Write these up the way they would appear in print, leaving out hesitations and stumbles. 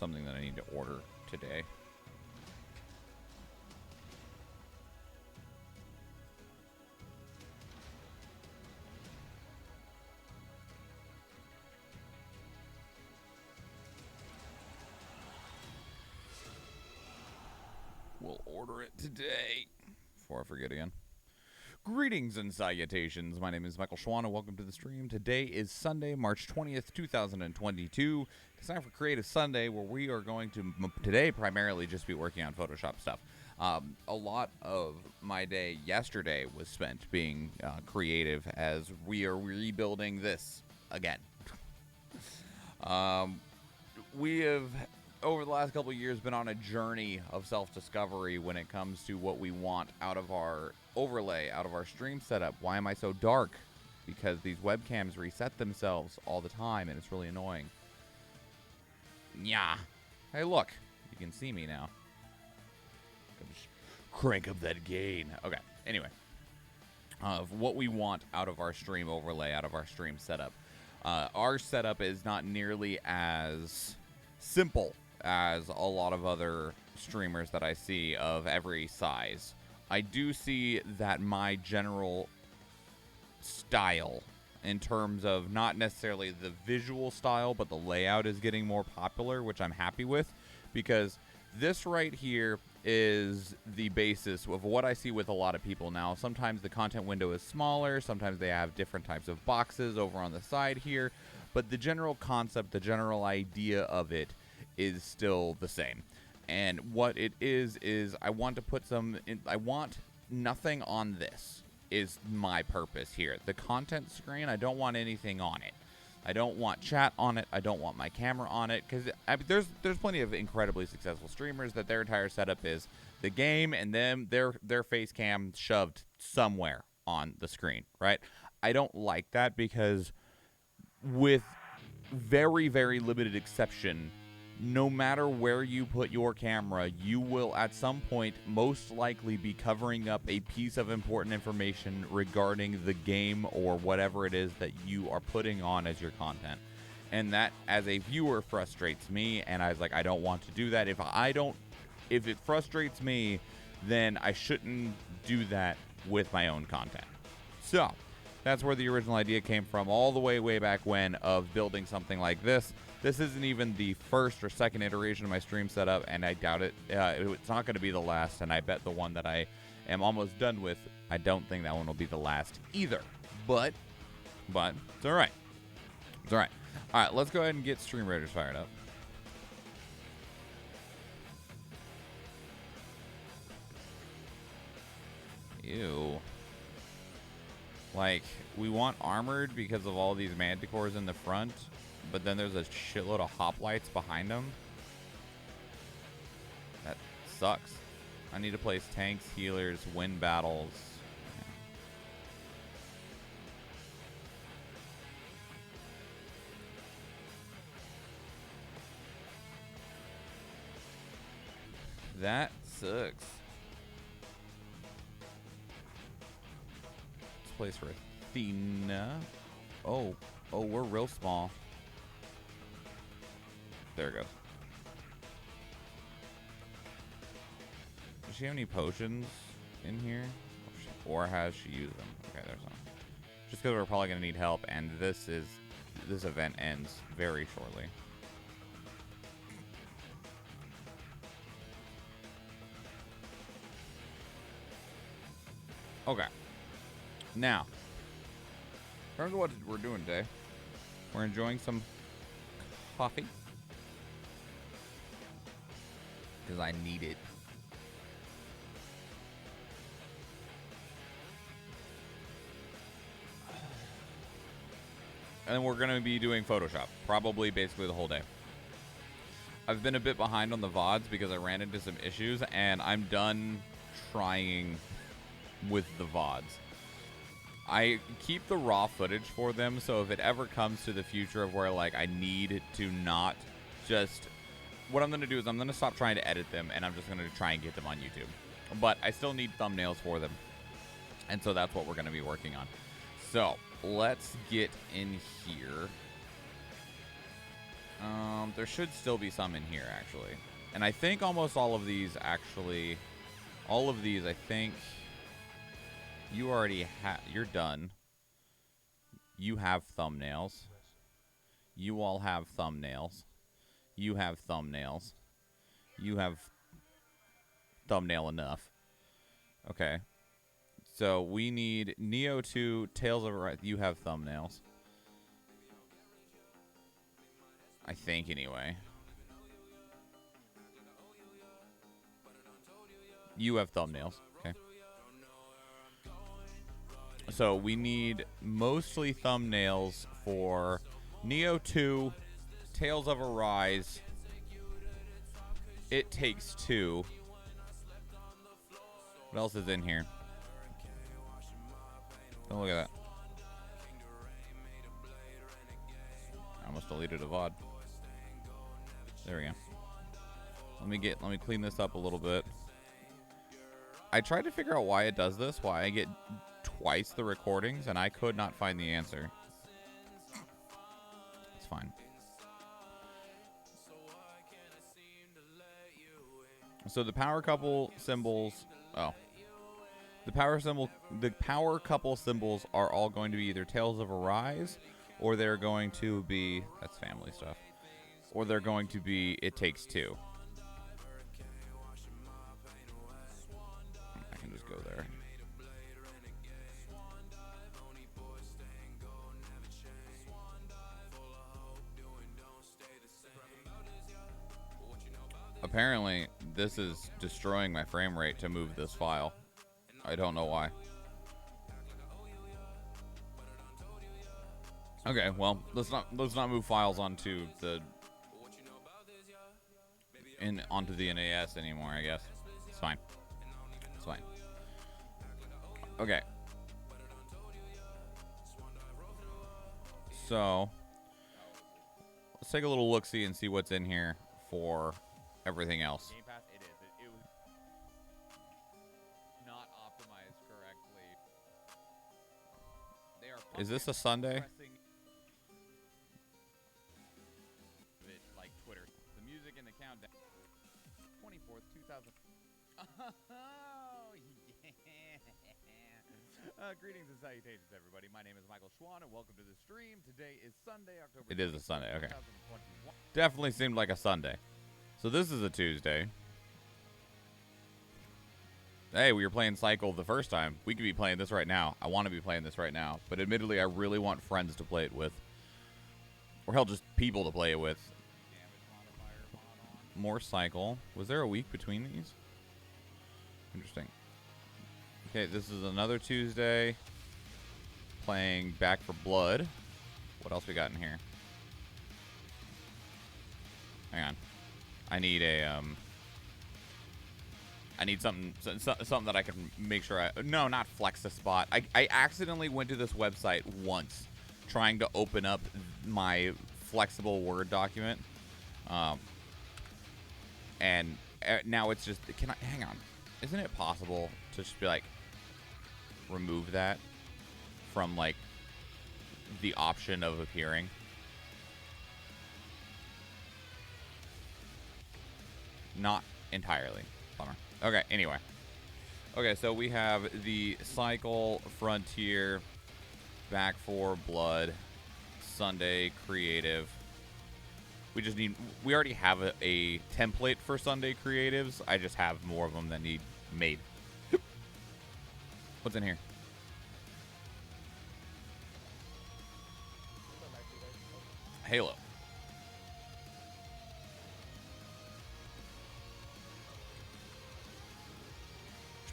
something that I need to order today. We'll order it today before I forget again. Greetings and salutations. My name is Michael Schwan, and welcome to the stream. Today is Sunday, March 20th, 2022. It's time for Creative Sunday, where we are going to, today, primarily just be working on Photoshop stuff. A lot of my day yesterday was spent being creative as we are rebuilding this again. We have, over the last couple of years, been on a journey of self-discovery when it comes to what we want out of our overlay, out of our stream setup. Why am I so dark? Because these webcams reset themselves all the time, and it's really annoying. Yeah. Hey, look. You can see me now. Just crank up that gain. Okay. Anyway. Of what we want out of our stream overlay, out of our stream setup. Our setup is not nearly as simple as a lot of other streamers that I see of every size. I do see that my general style, in terms of not necessarily the visual style, but the layout is getting more popular, which I'm happy with, because this right here is the basis of what I see with a lot of people now. Sometimes the content window is smaller, sometimes they have different types of boxes over on the side here, but the general concept, the general idea of it is still the same. And what it is I want to put I want nothing on this is my purpose here. The content screen, I don't want anything on it. I don't want chat on it. I don't want my camera on it, because there's plenty of incredibly successful streamers that their entire setup is the game and their face cam shoved somewhere on the screen, right? I don't like that, because with very, very limited exception, no matter where you put your camera, you will at some point most likely be covering up a piece of important information regarding the game or whatever it is that you are putting on as your content. And that, as a viewer, frustrates me, and I was like, I don't want to do that. If it frustrates me, then I shouldn't do that with my own content. So, that's where the original idea came from, all the way back when, of building something like this. This isn't even the first or second iteration of my stream setup, and I doubt it. It's not going to be the last, and I bet the one that I am almost done with, I don't think that one will be the last either. But it's all right. It's all right. All right, let's go ahead and get Stream Raiders fired up. Ew. Like, we want armored because of all these manticores in the front, but then there's a shitload of hoplites behind them. That sucks. I need to place tanks, healers, win battles. That sucks. Let's place for Athena. Oh, we're real small. There it goes. Does she have any potions in here? Or has she used them? Okay, there's some. Just because we're probably going to need help, and this event ends very shortly. Okay. Now, in terms of what we're doing today, we're enjoying some coffee. Because I need it. And then we're going to be doing Photoshop. Probably basically the whole day. I've been a bit behind on the Vods because I ran into some issues. And I'm done trying with the Vods. I keep the raw footage for them. So if it ever comes to the future of where like I need to not just... What I'm going to do is I'm going to stop trying to edit them, and I'm just going to try and get them on YouTube. But I still need thumbnails for them. And so that's what we're going to be working on. So let's get in here. There should still be some in here, actually. And I think almost all of these, actually... All of these, I think... You already have... You're done. You have thumbnails. You all have thumbnails. You have thumbnails. You have... Thumbnail enough. Okay. So, we need Neo 2, Tales of Arise. You have thumbnails. I think, anyway. You have thumbnails. Okay. So, we need mostly thumbnails for Neo 2, Tales of Arise, It Takes Two. What else is in here? Oh, look at that. I almost deleted a VOD. There we go. Let me clean this up a little bit. I tried to figure out why it does this, why I get twice the recordings, and I could not find the answer. It's fine. So the power couple symbols... Oh. The power couple symbols are all going to be either Tales of Arise, or they're going to be... That's family stuff. Or they're going to be It Takes Two. I can just go there. Apparently, this is destroying my frame rate to move this file. I don't know why. Okay, well, let's not move files onto the NAS anymore, I guess. It's fine. It's fine. Okay. So, let's take a little look-see and see what's in here for everything else. Game Pass, it is. It was not optimized correctly. They are. Is this a Sunday? Like Twitter, the music and the countdown. 24th, 2000. Oh yeah. Greetings and salutations, everybody. My name is Michael Schwan, and welcome to the stream. Today is Sunday, October. It is a Sunday. Okay. Definitely seemed like a Sunday. So this is a Tuesday. Hey, we were playing Cycle the first time. We could be playing this right now. I want to be playing this right now. But admittedly, I really want friends to play it with. Or hell, just people to play it with. More Cycle. Was there a week between these? Interesting. Okay, this is another Tuesday. Playing Back for Blood. What else we got in here? Hang on. I need a I need something that I can make sure I... No, not flex the spot. I accidentally went to this website once trying to open up my flexible Word document. And now it's just... Hang on. Isn't it possible to just be like... remove that from, like, the option of appearing? Not entirely. Bummer. Okay, anyway. Okay, so we have the Cycle, Frontier, Back for Blood, Sunday Creative. We just need... We already have a template for Sunday Creatives. I just have more of them that need made. What's in here? Halo.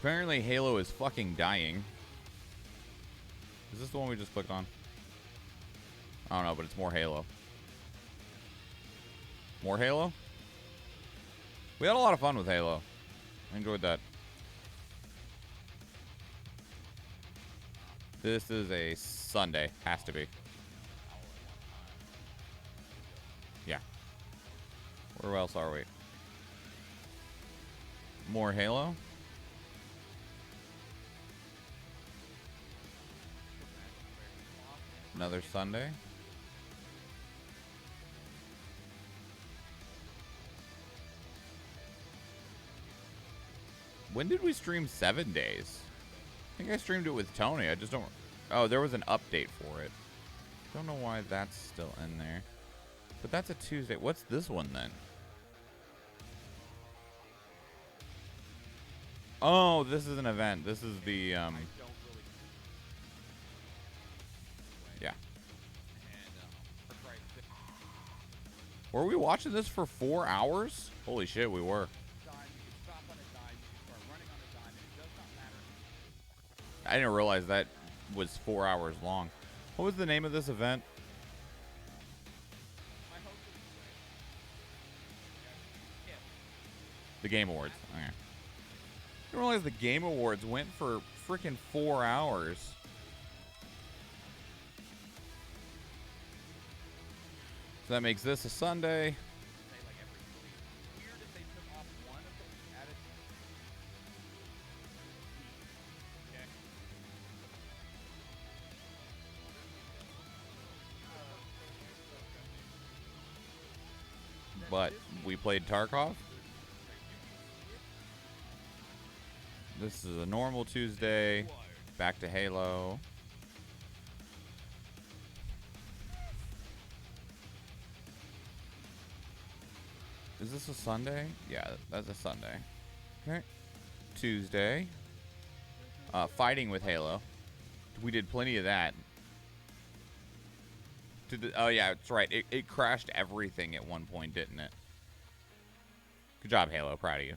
Apparently Halo is fucking dying. Is this the one we just clicked on? I don't know, but it's more Halo. More Halo? We had a lot of fun with Halo. I enjoyed that. This is a Sunday. Has to be. Yeah. Where else are we? More Halo? Another Sunday? When did we stream 7 days? I think I streamed it with Tony. I just don't... Oh, there was an update for it. Don't know why that's still in there. But that's a Tuesday. What's this one then? Oh, this is an event. This is the, Yeah. Were we watching this for 4 hours? Holy shit, we were. I didn't realize that was 4 hours long. What was the name of this event? The Game Awards. Okay. I didn't realize the Game Awards went for freaking 4 hours. So that makes this a Sunday. But we played Tarkov. This is a normal Tuesday. Back to Halo. Is this a Sunday? Yeah, that's a Sunday. Okay. Tuesday. Fighting with Halo. We did plenty of that. Oh, yeah, that's right. It crashed everything at one point, didn't it? Good job, Halo. Proud of you.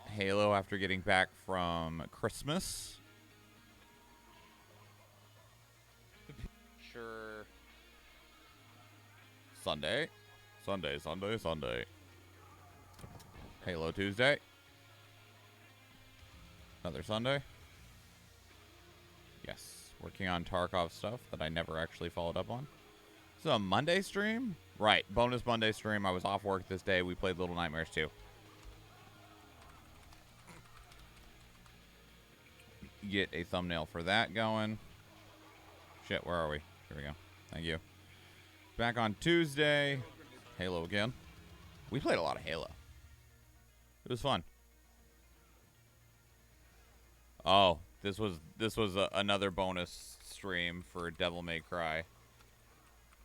Halo after getting back from Christmas. Sure. Sunday. Sunday. Halo Tuesday. Another Sunday. Yes. Working on Tarkov stuff that I never actually followed up on. So a Monday stream? Right. Bonus Monday stream. I was off work this day. We played Little Nightmares 2. Get a thumbnail for that going. Shit, where are we? Here we go. Thank you. Back on Tuesday. Halo again. We played a lot of Halo. It was fun. Oh, this was another bonus stream for Devil May Cry.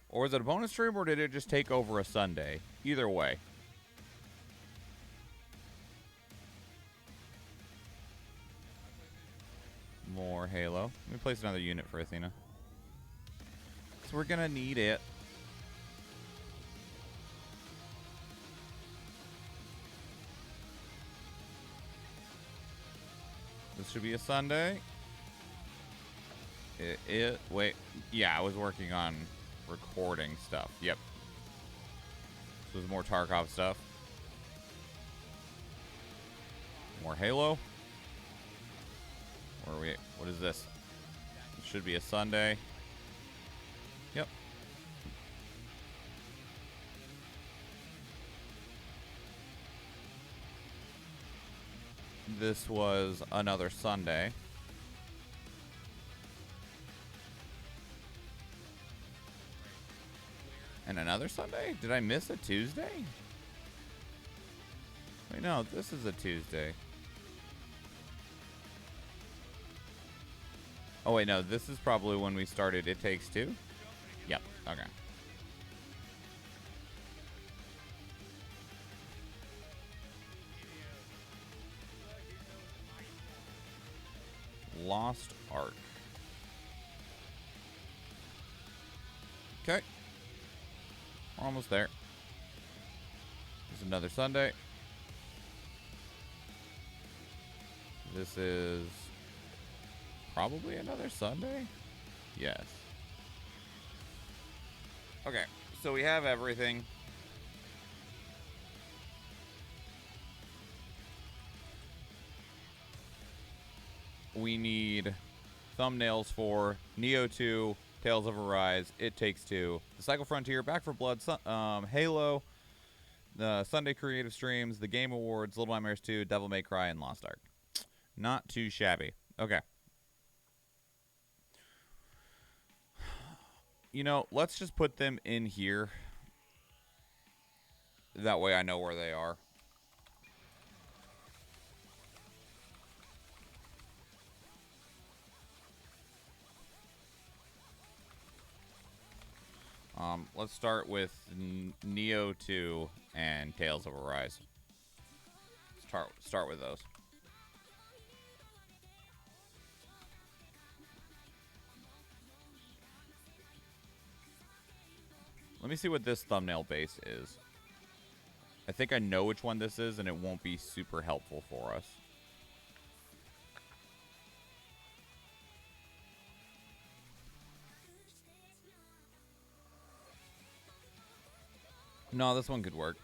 Or was it a bonus stream, or did it just take over a Sunday? Either way. More Halo. Let me place another unit for Athena. So we're gonna need it. This should be a Sunday. Wait. Yeah, I was working on recording stuff. Yep. This was more Tarkov stuff. More Halo. Where are we? What is this? It should be a Sunday. Yep. This was another Sunday. And another Sunday? Did I miss a Tuesday? Wait, no, this is a Tuesday. Oh, wait, no, this is probably when we started It Takes Two? Yep, okay. Lost Ark. Okay. We're almost there. This is another Sunday. This is probably another Sunday? Yes. Okay, so we have everything. We need thumbnails for Neo 2, Tales of Arise, It Takes Two, The Cycle Frontier, Back for Blood, Halo, the Sunday Creative Streams, the Game Awards, Little Nightmares 2, Devil May Cry, and Lost Ark. Not too shabby. Okay. You know, let's just put them in here. That way I know where they are. Let's start with Neo 2 and Tales of Arise. Start with those. Let me see what this thumbnail base is. I think I know which one this is, and it won't be super helpful for us. No, this one could work.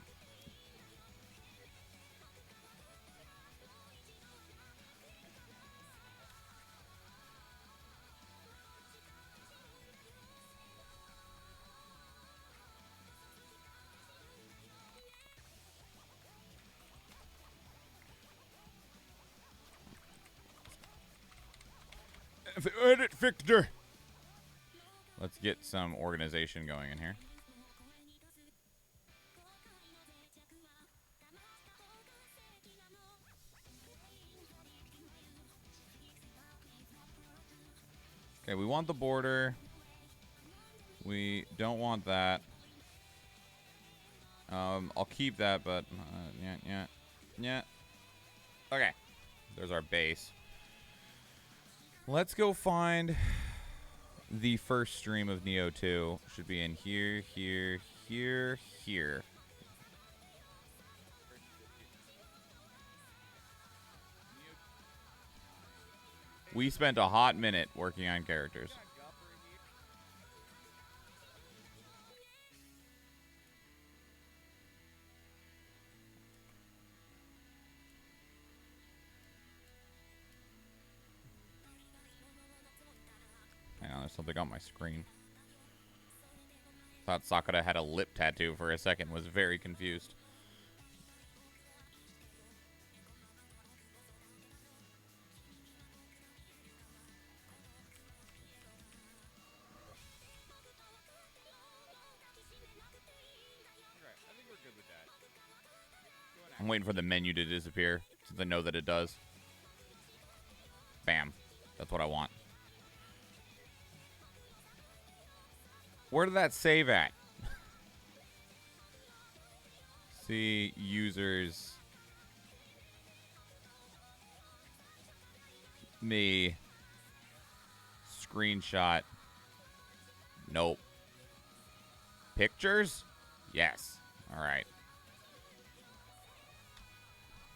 Edit Victor. Let's get some organization going in here. Okay, we want the border. We don't want that. I'll keep that, but yeah. Okay, there's our base. Let's go find the first stream of Neo 2. Should be in here, here. We spent a hot minute working on characters. Hang on, there's something on my screen. Thought Sakura had a lip tattoo for a second. Was very confused. I'm waiting for the menu to disappear, since I know that it does. Bam. That's what I want. Where did that save at? See, users. Me. Screenshot. Nope. Pictures? Yes. All right.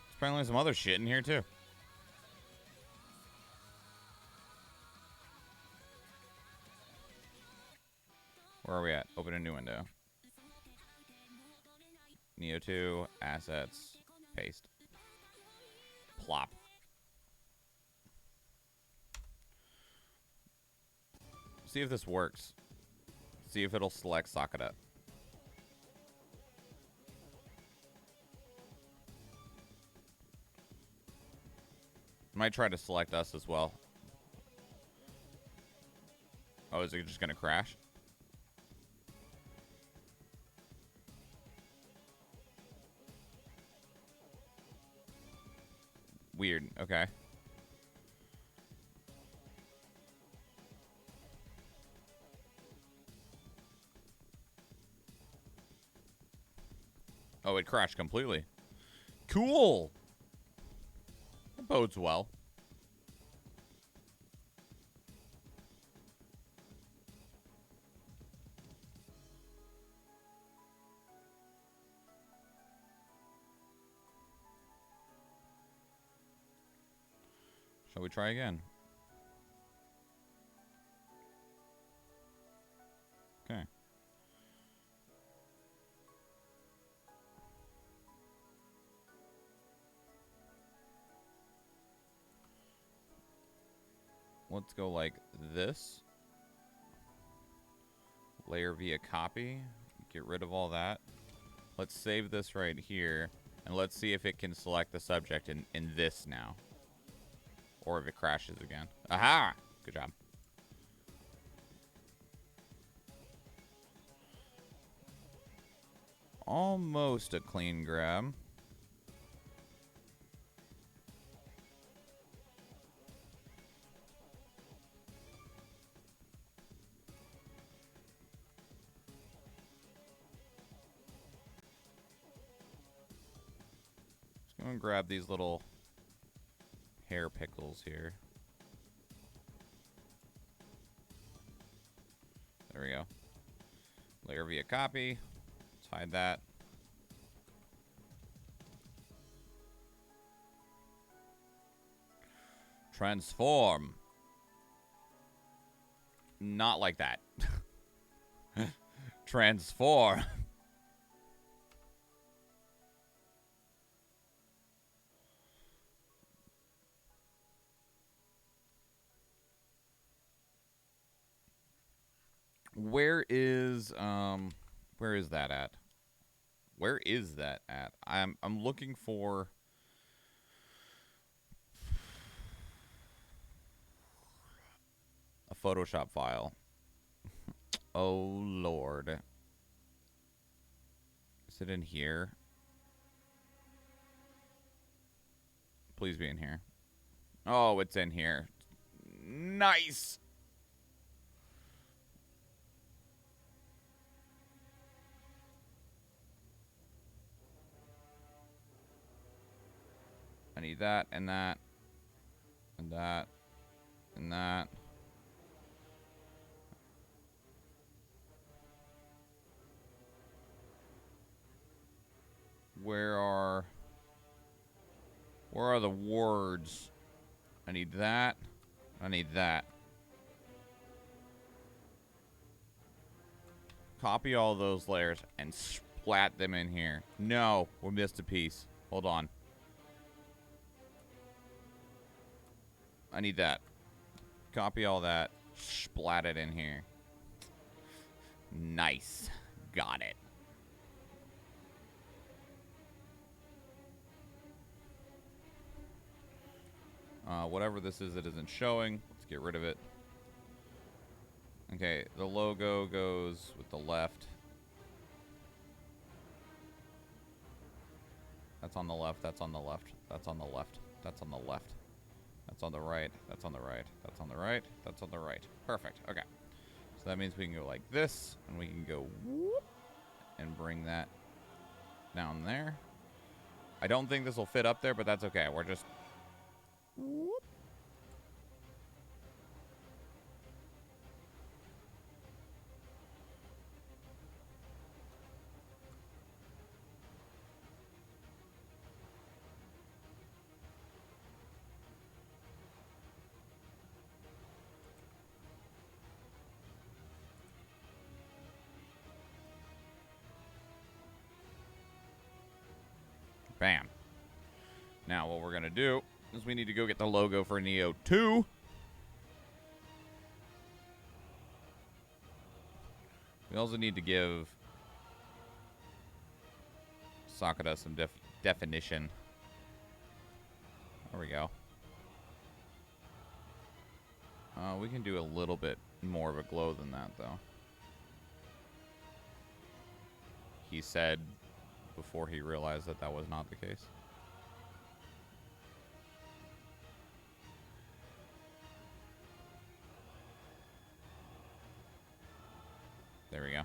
There's apparently some other shit in here, too. Where are we at? Open a new window. Neo 2, assets, paste. Plop. See if this works. See if it'll select Sakura. Might try to select us as well. Oh, is it just gonna crash? Weird. Okay. Oh, it crashed completely. Cool. That bodes well. Shall we try again? Okay. Let's go like this. Layer via copy. Get rid of all that. Let's save this right here. And let's see if it can select the subject in this now. Or if it crashes again. Aha! Good job. almost a clean grab. Just going to grab these little hair pickles here. There we go. Layer via copy. Let's hide that. Transform. Not like that. Transform. Where is that at? Where is that at? I'm looking for a Photoshop file. Oh Lord. Is it in here? Please be in here. Oh, it's in here. Nice. I need that and that and that and that. Where are the words? I need that. I need that. Copy all those layers and splat them in here. No, we missed a piece. Hold on. I need that. Copy all that. Splat it in here. Nice. Got it. Whatever this is, it isn't showing. Let's get rid of it. Okay, the logo goes with the left. That's on the left. That's on the left. That's on the left. That's on the left. That's on the right. That's on the right. That's on the right. That's on the right. Perfect. Okay. So that means we can go like this, and we can go whoop and bring that down there. I don't think this will fit up there, but that's okay. We're just whoop. Bam. Now what we're going to do is we need to go get the logo for Neo 2. We also need to give Sakura some definition. There we go. We can do a little bit more of a glow than that, though. He said before he realized that that was not the case. There we go.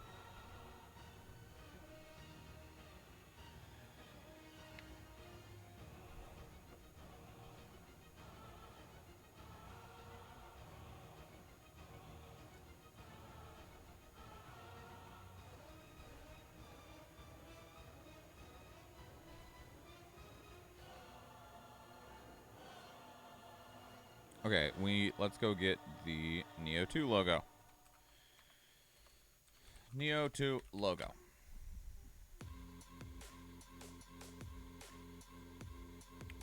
Okay, let's go get the Neo 2 logo. Neo 2 logo.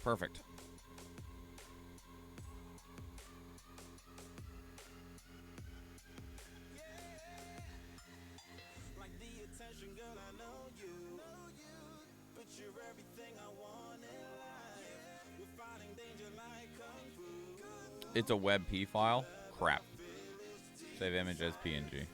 Perfect. It's a WebP file? Crap. Save image as PNG.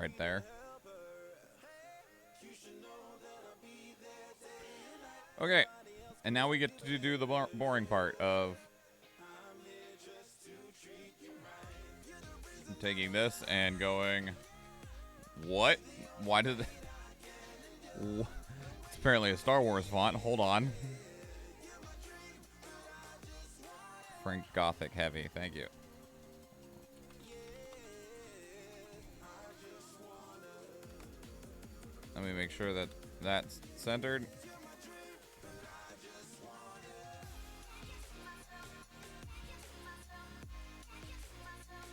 right there. Okay, and now we get to do the boring part of taking this and going, what? Why did... It's apparently a Star Wars font. Hold on. Frank Gothic heavy. Thank you. Let me make sure that that's centered.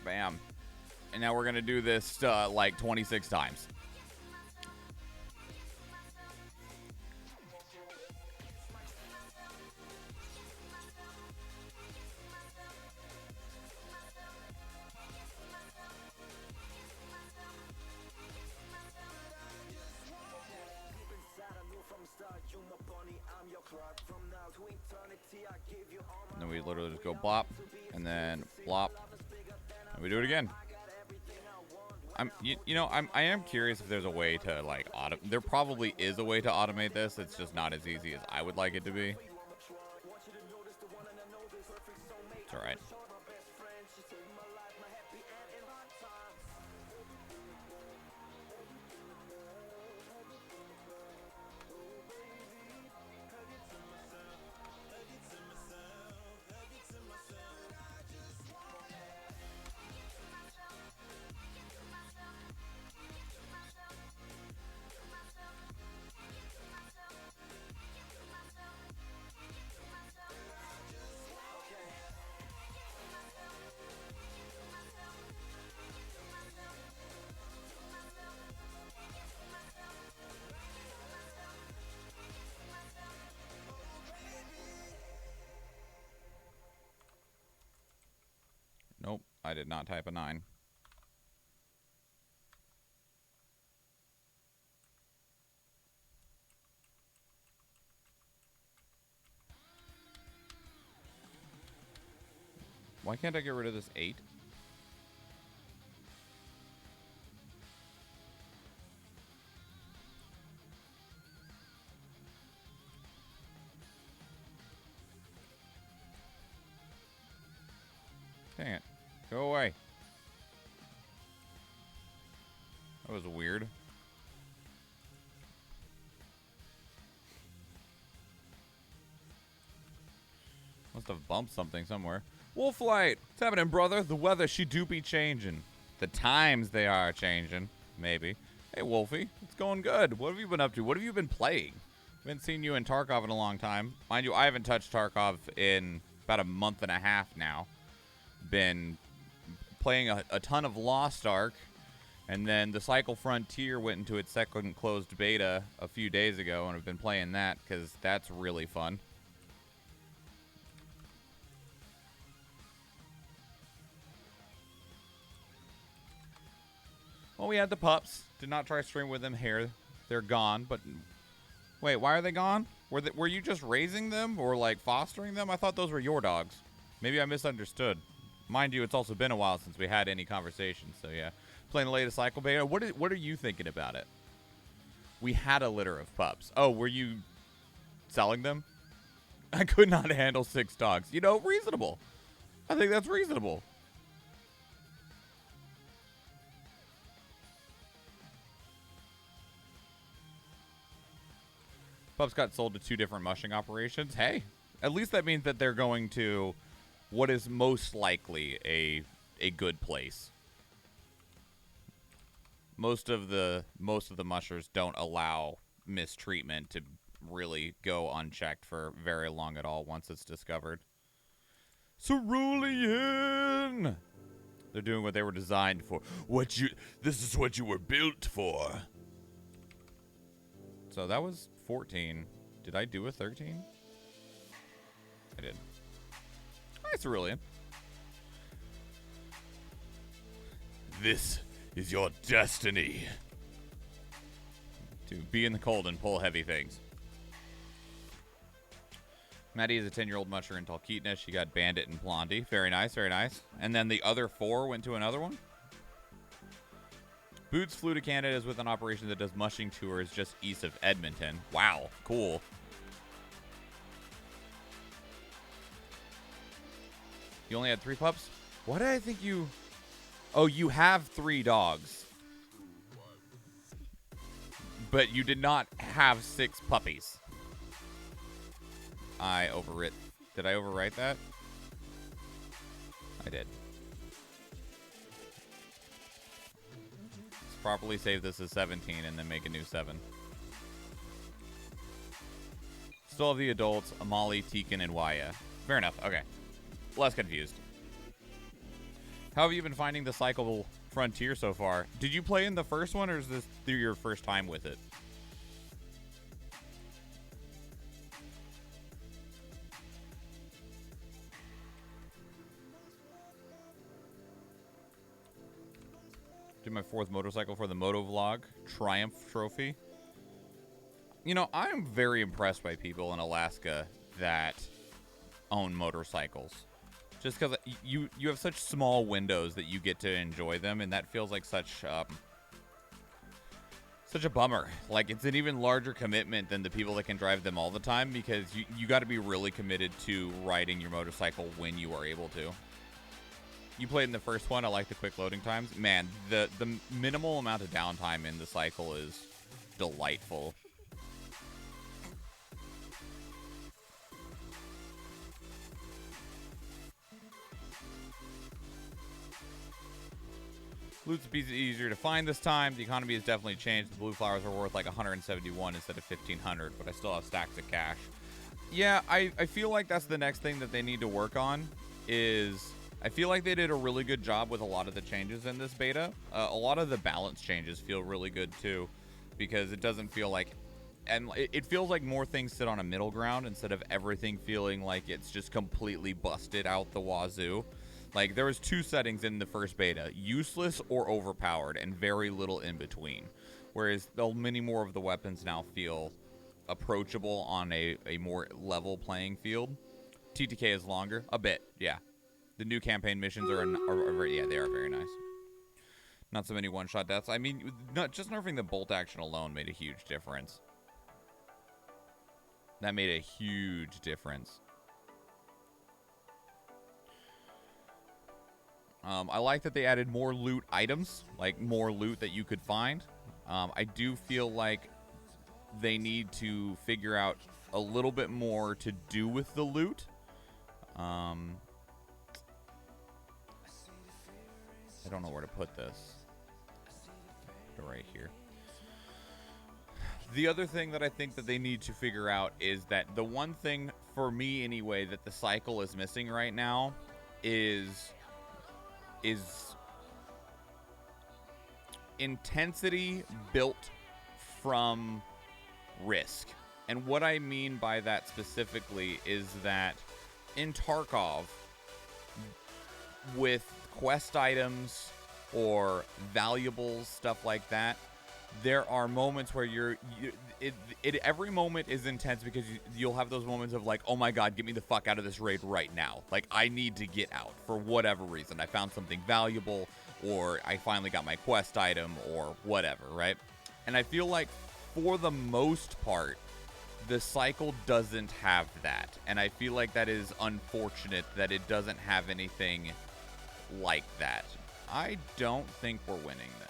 Bam. And now we're going to do this like 26 times. And then we literally just go blop, and then blop, and we do it again. I am curious if there's a way to like there probably is a way to automate this. It's just not as easy as I would like it to be. It's all right. Nope, I did not type a 9. Why can't I get rid of this 8? Dang it. Go away. That was weird. Must have bumped something somewhere. Wolflight! What's happening, brother? The weather, she do be changing. The times they are changing. Maybe. Hey, Wolfie. It's going good. What have you been up to? What have you been playing? I haven't seen you in Tarkov in a long time. Mind you, I haven't touched Tarkov in about a month and a half now. Been playing a ton of Lost Ark, and then the Cycle Frontier went into its second closed beta a few days ago, and I've been playing that because that's really fun. Well, we had the pups. Did not try to stream with them here. They're gone, but wait, why are they gone? Were you just raising them or like fostering them? I thought those were your dogs. Maybe I misunderstood. Mind you, it's also been a while since we had any conversations, so yeah. Playing the latest cycle beta. What are you thinking about it? We had a litter of pups. Oh, were you selling them? I could not handle 6 dogs. You know, reasonable. I think that's reasonable. Pups got sold to 2 different mushing operations. Hey, at least that means that they're going to what is most likely a good place. Most of the mushers don't allow mistreatment to really go unchecked for very long at all once it's discovered. Cerulean! They're doing what they were designed for. This is what you were built for. So that was 14. Did I do a 13? I did. Hi, Cerulean. This is your destiny. To be in the cold and pull heavy things. Maddie is a 10-year-old musher in Talkeetna. She got Bandit and Blondie. Very nice, very nice. And then the other 4 went to another one? Boots flew to Canada is with an operation that does mushing tours just east of Edmonton. Wow, cool. You only had 3 pups? Why did I think you... Oh, you have 3 dogs. But you did not have 6 puppies. I overwrit. Did I overwrite that? I did. Let's properly save this as 17 and then make a new 7. Still have the adults, Amali, Tekin, and Waya. Fair enough. Okay. Less confused. How have you been finding the cycle frontier so far? Did you play in the first one, or is this through your first time with it? Did my 4th motorcycle for the moto vlog. Triumph trophy. You know, I'm very impressed by people in Alaska that own motorcycles. Just because you have such small windows that you get to enjoy them, and that feels like such a bummer. Like, it's an even larger commitment than the people that can drive them all the time, because you got to be really committed to riding your motorcycle when you are able to. You played in the first one. I like the quick loading times. Man, the minimal amount of downtime in the cycle is delightful. Loot's easier to find this time. The economy has definitely changed. The blue flowers are worth like 171 instead of 1,500, but I still have stacks of cash. Yeah, I feel like that's the next thing that they need to work on. Is I feel like they did a really good job with a lot of the changes in this beta. A lot of the balance changes feel really good too, because it doesn't feel like, and it feels like more things sit on a middle ground instead of everything feeling like it's just completely busted out the wazoo. Like, there was 2 settings in the first beta, useless or overpowered, and very little in between. Whereas many more of the weapons now feel approachable on a more level playing field. TTK is longer, a bit, yeah. The new campaign missions are yeah, they are very nice. Not so many one-shot deaths. I mean, just nerfing the bolt action alone made a huge difference. That made a huge difference. I like that they added more loot items, like more loot that you could find. I do feel like they need to figure out a little bit more to do with the loot. I don't know where to put this. Right here. The other thing that I think that they need to figure out is that the one thing, for me anyway, that the cycle is missing right now is intensity built from risk. And what I mean by that specifically is that in Tarkov, with quest items or valuables, stuff like that, there are moments where every moment is intense, because you'll have those moments of like, oh my god, get me the fuck out of this raid right now. Like, I need to get out for whatever reason. I found something valuable, or I finally got my quest item, or whatever, right? And I feel like for the most part, the cycle doesn't have that. And I feel like that is unfortunate that it doesn't have anything like that. I don't think we're winning this.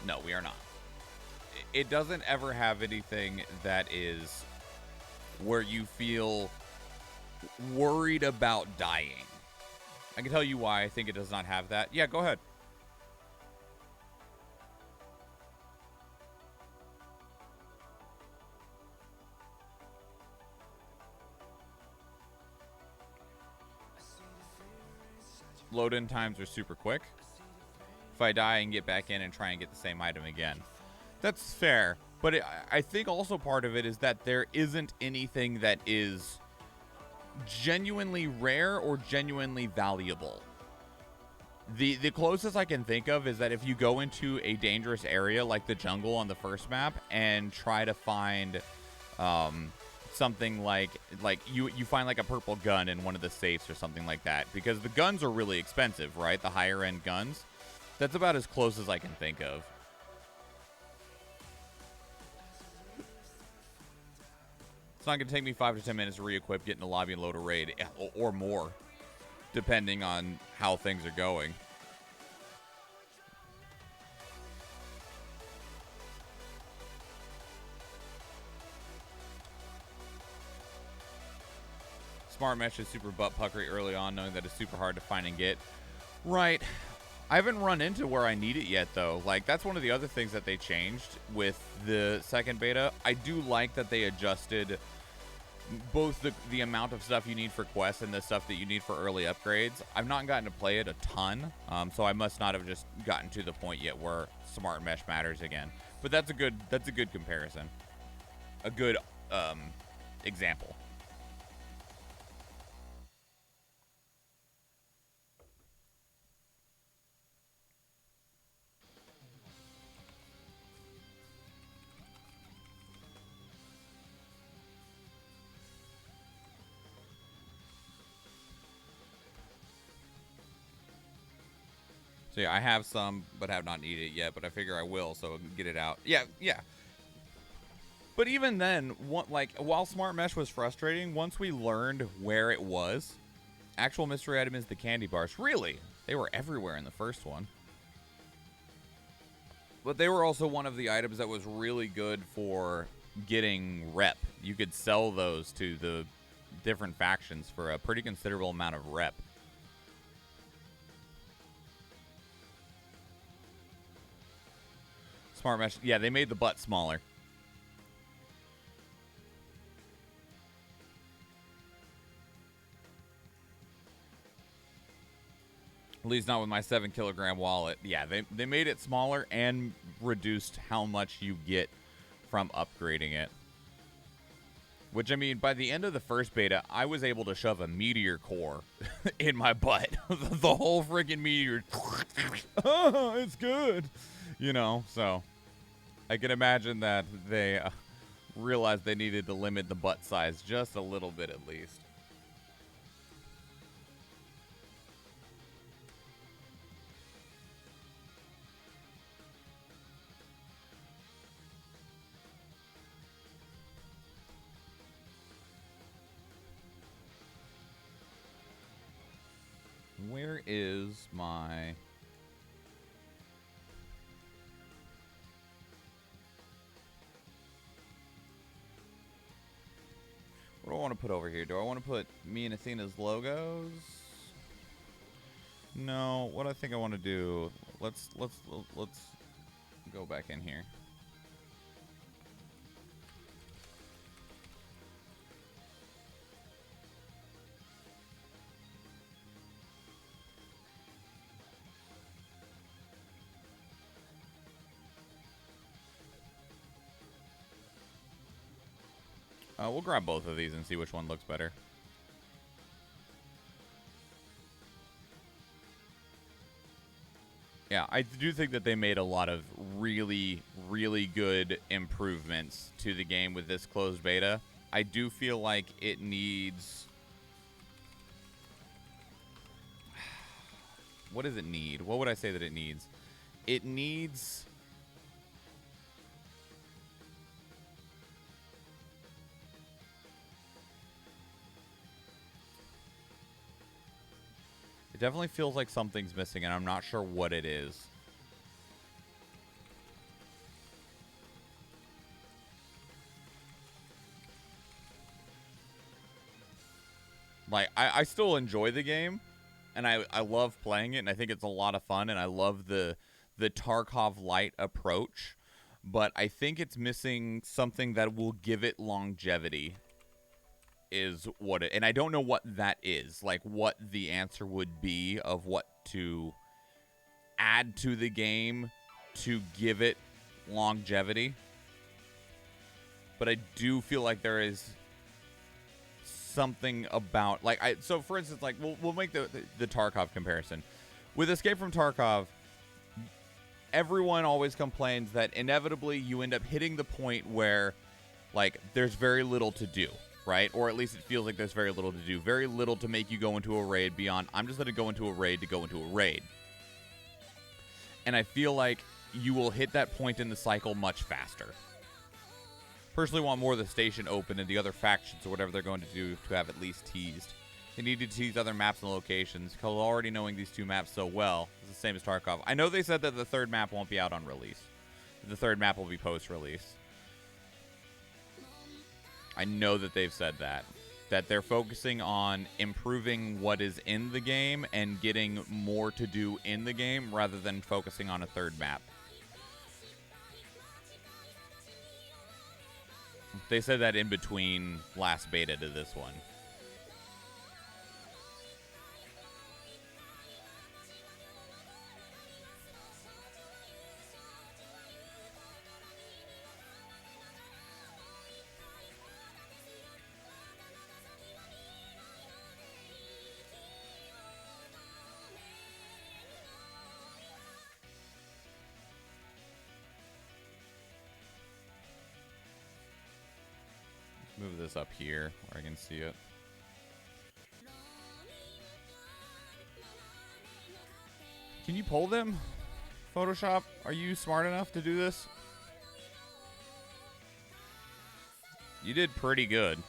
No, we are not. It doesn't ever have anything that is where you feel worried about dying. I can tell you why I think it does not have that. Yeah, go ahead. Load-in times are super quick. If I die, I can get back in and try and get the same item again. That's fair, but I think also part of it is that there isn't anything that is genuinely rare or genuinely valuable. The closest I can think of is that if you go into a dangerous area like the jungle on the first map and try to find something like you find like a purple gun in one of the safes or something like that, because the guns are really expensive, right? The higher end guns. That's about as close as I can think of. It's not going to take me 5 to 10 minutes to re-equip, get in the lobby, and load a raid, or more, depending on how things are going. Smart Mesh is super butt puckery early on, knowing that it's super hard to find and get. Right. I haven't run into where I need it yet, though. Like, that's one of the other things that they changed with the second beta. I do like that they adjusted both the amount of stuff you need for quests and the stuff that you need for early upgrades. I've not gotten to play it a ton, so I must not have just gotten to the point yet where Smart Mesh matters again. But that's a good comparison. A good example. So yeah, I have some, but have not needed it yet. But I figure I will, so I can get it out. Yeah. But even then, while Smart Mesh was frustrating, once we learned where it was, actual mystery item is the candy bars. Really, they were everywhere in the first one. But they were also one of the items that was really good for getting rep. You could sell those to the different factions for a pretty considerable amount of rep. Smart Mesh. Yeah, they made the butt smaller. At least not with my 7-kilogram wallet. Yeah, they made it smaller and reduced how much you get from upgrading it. Which, I mean, by the end of the first beta, I was able to shove a meteor core in my butt. The whole freaking meteor. Oh, it's good. You know, so I can imagine that they realized they needed to limit the butt size just a little bit at least. Where is my... What do I want to put over here? Do I want to put me and Athena's logos? No. What I think I want to do... Let's go back in here. We'll grab both of these and see which one looks better. Yeah, I do think that they made a lot of really, really good improvements to the game with this closed beta. I do feel like it needs... What does it need? What would I say that it needs? It needs... It definitely feels like something's missing, and I'm not sure what it is. Like, I still enjoy the game, and I love playing it, and I think it's a lot of fun, and I love the Tarkov light approach, but I think it's missing something that will give it longevity. Is what it, and I don't know what that is, like what the answer would be of what to add to the game to give it longevity. But I do feel like there is something about, like, so for instance, like we'll make the Tarkov comparison. With Escape from Tarkov, everyone always complains that inevitably you end up hitting the point where, like, there's very little to do. Right? Or at least it feels like there's very little to do. Very little to make you go into a raid beyond, I'm just going to go into a raid to go into a raid. and I feel like you will hit that point in the cycle much faster. Personally want more of the station open and the other factions or whatever they're going to do to have at least teased. They need to tease other maps and locations, because already knowing these two maps so well is the same as Tarkov. I know they said that the third map won't be out on release. The third map will be post-release. I know that they've said that. That they're focusing on improving what is in the game and getting more to do in the game rather than focusing on a third map. They said that in between last beta to this one. Move this up here where I can see it. Can you pull them? Photoshop, are you smart enough to do this? You did pretty good.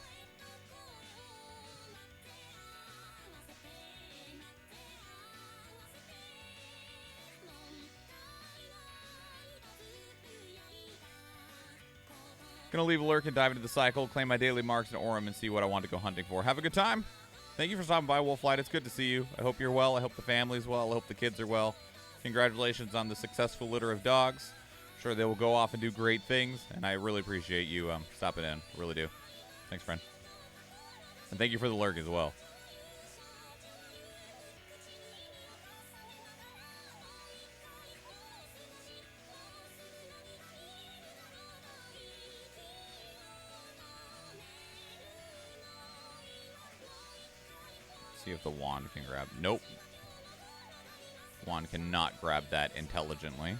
Gonna leave a lurk and dive into the cycle, claim my daily marks in Orem, and see what I want to go hunting for. Have a good time. Thank you for stopping by, Wolflight. It's good to see you. I hope you're well. I hope the family's well. I hope the kids are well. Congratulations on the successful litter of dogs. I'm sure they will go off and do great things, and I really appreciate you stopping in. I really do. Thanks, friend. And thank you for the lurk as well. See if the wand can grab. Nope. Wand cannot grab that intelligently.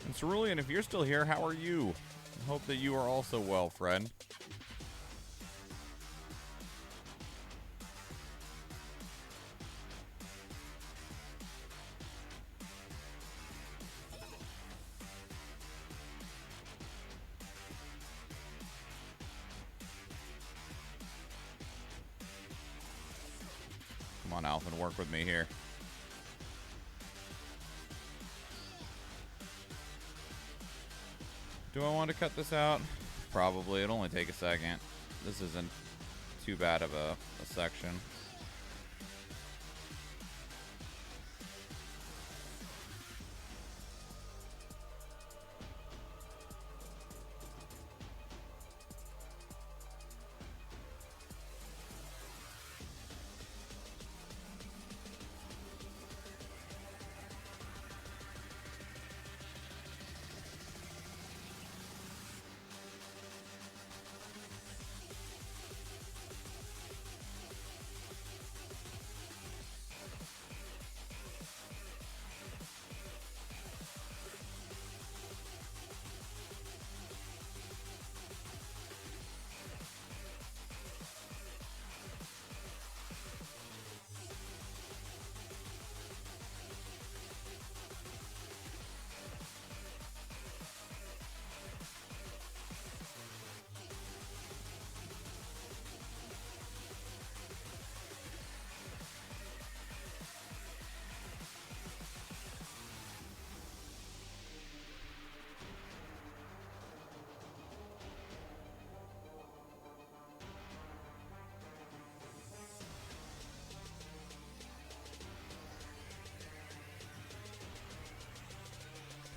And Cerulean, if you're still here, how are you? I hope that you are also well, friend. Come on, Alphen, work with me here. Do I want to cut this out? Probably. It'll only take a second. This isn't too bad of a section.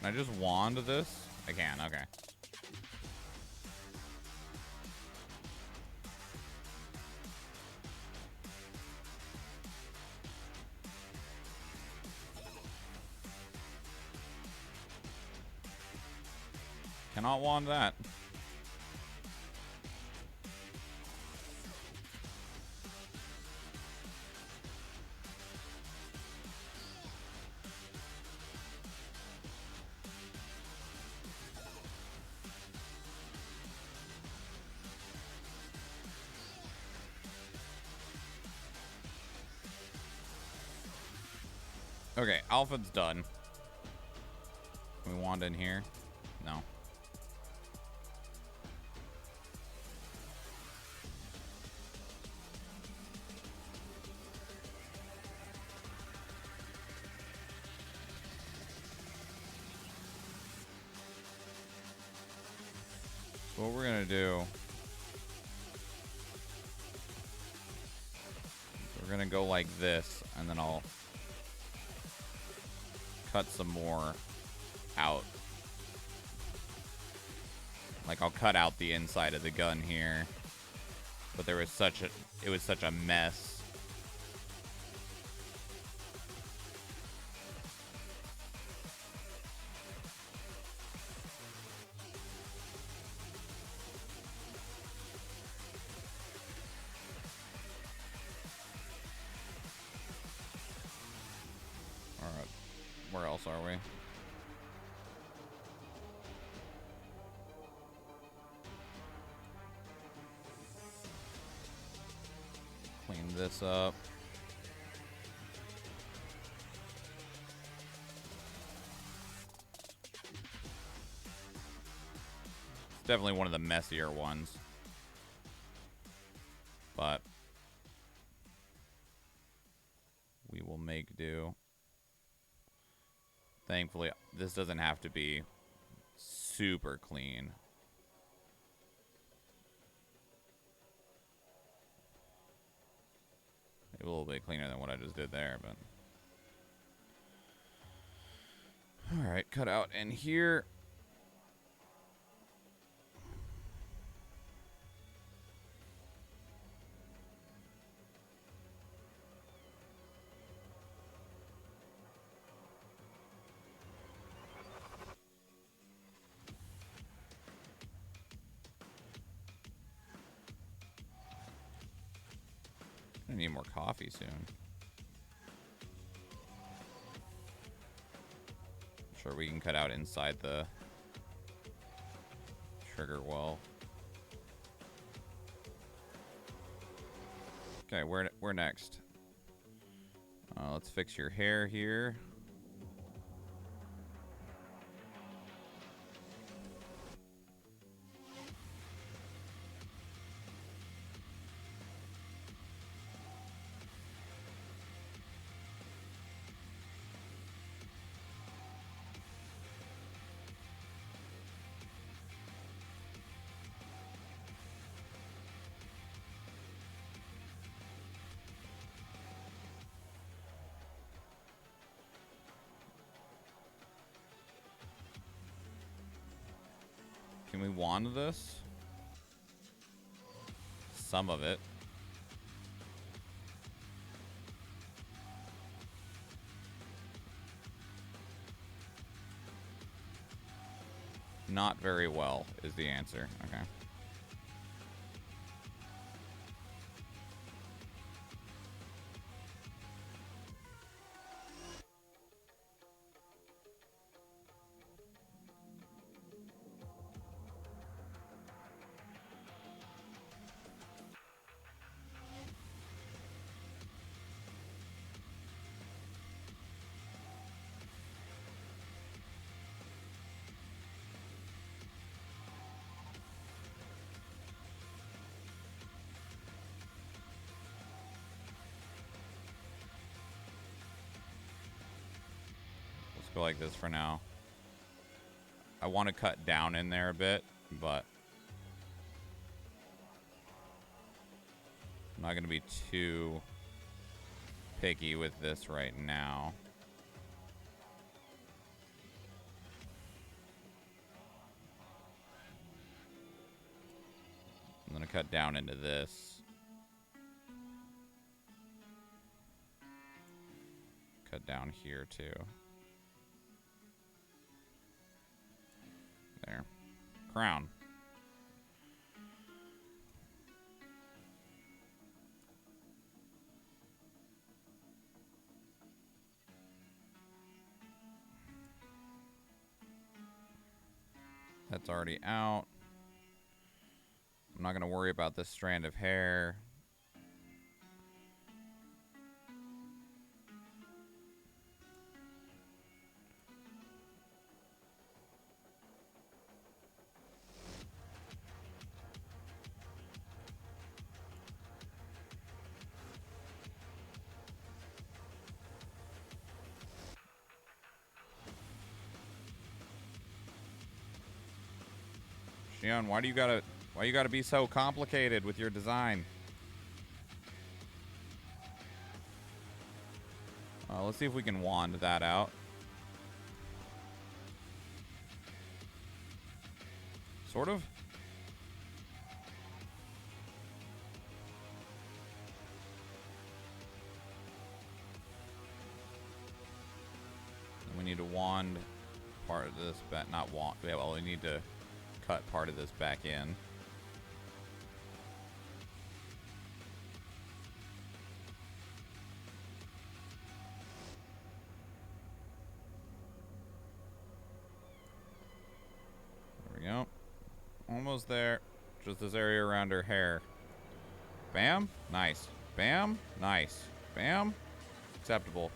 Can I just wand this? I can, okay. Cannot wand that. Okay, Alpha's done. Can we wand in here? No. So what we're gonna do, we're gonna go like this, and then I'll cut some more out. Like, I'll cut out the inside of the gun here, but there was such a mess. All right, where else are we? Clean this up. It's definitely one of the messier ones. But we will make do. Thankfully, this doesn't have to be super clean. A little bit cleaner than what I just did there, but... Alright, cut out in here. I need more coffee soon. I'm sure we can cut out inside the trigger well. Okay, where next? Let's fix your hair here. Can we wand this? Some of it. Not very well is the answer. Okay. Go like this for now. I want to cut down in there a bit, but I'm not going to be too picky with this right now. I'm going to cut down into this. Cut down here too. There. Crown. That's already out. I'm not going to worry about this strand of hair. Shion, why you gotta be so complicated with your design? Let's see if we can wand that out. Sort of. We need to wand part of this back. Not wand. Yeah, well, we need to cut part of this back in. There we go. Almost there. Just this area around her hair. Bam. Nice. Bam. Nice. Bam. Acceptable.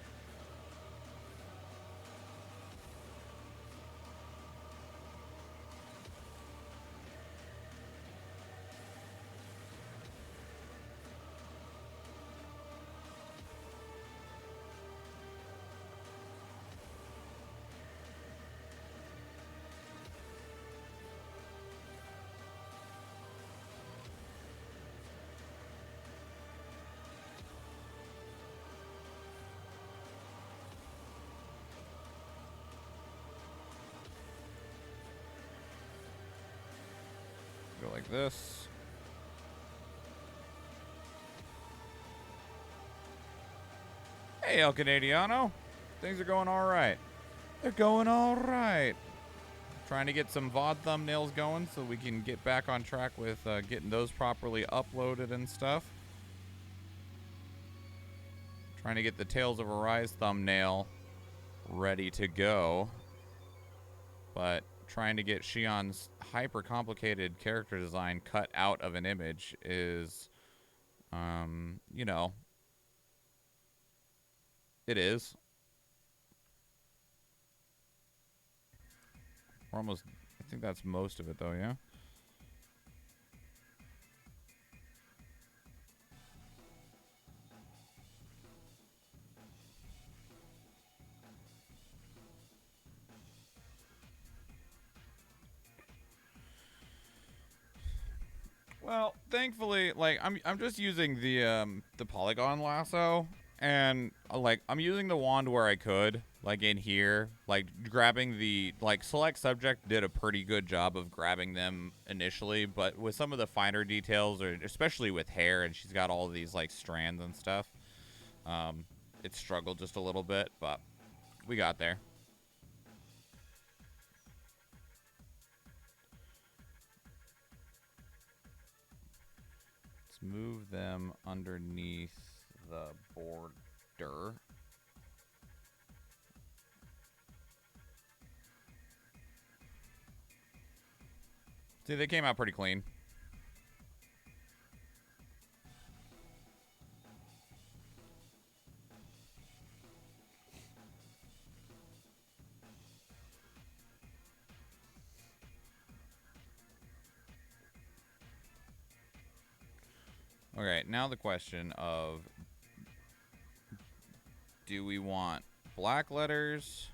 Go like this. Hey, El Canadiano. Things are going all right. They're going all right. Trying to get some VOD thumbnails going so we can get back on track with getting those properly uploaded and stuff. Trying to get the Tales of Arise thumbnail ready to go. But trying to get Shion's hyper complicated character design cut out of an image is, you know, it is. We're almost, I think that's most of it though, yeah? Well, thankfully, like I'm just using the polygon lasso, and like I'm using the wand where I could, like in here, like grabbing the select subject did a pretty good job of grabbing them initially, but with some of the finer details, or especially with hair, and she's got all these like strands and stuff, it struggled just a little bit, but we got there. Move them underneath the border. See, they came out pretty clean. Okay, now the question of, do we want black letters?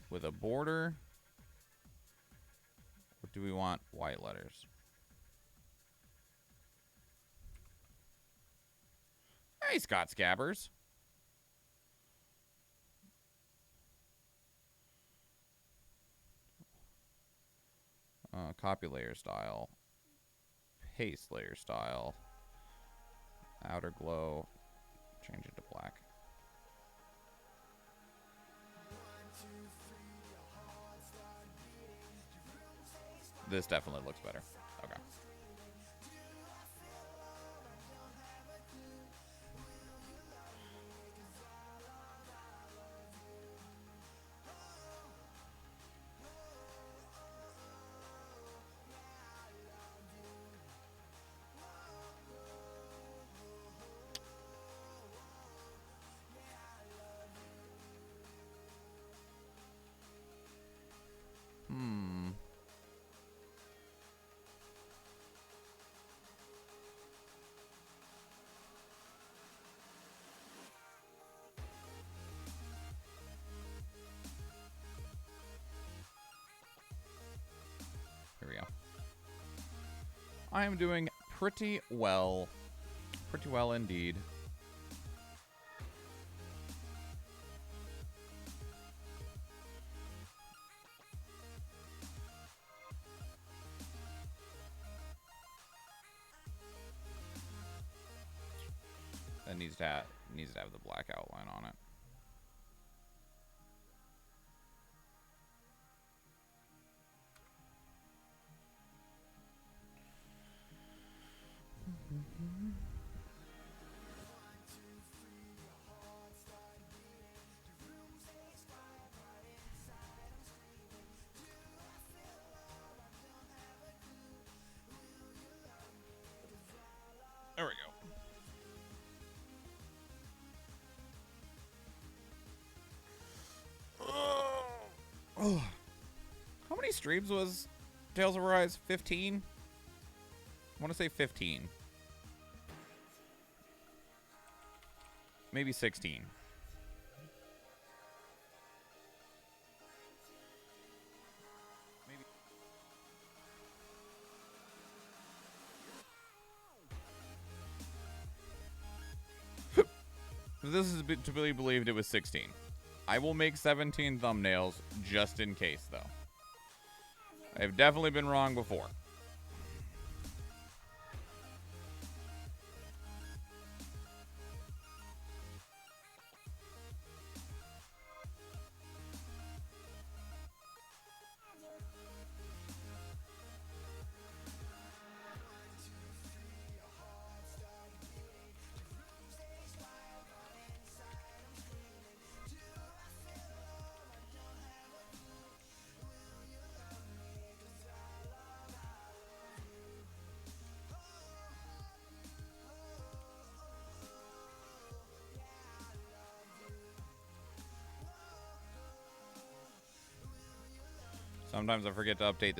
With a border? Or do we want white letters? Hey, Scott Scabbers. Copy layer style. Paste layer style. Outer glow. Change it to black. This definitely looks better. Okay. Here we go. I am doing pretty well. Pretty well indeed. That needs to have the black outline on it. There we go. Oh. How many streams was Tales of Arise? 15? I want to say 15. Maybe 16. This is to be believed it was 16. I will make 17 thumbnails just in case, though. I've definitely been wrong before. Sometimes I forget to update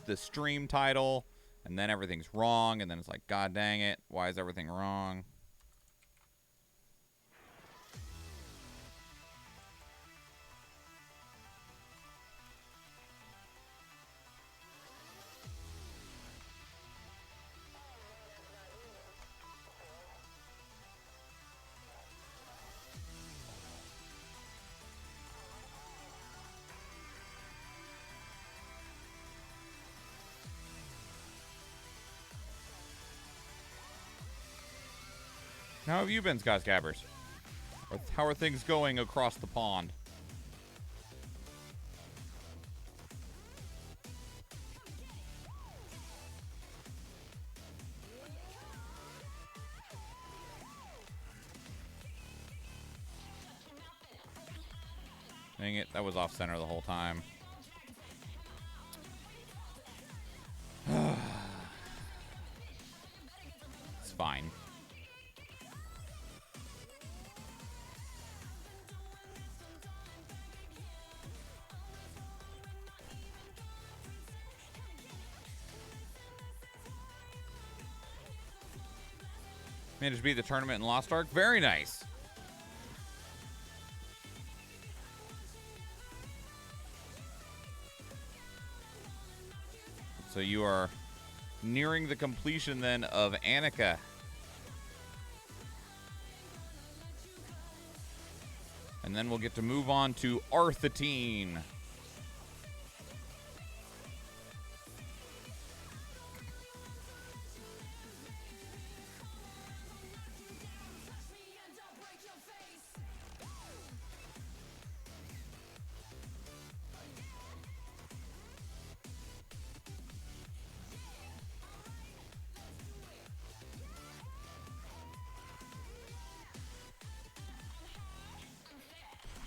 the stream title, and then everything's wrong, and then it's like, God dang it, why is everything wrong? How have you been, Scott Scabbers? Or how are things going across the pond? Dang it, that was off center the whole time. It's fine. Managed to beat the tournament in Lost Ark. Very nice. So you are nearing the completion then of Annika. And then we'll get to move on to Arthatine.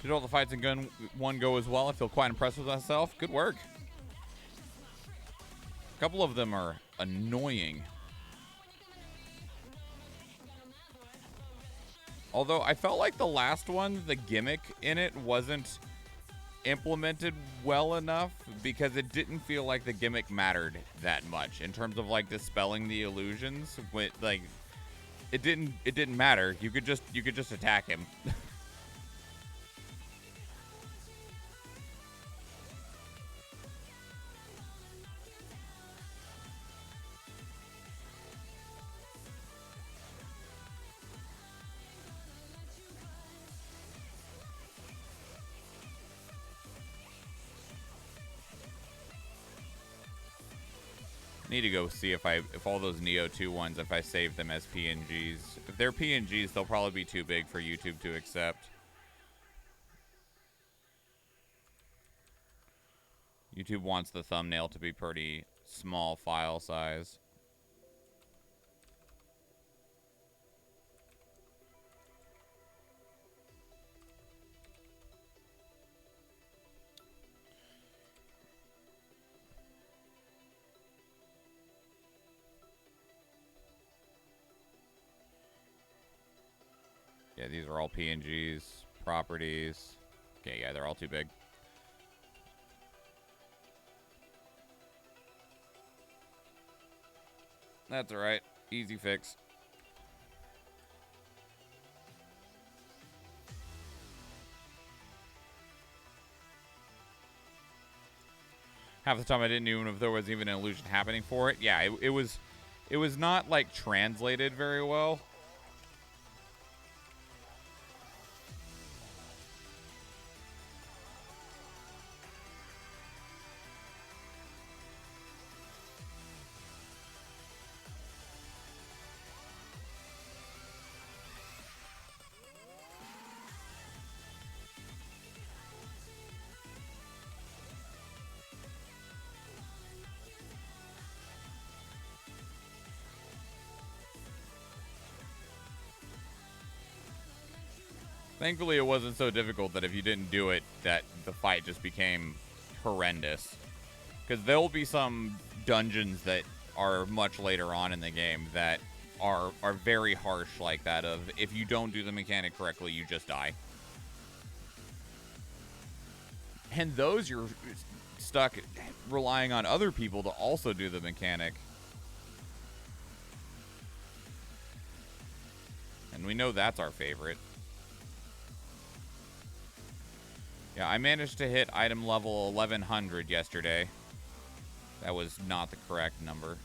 Did all the fights in Gun 1 go as well? I feel quite impressed with myself. Good work. A couple of them are annoying. Although I felt like the last one, the gimmick in it wasn't implemented well enough because it didn't feel like the gimmick mattered that much in terms of like dispelling the illusions. With like, it didn't matter. You could just attack him. Need to go see if all those Neo 2 ones, if I save them as PNGs. If they're PNGs, they'll probably be too big for YouTube to accept. YouTube wants the thumbnail to be pretty small file size. Yeah, these are all PNGs, properties. Okay, yeah, they're all too big. That's alright. Easy fix. Half the time I didn't even know if there was even an illusion happening for it. Yeah, it was not like translated very well. Thankfully, it wasn't so difficult that if you didn't do it, that the fight just became horrendous. Because there will be some dungeons that are much later on in the game that are very harsh like that of, if you don't do the mechanic correctly, you just die. And those you're stuck relying on other people to also do the mechanic. And we know that's our favorite. Yeah, I managed to hit item level 1100 yesterday. That was not the correct number.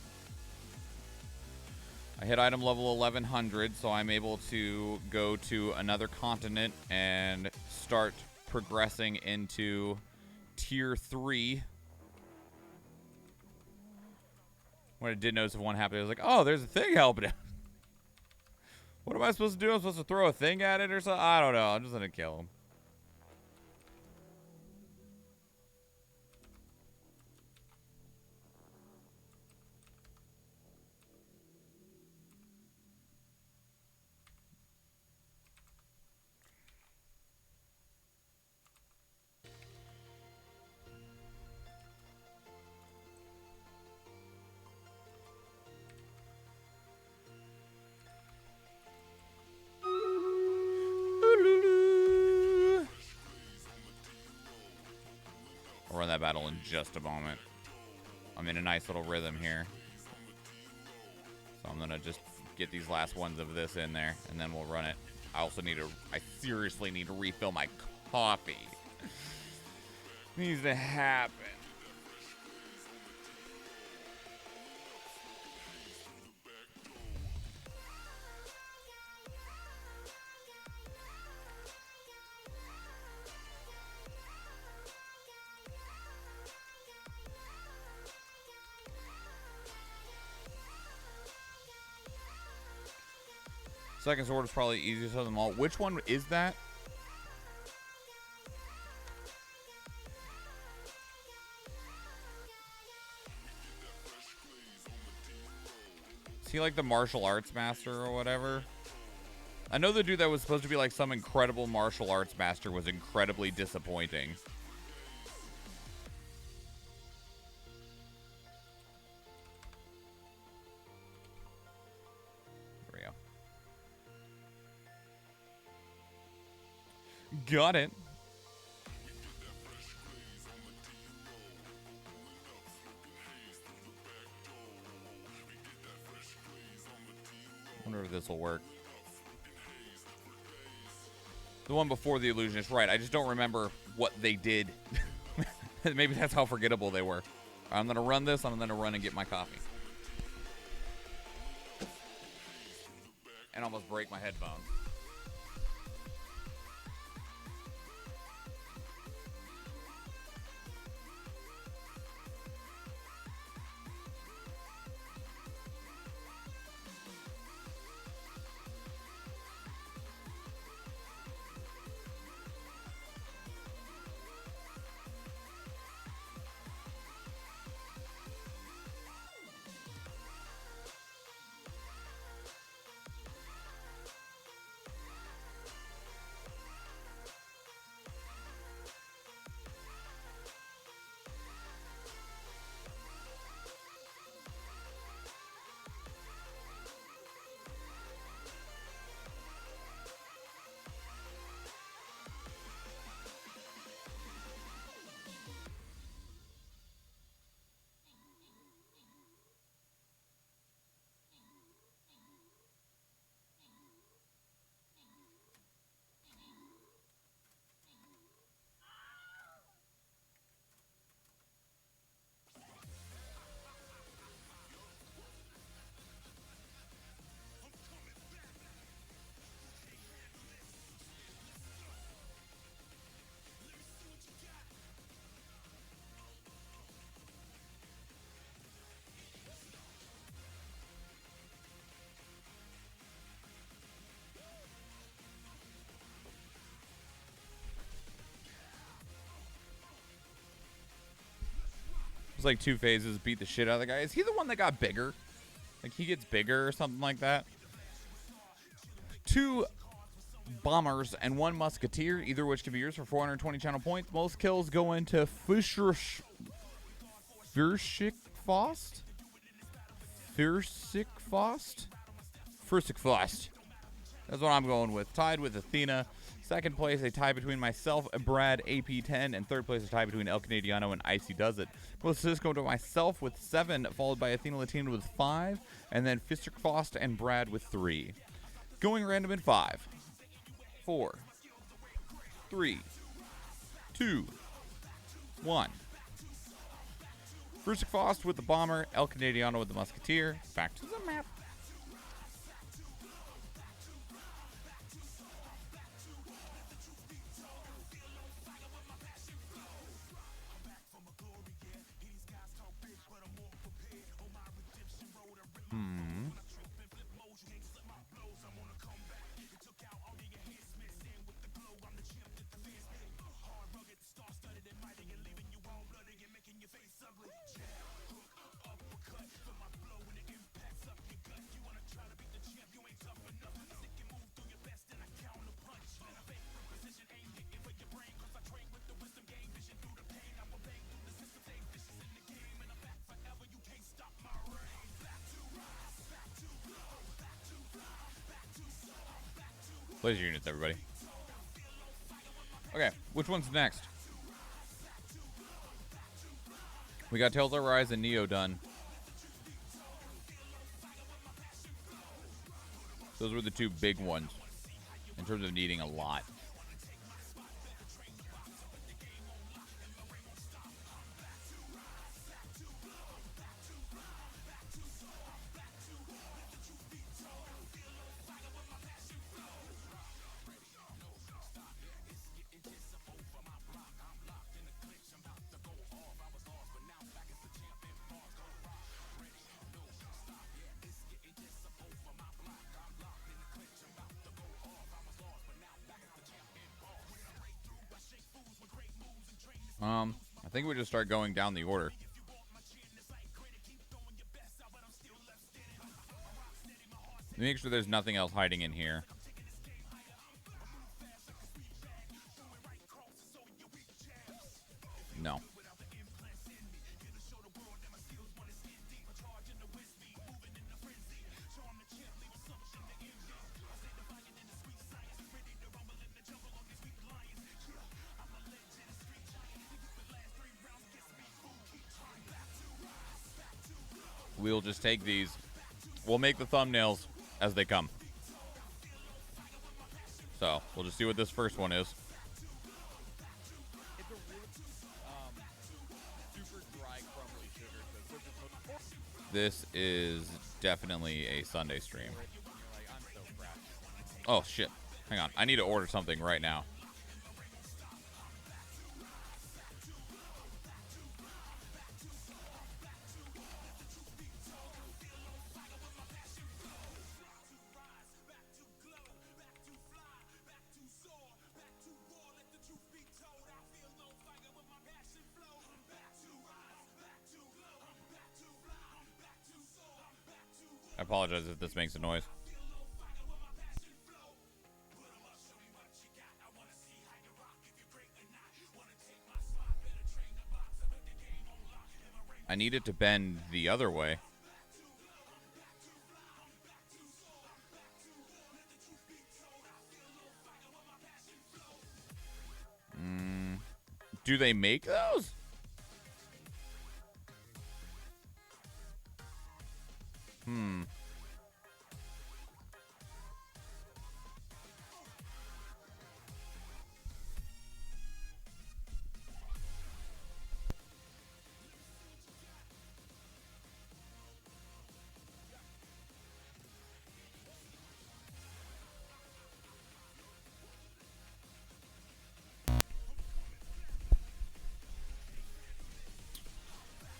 I hit item level 1100, so I'm able to go to another continent and start progressing into tier 3. When I did notice if one happened, I was like, oh, there's a thing helping out. What am I supposed to do? I'm supposed to throw a thing at it or something? I don't know. I'm just going to kill him. We'll run that battle in just a moment. I'm in a nice little rhythm here. So I'm going to just get these last ones of this in there, and then we'll run it. I seriously need to refill my coffee. Needs to happen. Second sword is probably easiest of them all. Which one is that? Is he like the martial arts master or whatever? I know the dude that was supposed to be like some incredible martial arts master was incredibly disappointing. There we go. Got it. Wonder if this will work. The one before the illusionist, right? I just don't remember what they did. Maybe that's how forgettable they were. I'm gonna run this. I'm gonna run and get my coffee. And almost break my headphones. It's like 2 phases, beat the shit out of the guy. Is he the one that got bigger? Like he gets bigger or something like that? 2 bombers and 1 musketeer, either of which can be used for 420 channel points. Most kills go into Fürsikfaust? Fürsikfaust. That's what I'm going with. Tied with Athena. Second place, a tie between myself and Brad, AP10. And third place, a tie between El Canadiano and Icy Does It. Most assists go to myself with 7, followed by Athena Latina with 5. And then Fürsikfaust and Brad with 3. Going random in 5, 4, 3, 2, 1. Fürsikfaust with the bomber, El Canadiano with the musketeer. Back to the map. Place your units, everybody. Okay, which one's next? We got Tales of Rise and Neo done. Those were the 2 big ones in terms of needing a lot. I think we just start going down the order. Make sure there's nothing else hiding in here. we'll just take these. We'll make the thumbnails as they come. So, we'll just see what this first one is. It's a really super dry, crumbly sugar. This is definitely a Sunday stream. Oh, shit. Hang on. I need to order something right now. I apologize if this makes a noise. I need it to bend the other way. Do they make those?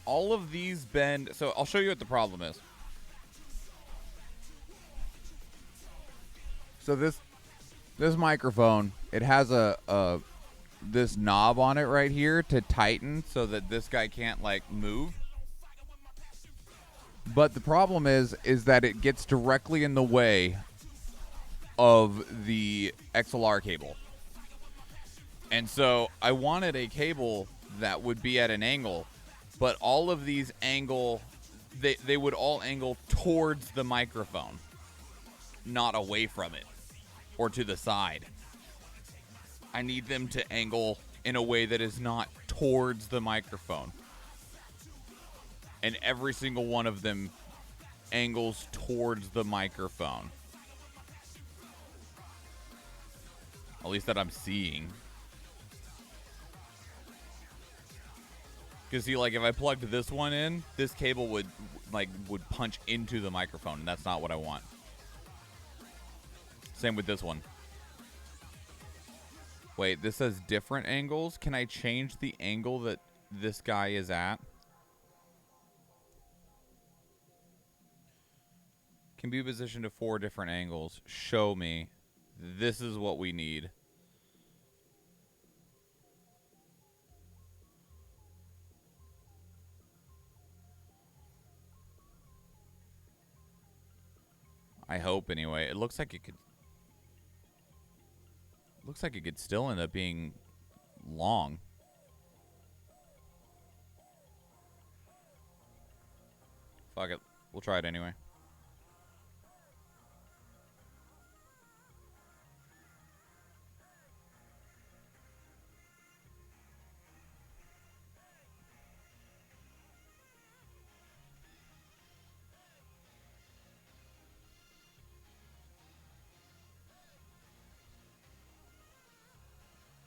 All of these bend. So I'll show you what the problem is. So this microphone, it has this knob on it right here to tighten so that this guy can't like move. But the problem is that it gets directly in the way of the XLR cable. And so I wanted a cable that would be at an angle, but all of these angle, they would all angle towards the microphone, not away from it or to the side. I need them to angle in a way that is not towards the microphone. And every single one of them angles towards the microphone. At least that I'm seeing. Because see, like, if I plugged this one in, this cable would punch into the microphone, and that's not what I want. Same with this one. Wait, this says different angles. Can I change the angle that this guy is at? Can be positioned to 4 different angles. Show me. This is what we need. I hope anyway. It looks like it could. Looks like it could still end up being long. Fuck it. We'll try it anyway.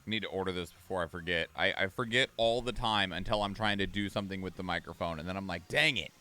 Need to order this before I forget. I forget all the time until I'm trying to do something with the microphone, and then I'm like, dang it.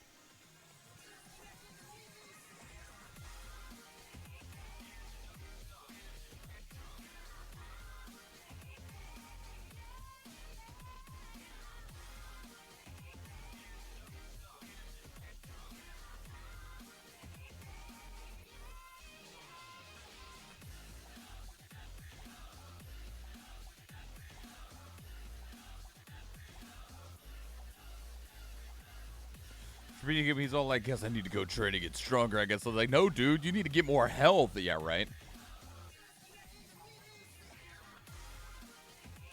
He's all like, guess I need to go train to get stronger. I guess I was like, no, dude, you need to get more health. Yeah, right.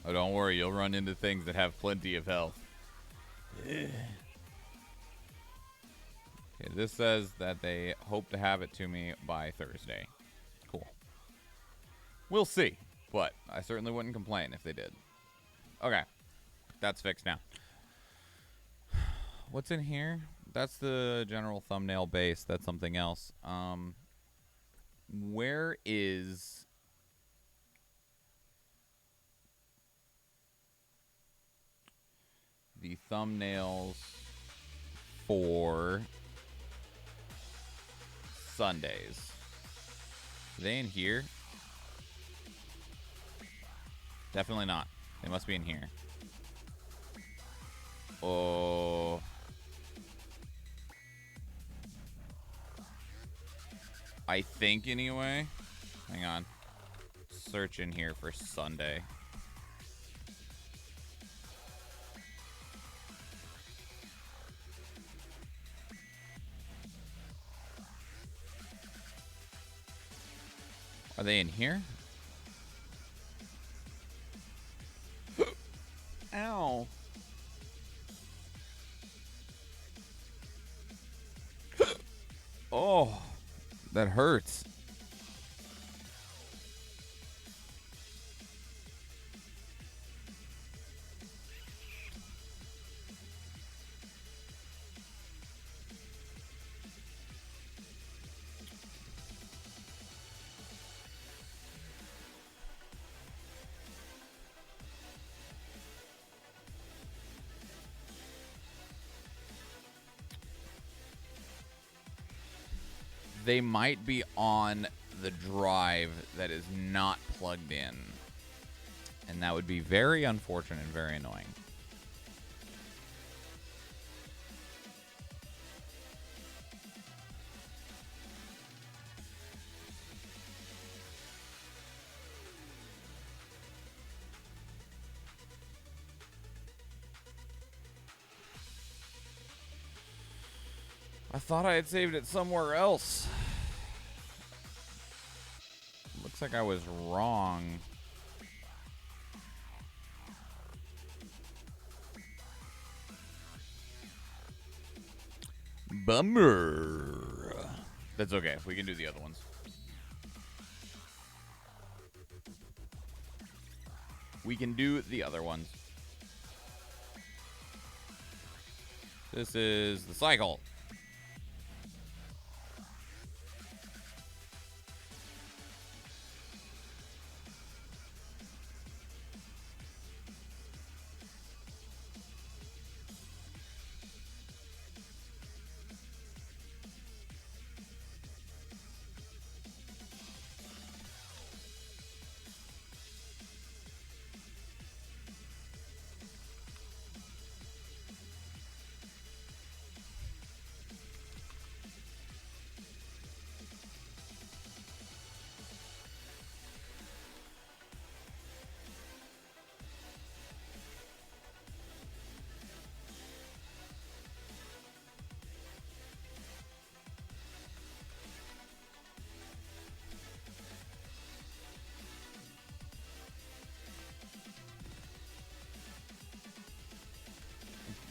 Oh, don't worry. You'll run into things that have plenty of health. Okay, this says that they hope to have it to me by Thursday. Cool. We'll see, but I certainly wouldn't complain if they did. Okay, that's fixed now. What's in here? That's the general thumbnail base. That's something else. Where is the thumbnails for Sundays? Are they in here? Definitely not. They must be in here. Oh. I think anyway. Hang on. Search in here for Sunday. Are they in here? Ow. Oh, that hurts. They might be on the drive that is not plugged in. And that would be very unfortunate and very annoying. I thought I had saved it somewhere else. Looks like I was wrong. Bummer. That's okay. We can do the other ones. We can do the other ones. This is the cycle.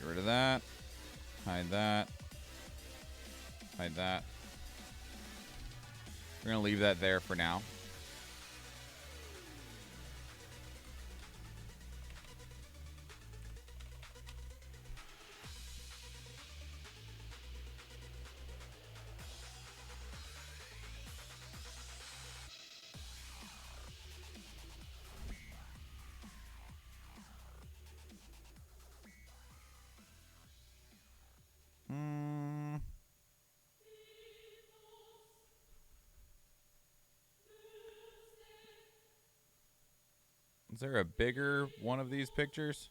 Get rid of that. Hide that. Hide that. We're going to leave that there for now. Is there a bigger one of these pictures?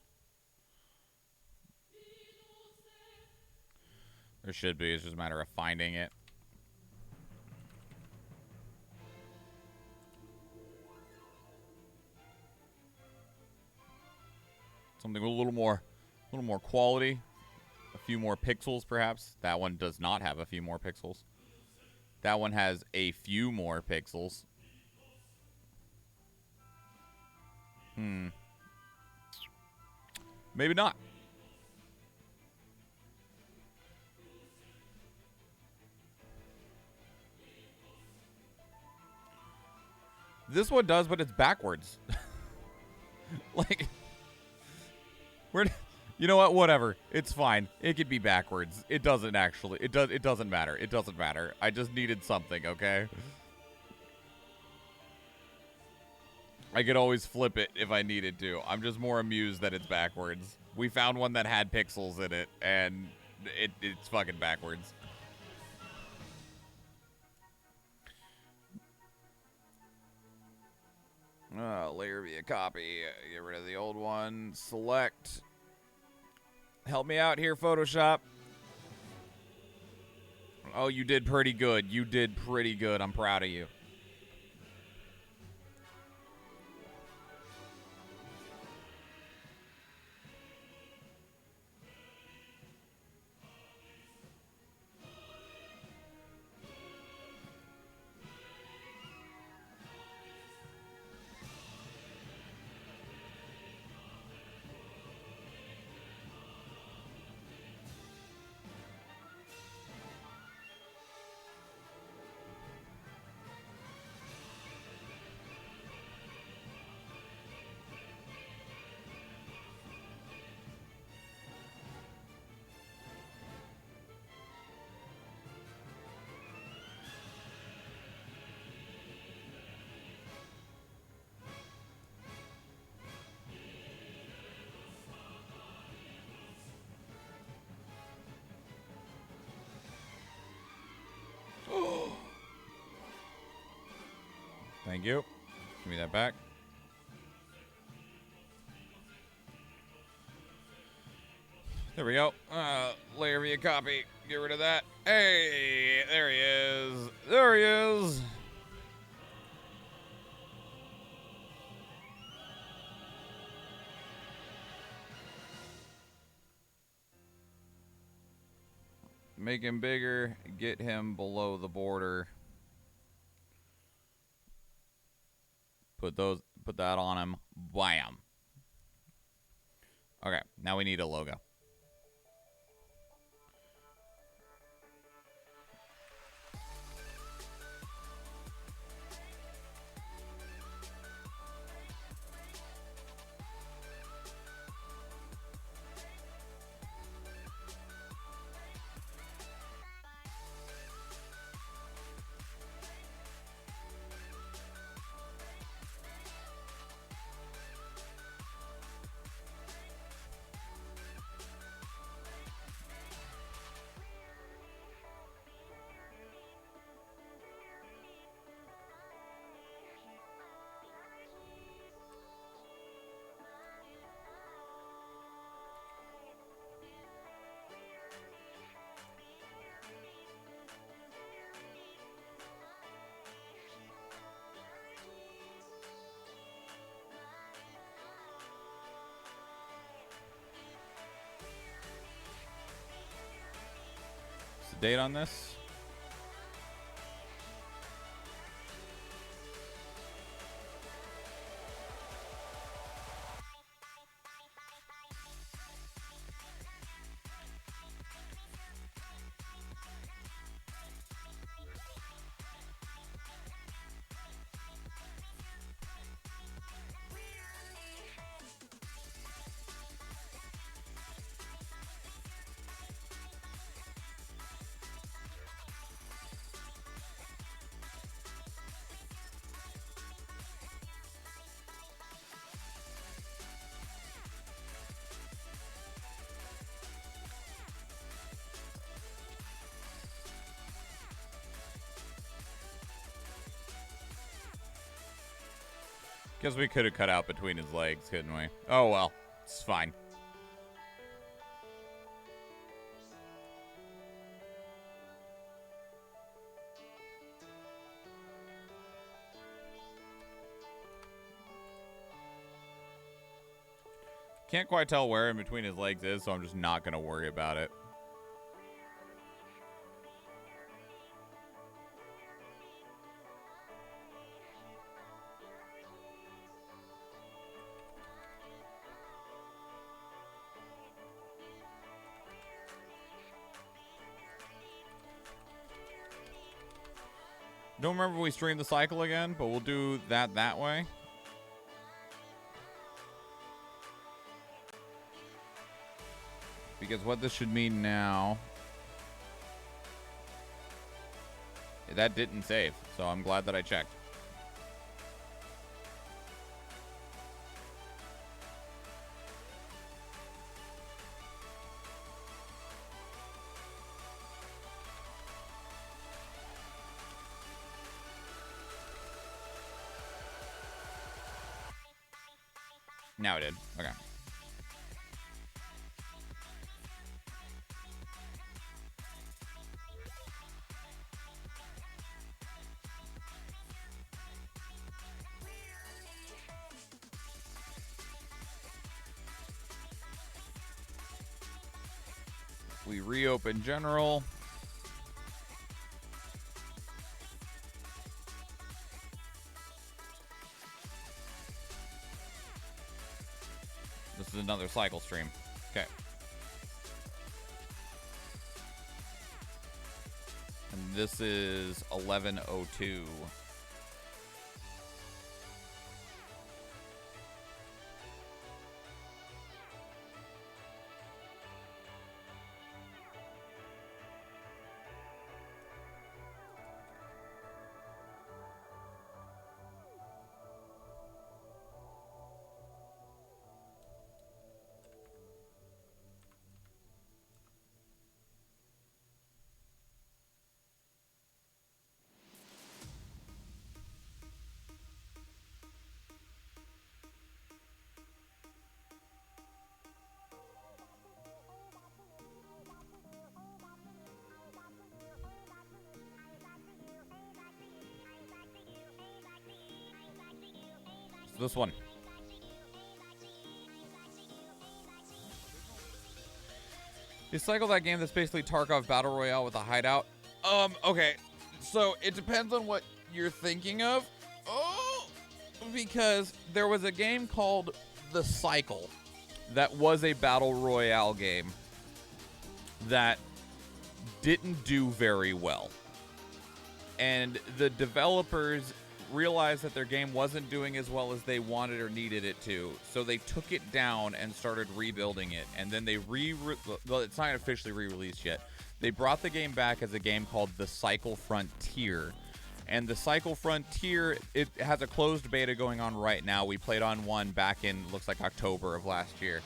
There should be. It's just a matter of finding it. Something with a little more quality. A few more pixels, perhaps. That one does not have a few more pixels. That one has a few more pixels. Maybe not. This one does, but it's backwards. Like, You know what? Whatever. It's fine. It could be backwards. It doesn't actually. It doesn't matter. It doesn't matter. I just needed something, okay? I could always flip it if I needed to. I'm just more amused that it's backwards. We found one that had pixels in it, and it's fucking backwards. Layer via copy. Get rid of the old one. Select. Help me out here, Photoshop. Oh, you did pretty good. You did pretty good. I'm proud of you. Thank you. Give me that back. There we go. Layer via copy. Get rid of that. Hey, there he is. There he is. Make him bigger. Get him below the border. Put that on him. Bam. Okay, now we need a logo. Date on this? Guess we could have cut out between his legs, couldn't we? Oh well, it's fine. Can't quite tell where in between his legs is, so I'm just not going to worry about it. Don't remember if we streamed the cycle again, but we'll do that way. Because what this should mean now... That didn't save, so I'm glad that I checked. Now it did. Okay. We reopen general. This is another cycle stream. Okay. And this is 11:02. This one. You cycle that game that's basically Tarkov Battle Royale with a hideout. Okay. So it depends on what you're thinking of. Oh, because there was a game called The Cycle that was a Battle Royale game that didn't do very well. And the developers realized that their game wasn't doing as well as they wanted or needed it to, so they took it down and started rebuilding it. And then they well, it's not officially re-released yet. They brought the game back as a game called The Cycle Frontier. And The Cycle Frontier, it has a closed beta going on right now. We played on one back in, looks like October of last year.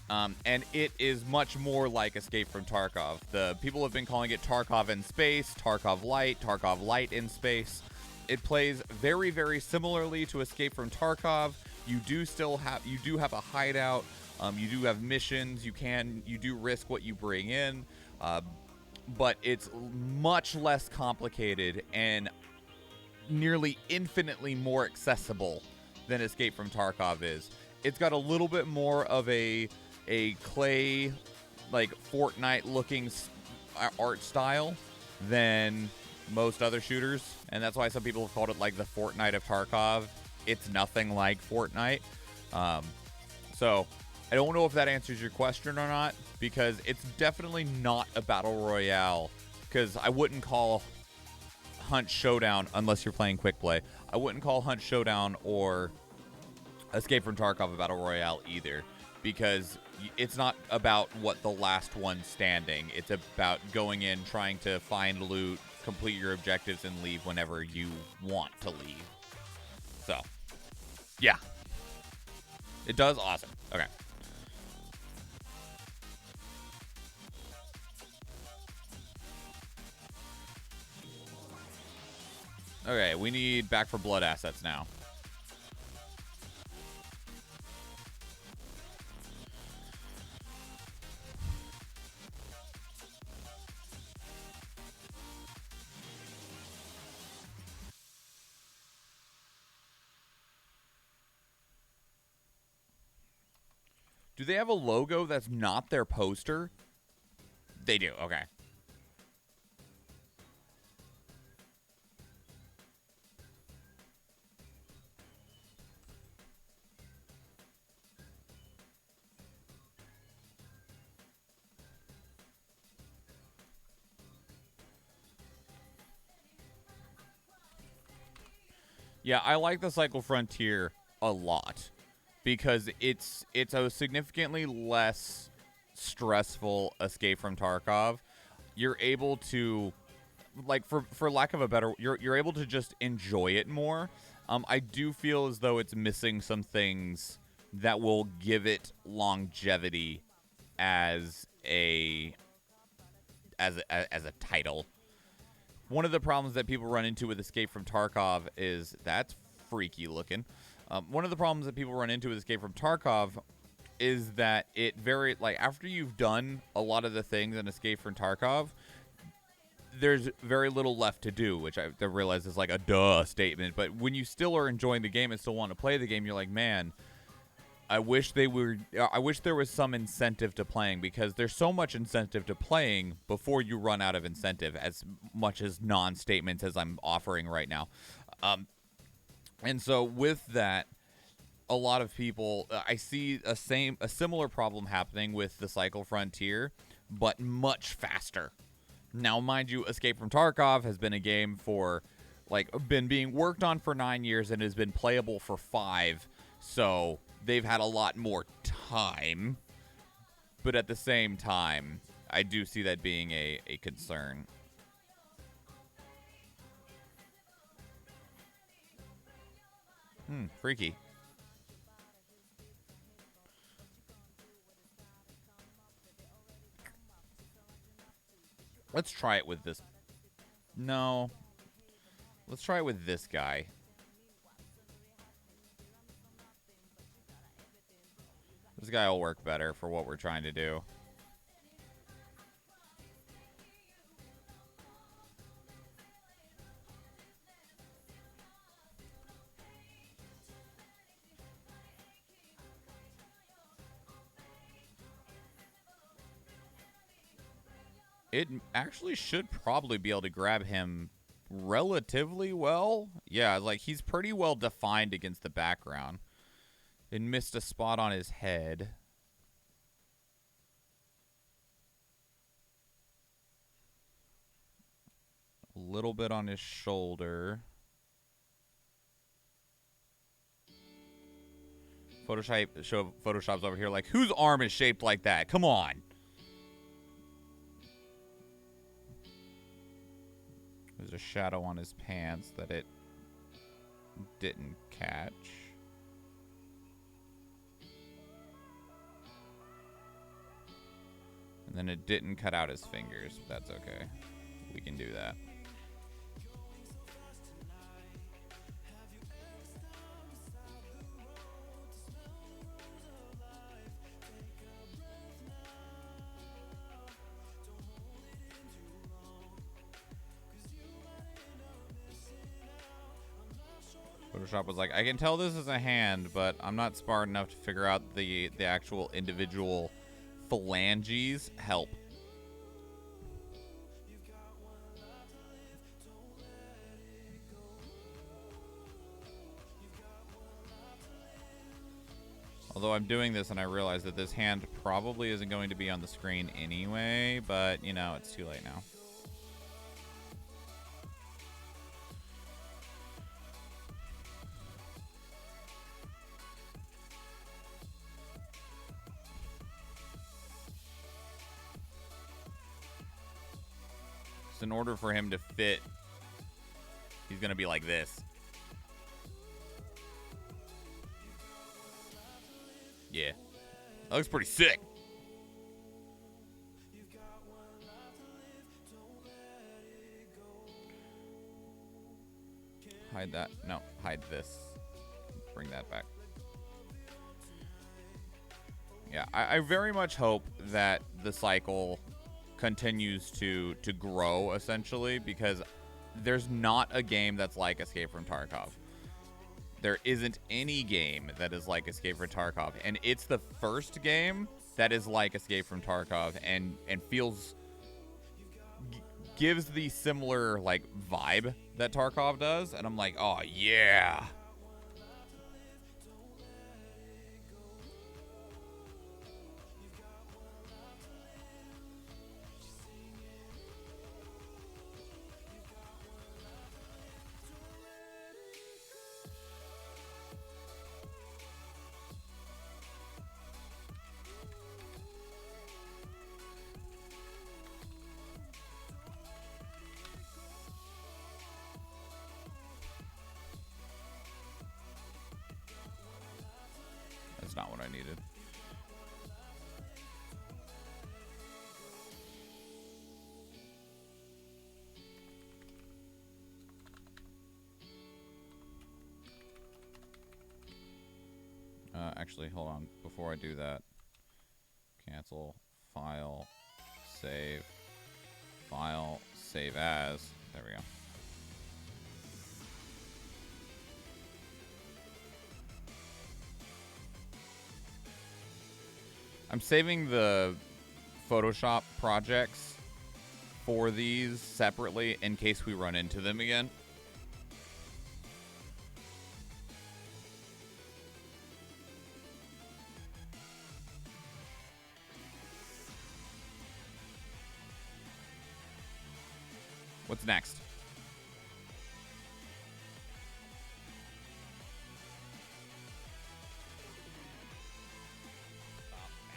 And it is much more like Escape from Tarkov. The people have been calling it Tarkov in space, Tarkov Light in space. It plays very, very similarly to Escape from Tarkov. You do have a hideout. You do have missions. You do risk what you bring in, but it's much less complicated and nearly infinitely more accessible than Escape from Tarkov is. It's got a little bit more of a clay, like Fortnite looking art style than most other shooters, and that's why some people have called it like the Fortnite of Tarkov. It's nothing like Fortnite. So I don't know if that answers your question or not, because it's definitely not a battle royale, because I wouldn't call Hunt Showdown, unless you're playing quick play, I wouldn't call Hunt Showdown or Escape from Tarkov a battle royale either, because it's not about what the last one standing. It's about going in, trying to find loot, complete your objectives, and leave whenever you want to leave. So, yeah. It does awesome. Okay. Okay, we need Back for Blood assets now. Do they have a logo that's not their poster? They do, okay. Yeah, I like the Cycle Frontier a lot, because it's a significantly less stressful Escape from Tarkov, you're able to, like, for lack of a better, you're able to just enjoy it more. I do feel as though it's missing some things that will give it longevity as a title. One of the problems that people run into with Escape from Tarkov is that's freaky looking. One of the problems that people run into with Escape from Tarkov is that it very, like, after you've done a lot of the things in Escape from Tarkov, there's very little left to do, which I realize is like a duh statement. But when you still are enjoying the game and still want to play the game, you're like, man, I wish there was some incentive to playing, because there's so much incentive to playing before you run out of incentive, as much as non-statements as I'm offering right now. And so with that, a lot of people, I see a similar problem happening with the Cycle Frontier, but much faster. Now, mind you, Escape from Tarkov has been a game for, like, been being worked on for 9 years and has been playable for 5. So they've had a lot more time. But at the same time, I do see that being a concern. Freaky. Let's try it with this. No. Let's try it with this guy. This guy will work better for what we're trying to do. It actually should probably be able to grab him relatively well. Yeah, like, he's pretty well defined against the background. It missed a spot on his head. A little bit on his shoulder. Photoshop's over here like, whose arm is shaped like that? Come on. There's a shadow on his pants that it didn't catch. And then it didn't cut out his fingers, but that's okay. We can do that. Photoshop was like, I can tell this is a hand, but I'm not smart enough to figure out the actual individual phalanges. Help. Although I'm doing this and I realize that this hand probably isn't going to be on the screen anyway, but, you know, it's too late now. In order for him to fit, he's gonna be like this. Yeah, that looks pretty sick. Hide that. No, hide this. Bring that back. Yeah, I very much hope that the cycle continues to grow, essentially, because there's not a game that's like Escape from Tarkov. There isn't any game that is like Escape from Tarkov, and it's the first game that is like Escape from Tarkov and feels gives the similar, like, vibe that Tarkov does, and I'm like, oh yeah. what I needed. Actually, hold on. Before I do that, cancel, file, save as. There we go. I'm saving the Photoshop projects for these separately in case we run into them again. What's next?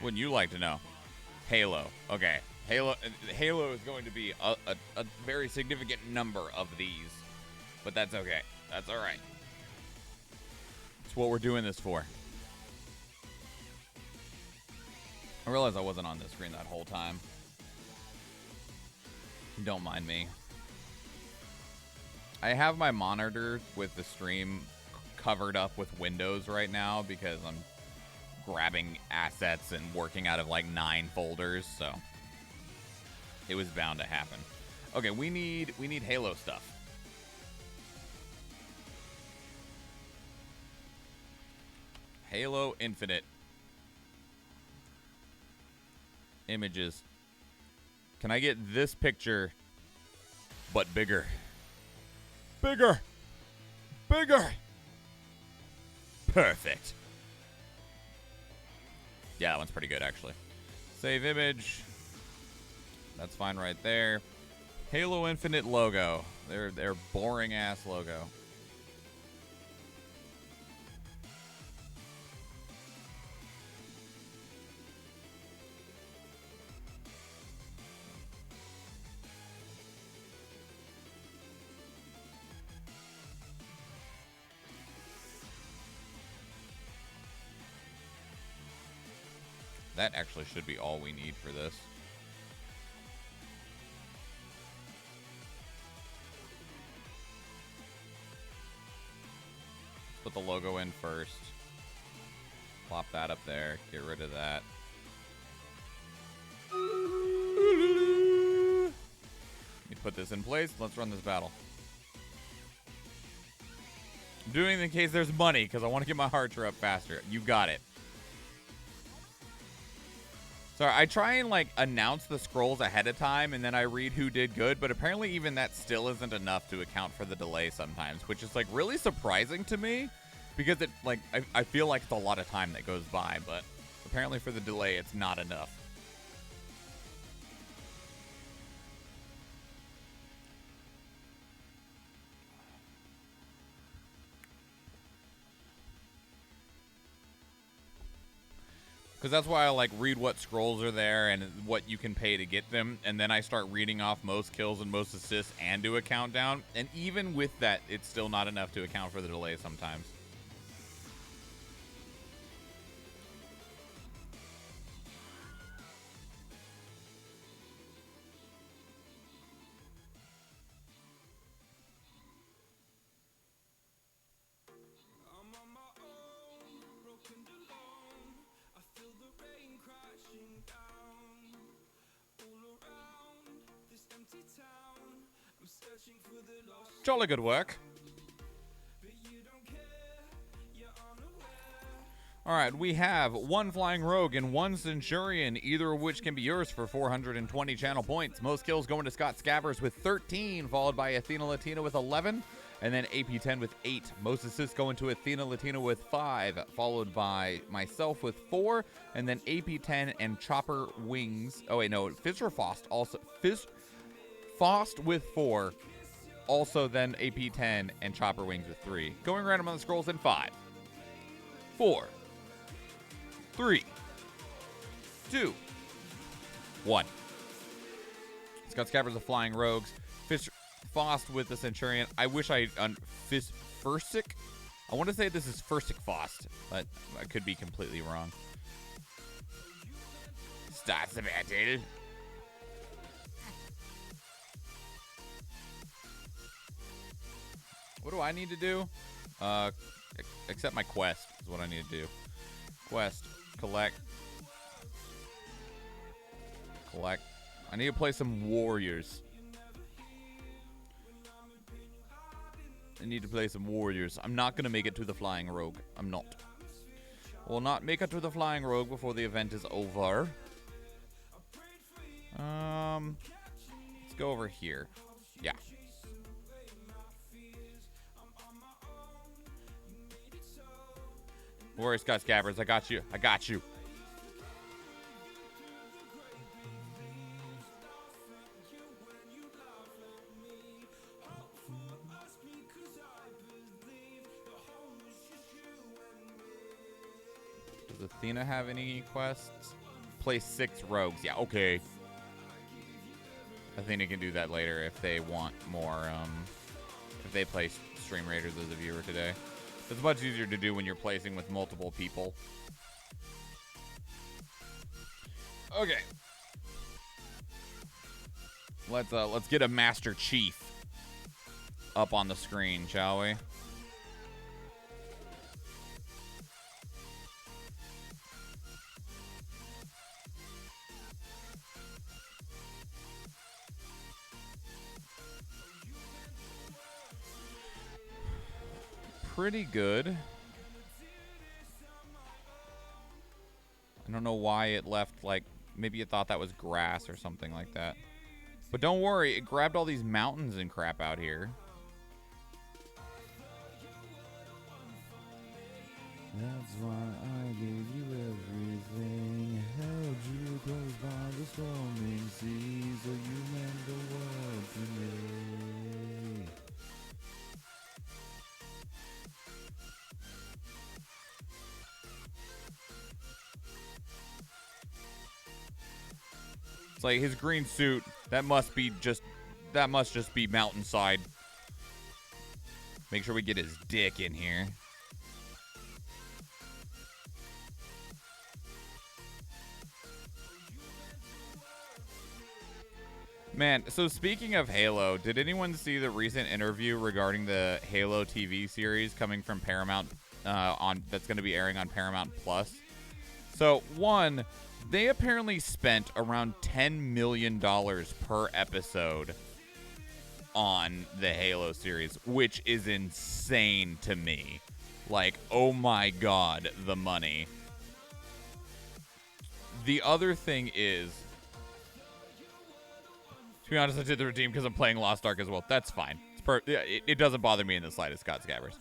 Wouldn't you like to know? Halo. Okay. Halo is going to be a very significant number of these. But that's okay. That's alright. It's what we're doing this for. I realized I wasn't on this screen that whole time. Don't mind me. I have my monitor with the stream covered up with windows right now because I'm grabbing assets and working out of like 9 folders, so it was bound to happen. Okay, we need Halo stuff. Halo Infinite images. Can I get this picture but bigger? Bigger! Bigger! Perfect. Yeah, that one's pretty good, actually. Save image. That's fine right there. Halo Infinite logo. Their boring-ass logo. That actually should be all we need for this. Put the logo in first. Plop that up there. Get rid of that. Let me put this in place. Let's run this battle. I'm doing it in case there's money because I want to get my Archer up faster. You got it. Sorry, I try and like announce the scrolls ahead of time and then I read who did good, but apparently even that still isn't enough to account for the delay sometimes, which is like really surprising to me because it like I feel like it's a lot of time that goes by, but apparently for the delay it's not enough. Because that's why I like read what scrolls are there and what you can pay to get them. And then I start reading off most kills and most assists and do a countdown. And even with that, it's still not enough to account for the delay sometimes. Jolly good work. Alright, we have 1 Flying Rogue and 1 Centurion, either of which can be yours for 420 channel points. Most kills going to Scott Scabbers with 13, followed by Athena Latina with 11, and then AP10 with 8. Most assists going to Athena Latina with 5, followed by myself with 4, and then AP10 and Chopper Wings. Oh, wait, no, Fisher Fost also. Fost with 4. Also then AP10 and Chopper Wings with 3. Going random on the scrolls in 5, 4, 3, 2, 1. Scott Scabbers of Flying Rogues. Fost with the Centurion. I wish I... Fursic? I want to say this is Fursikfost, but I could be completely wrong. Starts the battle. What do I need to do? Accept my quest is what I need to do. Quest. Collect. I need to play some warriors. I'm not going to make it to the flying rogue. I'm not. Will not make it to the flying rogue before the event is over. Let's go over here. Yeah. Warrior Scott Scabbers, I got you. Does Athena have any quests? Play 6 rogues. Yeah, okay. Athena can do that later if they want more, if they play Stream Raiders as a viewer today. It's much easier to do when you're placing with multiple people. Okay. Let's get a Master Chief up on the screen, shall we? Pretty good. I don't know why it left, like, maybe it thought that was grass or something like that. But don't worry, it grabbed all these mountains and crap out here. That's why I gave you everything. Held you close by the storming seas, so you meant the world to me. It's like his green suit, that must just be mountainside. Make sure we get his dick in here. Man, so speaking of Halo, did anyone see the recent interview regarding the Halo TV series coming from Paramount that's going to be airing on Paramount Plus? So, one, they apparently spent around $10 million per episode on the Halo series, which is insane to me. Like, oh my god, the money. The other thing is, to be honest, I did the redeem because I'm playing Lost Ark as well. That's fine. It doesn't bother me in the slightest, Scott Scabbers.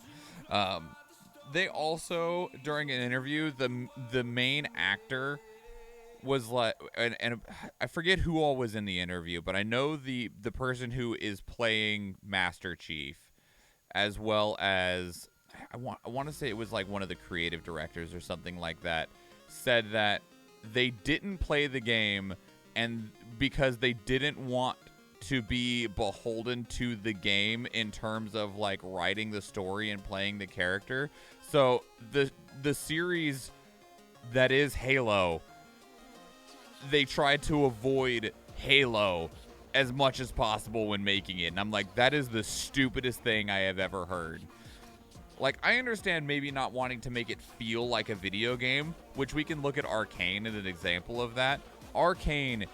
They also, during an interview, the main actor was like, and I forget who all was in the interview, but I know the person who is playing Master Chief, as well as I want to say it was like one of the creative directors or something like that, said that they didn't play the game and because they didn't want to be beholden to the game in terms of like writing the story and playing the character. So the series that is Halo, they tried to avoid Halo as much as possible when making it. And I'm like, that is the stupidest thing I have ever heard. Like, I understand maybe not wanting to make it feel like a video game, which we can look at Arcane as an example of that. Arcane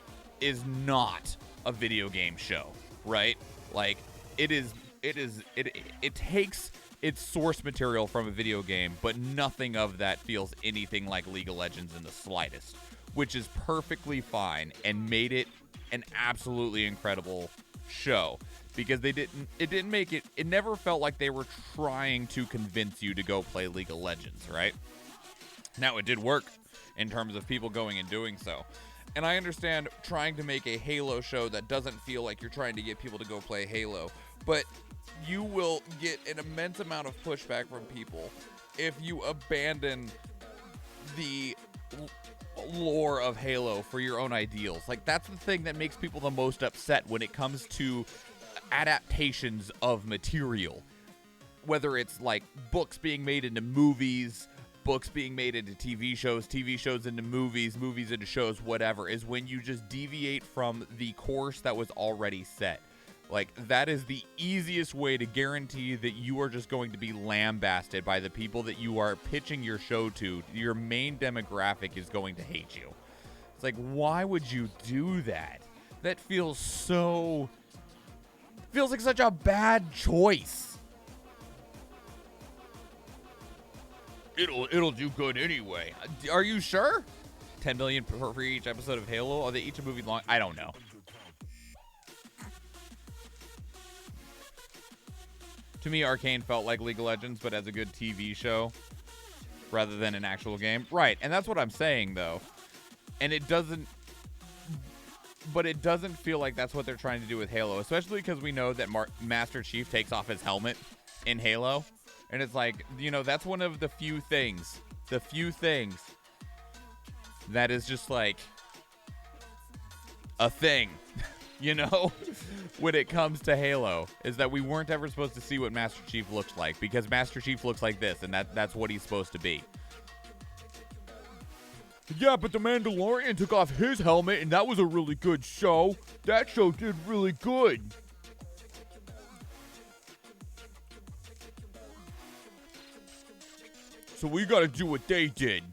is not a video game show, right? Like, it takes its source material from a video game, but nothing of that feels anything like League of Legends in the slightest, which is perfectly fine and made it an absolutely incredible show because it never felt like they were trying to convince you to go play League of Legends, right? Now, it did work in terms of people going and doing so. And I understand trying to make a Halo show that doesn't feel like you're trying to get people to go play Halo, but you will get an immense amount of pushback from people if you abandon the lore of Halo for your own ideals. Like, that's the thing that makes people the most upset when it comes to adaptations of material. whether it's like books being made into movies, books being made into TV shows into movies, movies into shows, whatever, is when you just deviate from the course that was already set. Like, that is the easiest way to guarantee that you are just going to be lambasted by the people that you are pitching your show to. Your main demographic is going to hate you. It's like, why would you do that? That feels like such a bad choice. It'll do good anyway. Are you sure? 10 million for each episode of Halo? Are they each a movie long? I don't know. To me, Arcane felt like League of Legends, but as a good TV show rather than an actual game. Right, and that's what I'm saying, though. And it doesn't feel like that's what they're trying to do with Halo, especially because we know that Master Chief takes off his helmet in Halo. And it's like, you know, that's one of the few things that is just like a thing. You know, when it comes to Halo, is that we weren't ever supposed to see what Master Chief looks like, because Master Chief looks like this, and that's what he's supposed to be. Yeah, but the Mandalorian took off his helmet, and that was a really good show. That show did really good. So we gotta do what they did.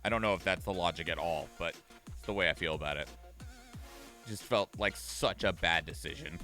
I don't know if that's the logic at all, but it's the way I feel about it. Just felt like such a bad decision.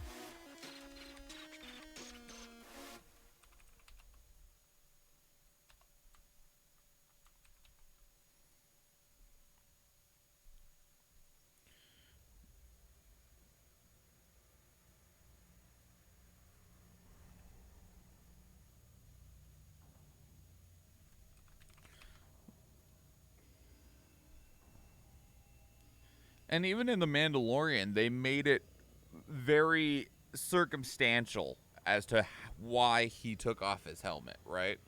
And even in The Mandalorian, they made it very circumstantial as to why he took off his helmet, right?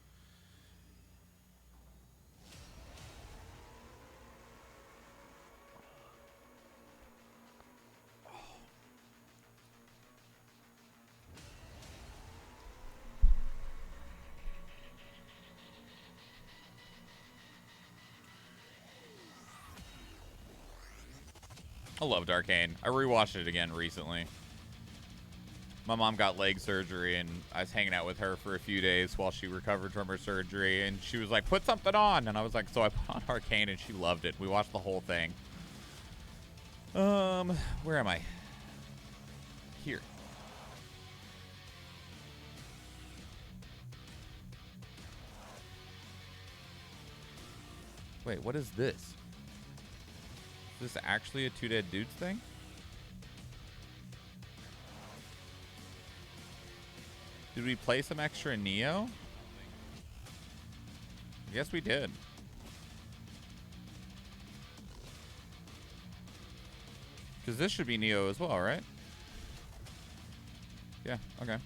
I loved Arcane. I rewatched it again recently. My mom got leg surgery, and I was hanging out with her for a few days while she recovered from her surgery, and she was like, put something on. And I was like, so I put on Arcane, and she loved it. We watched the whole thing. Where am I? Here. Wait, what is this? Is this actually a Two Dead Dudes thing? Did we play some extra Neo? I guess we did. Because this should be Neo as well, right? Yeah, okay.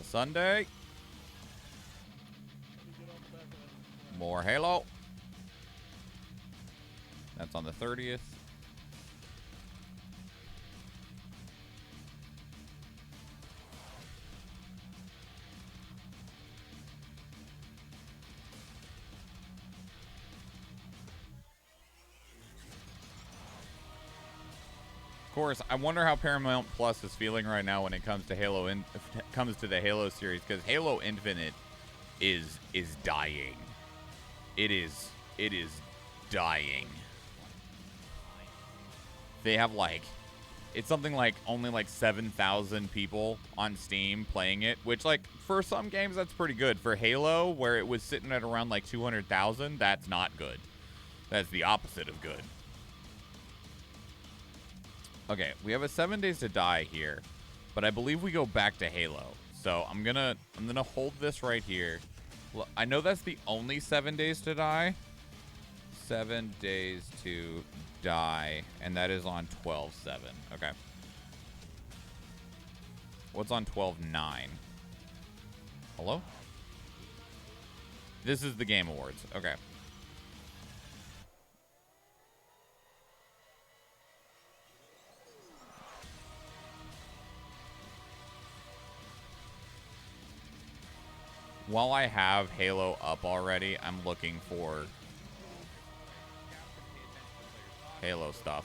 Sunday. More Halo. That's on the 30th. Of course, I wonder how Paramount Plus is feeling right now when it comes to the Halo series, because Halo Infinite is dying. It is dying. They have it's something like only 7,000 people on Steam playing it, which for some games that's pretty good. For Halo, where it was sitting at around 200,000, that's not good. That's the opposite of good. Okay, we have a 7 Days to Die here, but I believe we go back to Halo. So I'm gonna hold this right here. I know that's the only 7 Days to Die. 7 days to die, and that is on 12/7. Okay. What's on 12/9? Hello? This is the Game Awards. Okay. While I have Halo up already, I'm looking for Halo stuff.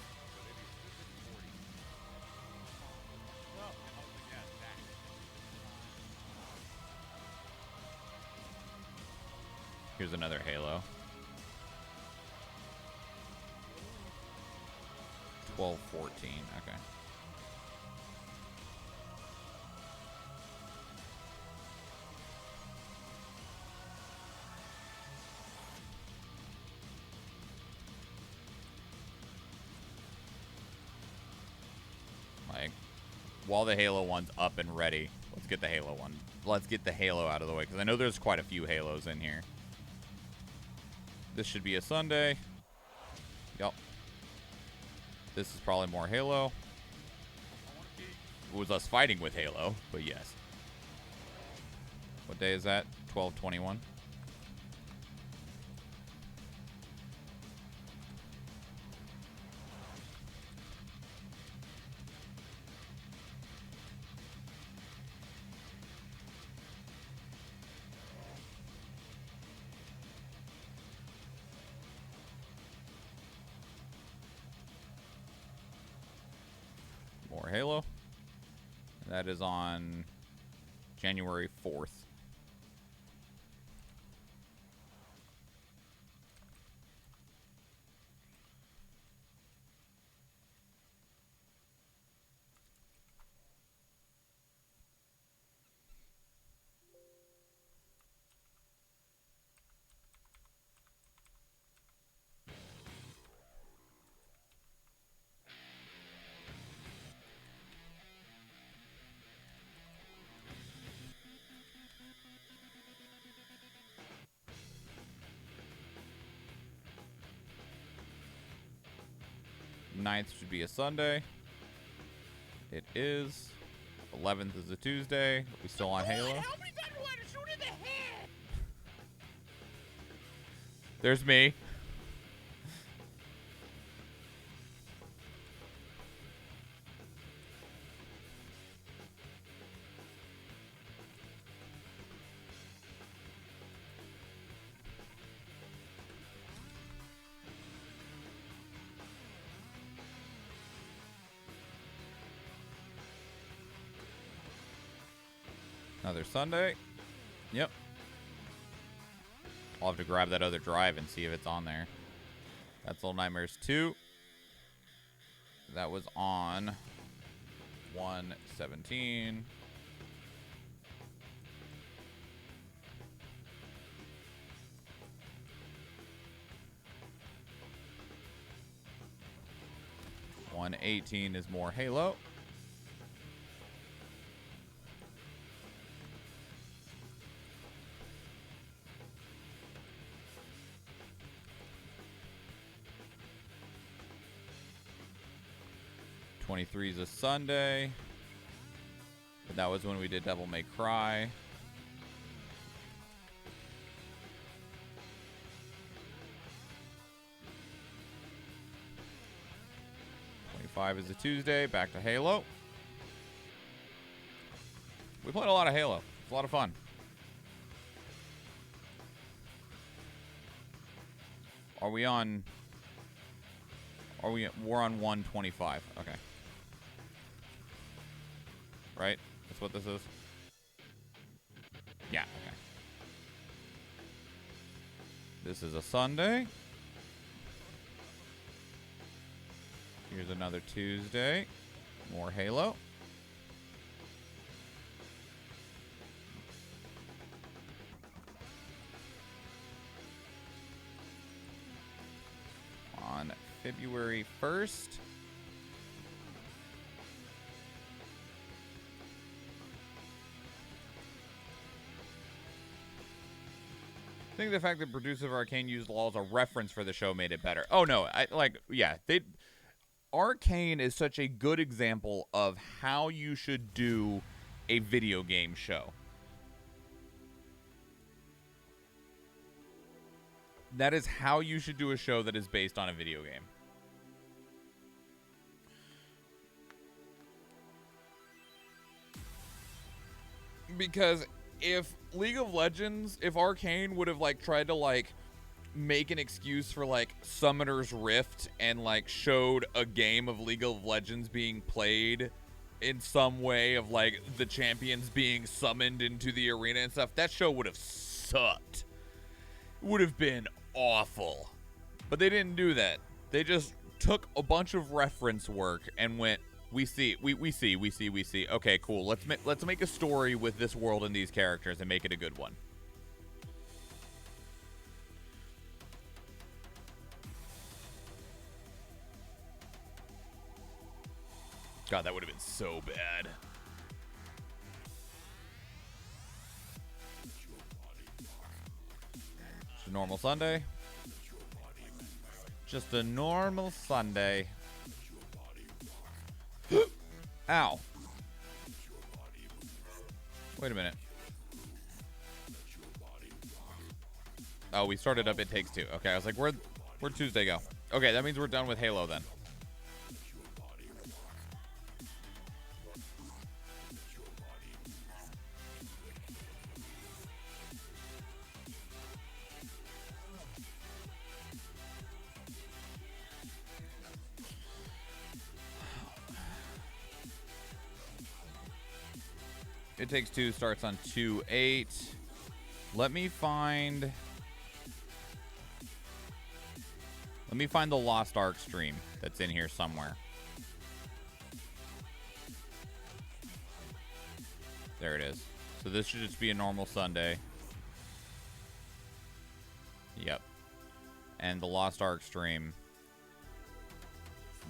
Here's another Halo. 12/14. Okay. Like, while the Halo one's up and ready, let's get the Halo one. Let's get the Halo out of the way, because I know there's quite a few Halos in here. This should be a Sunday. Yup. This is probably more Halo. It was us fighting with Halo, but yes. What day is that? 12/21. More Halo. That is on January 4th. Ninth should be a Sunday. It is. 11th is a Tuesday. We still on Halo. There's me. Another Sunday. Yep. I'll have to grab that other drive and see if it's on there. That's Little Nightmares 2. That was on 1/17. $118 is more Halo. $23 is a Sunday. But that was when we did Devil May Cry. $25 is a Tuesday. Back to Halo. We played a lot of Halo. It's a lot of fun. Are we on... We're on 125. Okay. Right? That's what this is? Yeah, okay. This is a Sunday. Here's another Tuesday. More Halo. On February 1st. I think the fact that producers of Arcane used LOL as a reference for the show made it better. Oh no, Arcane is such a good example of how you should do a video game show. That is how you should do a show that is based on a video game. Because if League of Legends, if Arcane would have like tried to like make an excuse for like Summoner's Rift and like showed a game of League of Legends being played in some way of like the champions being summoned into the arena and stuff, that show would have sucked. It would have been awful. But they didn't do that. They just took a bunch of reference work and went, we see. Okay, cool. Let's make a story with this world and these characters and make it a good one. God, that would have been so bad. Just a normal Sunday. Just a normal Sunday. Ow. Wait a minute. Oh, we started up It Takes Two. Okay, I was like, where'd Tuesday go? Okay, that means we're done with Halo then. It Takes Two starts on 2/8. Let me find the Lost Ark stream that's in here somewhere. There it is. So this should just be a normal Sunday. Yep. And the Lost Ark stream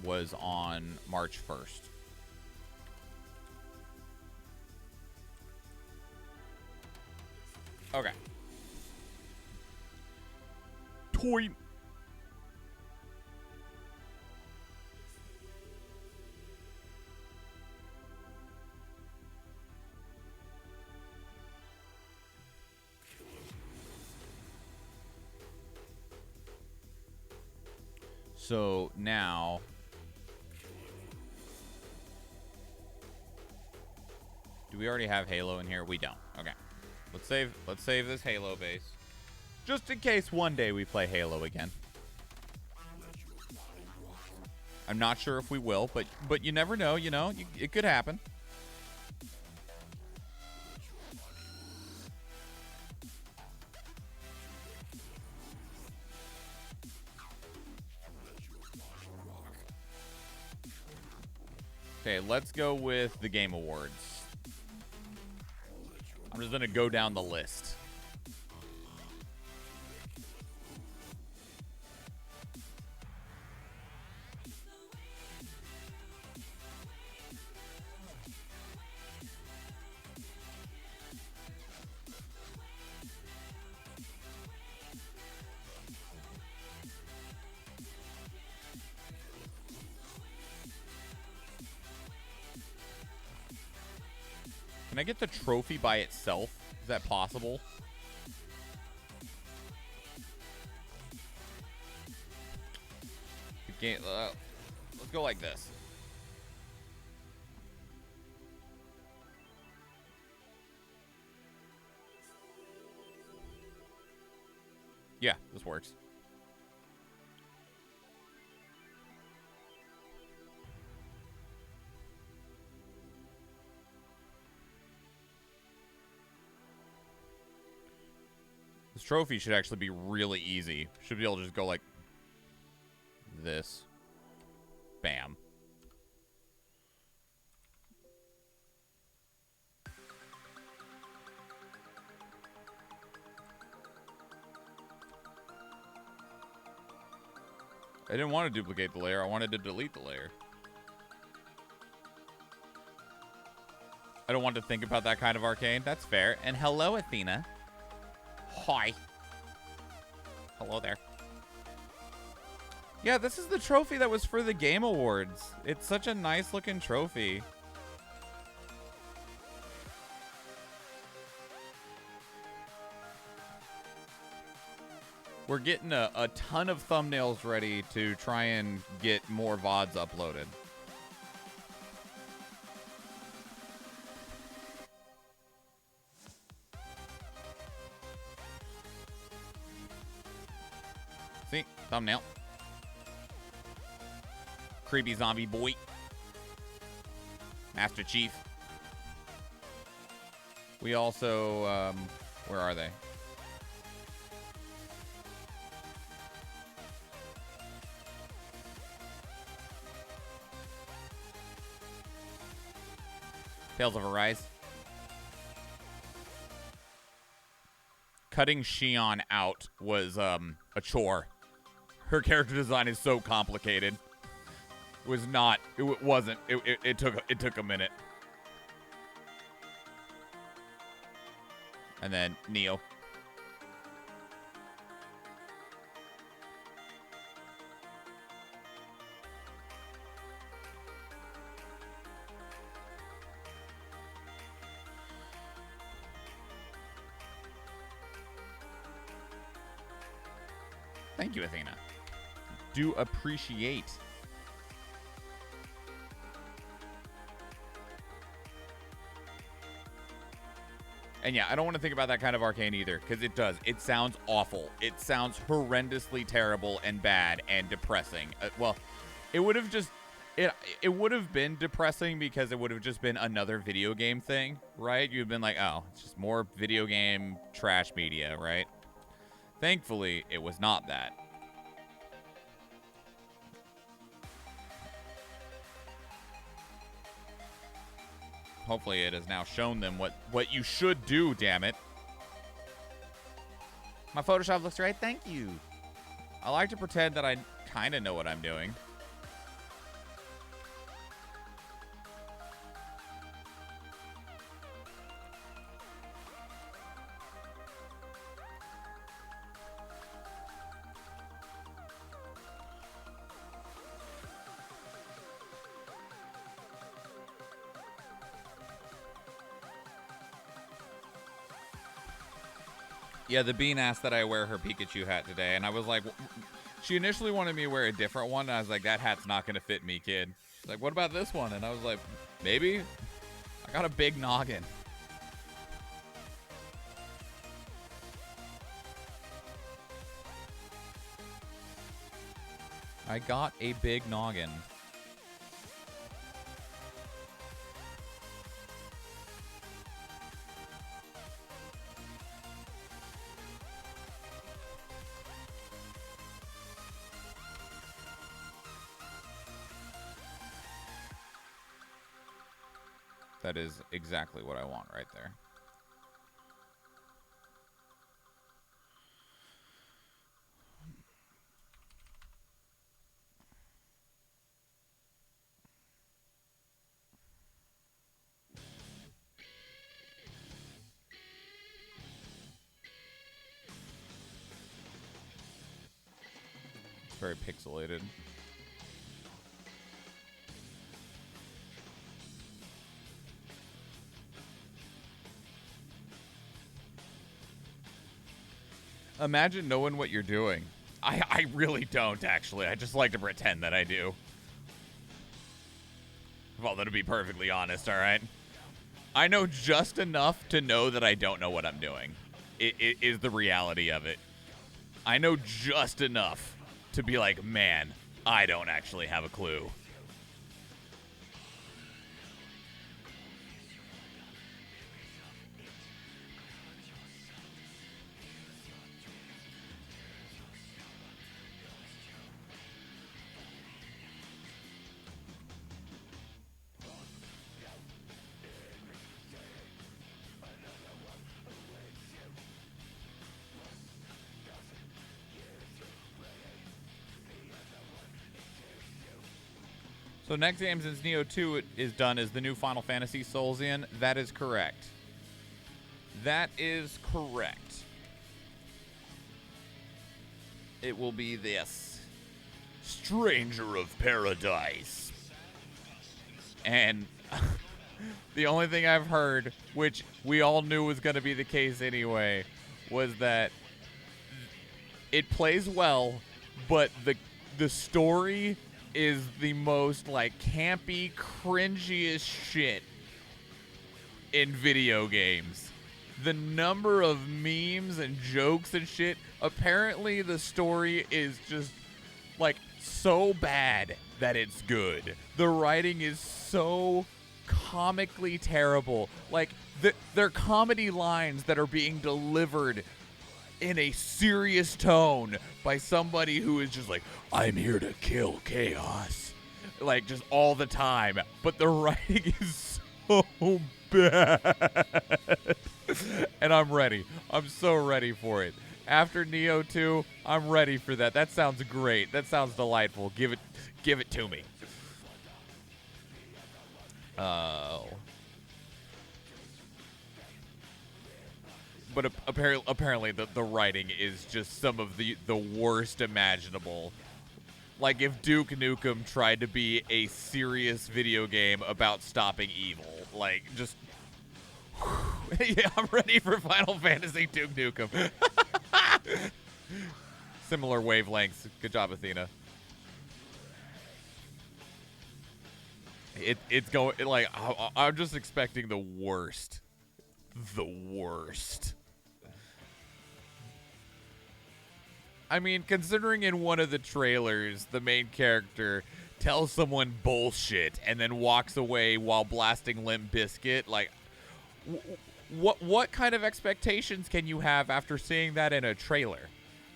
was on March 1st. Okay. Toy. So now do we already have Halo in here? We don't. Okay. Let's save this Halo base. Just in case one day we play Halo again. I'm not sure if we will, but you never know, you know, it could happen. Okay, let's go with the Game Awards. I'm just going to go down the list. Can I get the trophy by itself? Is that possible? The game, let's go like this. Yeah, this works. This trophy should actually be really easy. Should be able to just go like this. Bam. I didn't want to duplicate the layer. I wanted to delete the layer. I don't want to think about that kind of Arcane. That's fair. And hello, Athena. Hi. Hello there. Yeah, this is the trophy that was for the Game Awards. It's such a nice looking trophy. We're getting a ton of thumbnails ready to try and get more VODs uploaded. See? Thumbnail. Creepy zombie boy. Master Chief. We also, where are they? Tales of Arise. Cutting Shion out was a chore. Her character design is so complicated. It was not. It wasn't. It took a minute. And then Neo. Thank you, Athena. Do appreciate. And yeah, I don't want to think about that kind of Arcane either, because it does. It sounds awful. It sounds horrendously terrible and bad and depressing. Well, it would have just... It would have been depressing because it would have just been another video game thing, right? You'd been like, oh, it's just more video game trash media, right? Thankfully, it was not that. Hopefully it has now shown them what you should do, damn it. My Photoshop looks right, thank you. I like to pretend that I kind of know what I'm doing. Yeah, the Bean asked that I wear her Pikachu hat today, and I was like, she initially wanted me to wear a different one, and I was like, that hat's not going to fit me, kid. She's like, what about this one? And I was like, maybe. I got a big noggin. I got a big noggin. That is exactly what I want right there. It's very pixelated. Imagine knowing what you're doing. I really don't, actually. I just like to pretend that I do. Well, to be perfectly honest, all right? I know just enough to know that I don't know what I'm doing. It is the reality of it. I know just enough to be like, man, I don't actually have a clue. So next game, since Neo 2 is done, is the new Final Fantasy Soulsian. That is correct. That is correct. it will be this Stranger of Paradise. And the only thing I've heard, which we all knew was going to be the case anyway, was that it plays well, but the story is the most, like, campy, cringiest shit in video games. The number of memes and jokes and shit, apparently the story is just, like, so bad that it's good. The writing is so comically terrible. Like, they're comedy lines that are being delivered in a serious tone by somebody who is just like, I'm here to kill chaos. Like, just all the time. But the writing is so bad. And I'm ready. I'm so ready for it. After Neo 2, I'm ready for that. That sounds great. That sounds delightful. Give it to me. Oh. But apparently the writing is just some of the worst imaginable. Like if Duke Nukem tried to be a serious video game about stopping evil. Like, just... yeah, I'm ready for Final Fantasy Duke Nukem. Similar wavelengths. Good job, Athena. It's going... Like, I'm just expecting the worst. The worst. I mean, considering in one of the trailers, the main character tells someone bullshit and then walks away while blasting Limp Bizkit, like, what kind of expectations can you have after seeing that in a trailer?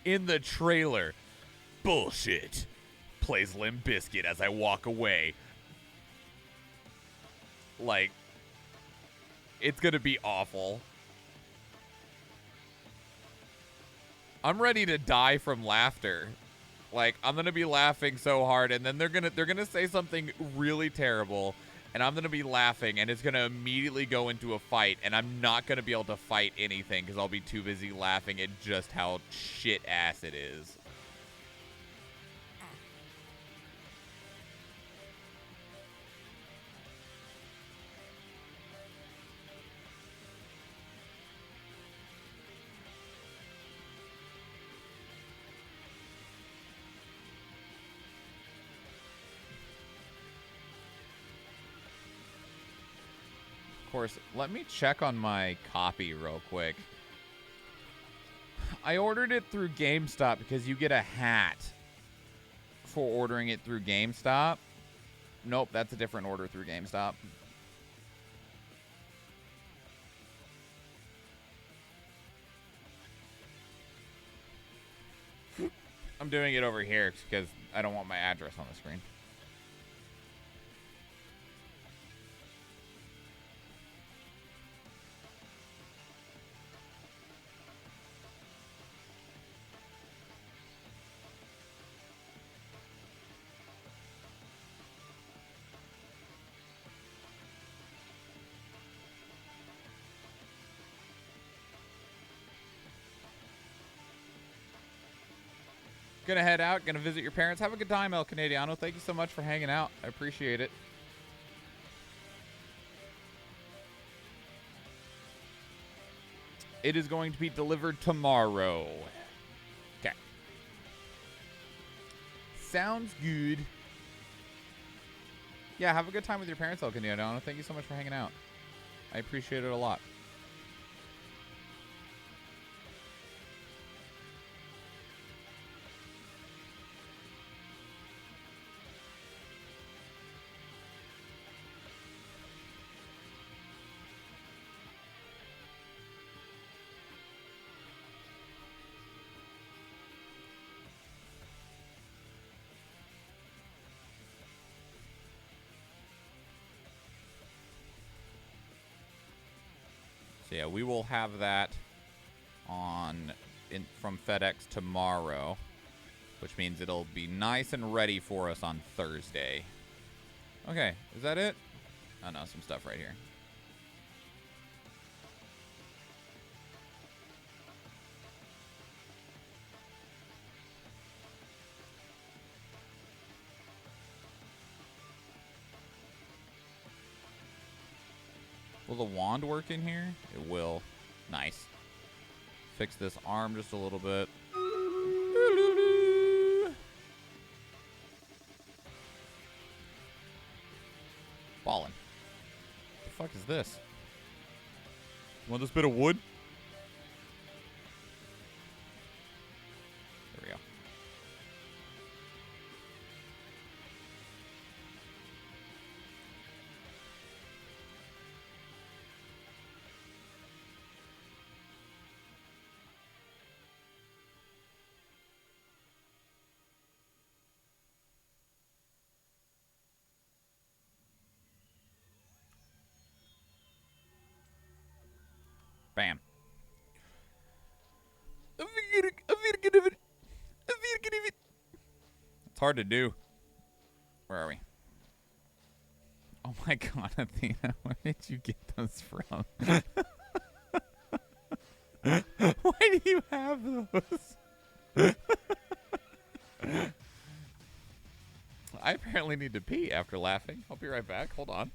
In the trailer, bullshit, plays Limp Bizkit as I walk away. Like, it's gonna be awful. I'm ready to die from laughter. Like, I'm gonna be laughing so hard, and then they're gonna say something really terrible, and I'm gonna be laughing, and it's gonna immediately go into a fight, and I'm not gonna be able to fight anything because I'll be too busy laughing at just how shit ass it is. Of course, let me check on my copy real quick. I ordered it through GameStop because you get a hat for ordering it through GameStop. Nope, that's a different order through GameStop. I'm doing it over here because I don't want my address on the screen. Gonna head out, gonna visit your parents. Have a good time, El Canadiano. Thank you so much for hanging out. I appreciate it. It is going to be delivered tomorrow. Okay. Sounds good. Yeah, have a good time with your parents, El Canadiano. Thank you so much for hanging out. I appreciate it a lot. So yeah, we will have that from FedEx tomorrow, which means it'll be nice and ready for us on Thursday. Okay, is that it? Oh no, some stuff right here. Will the wand work in here? It will. Nice. Fix this arm just a little bit. Ballin'. What the fuck is this? You want this bit of wood? There we go. Bam. It's hard to do. Where are we? Oh my god, Athena, where did you get those from? Why do you have those? I apparently need to pee after laughing. I'll be right back. Hold on.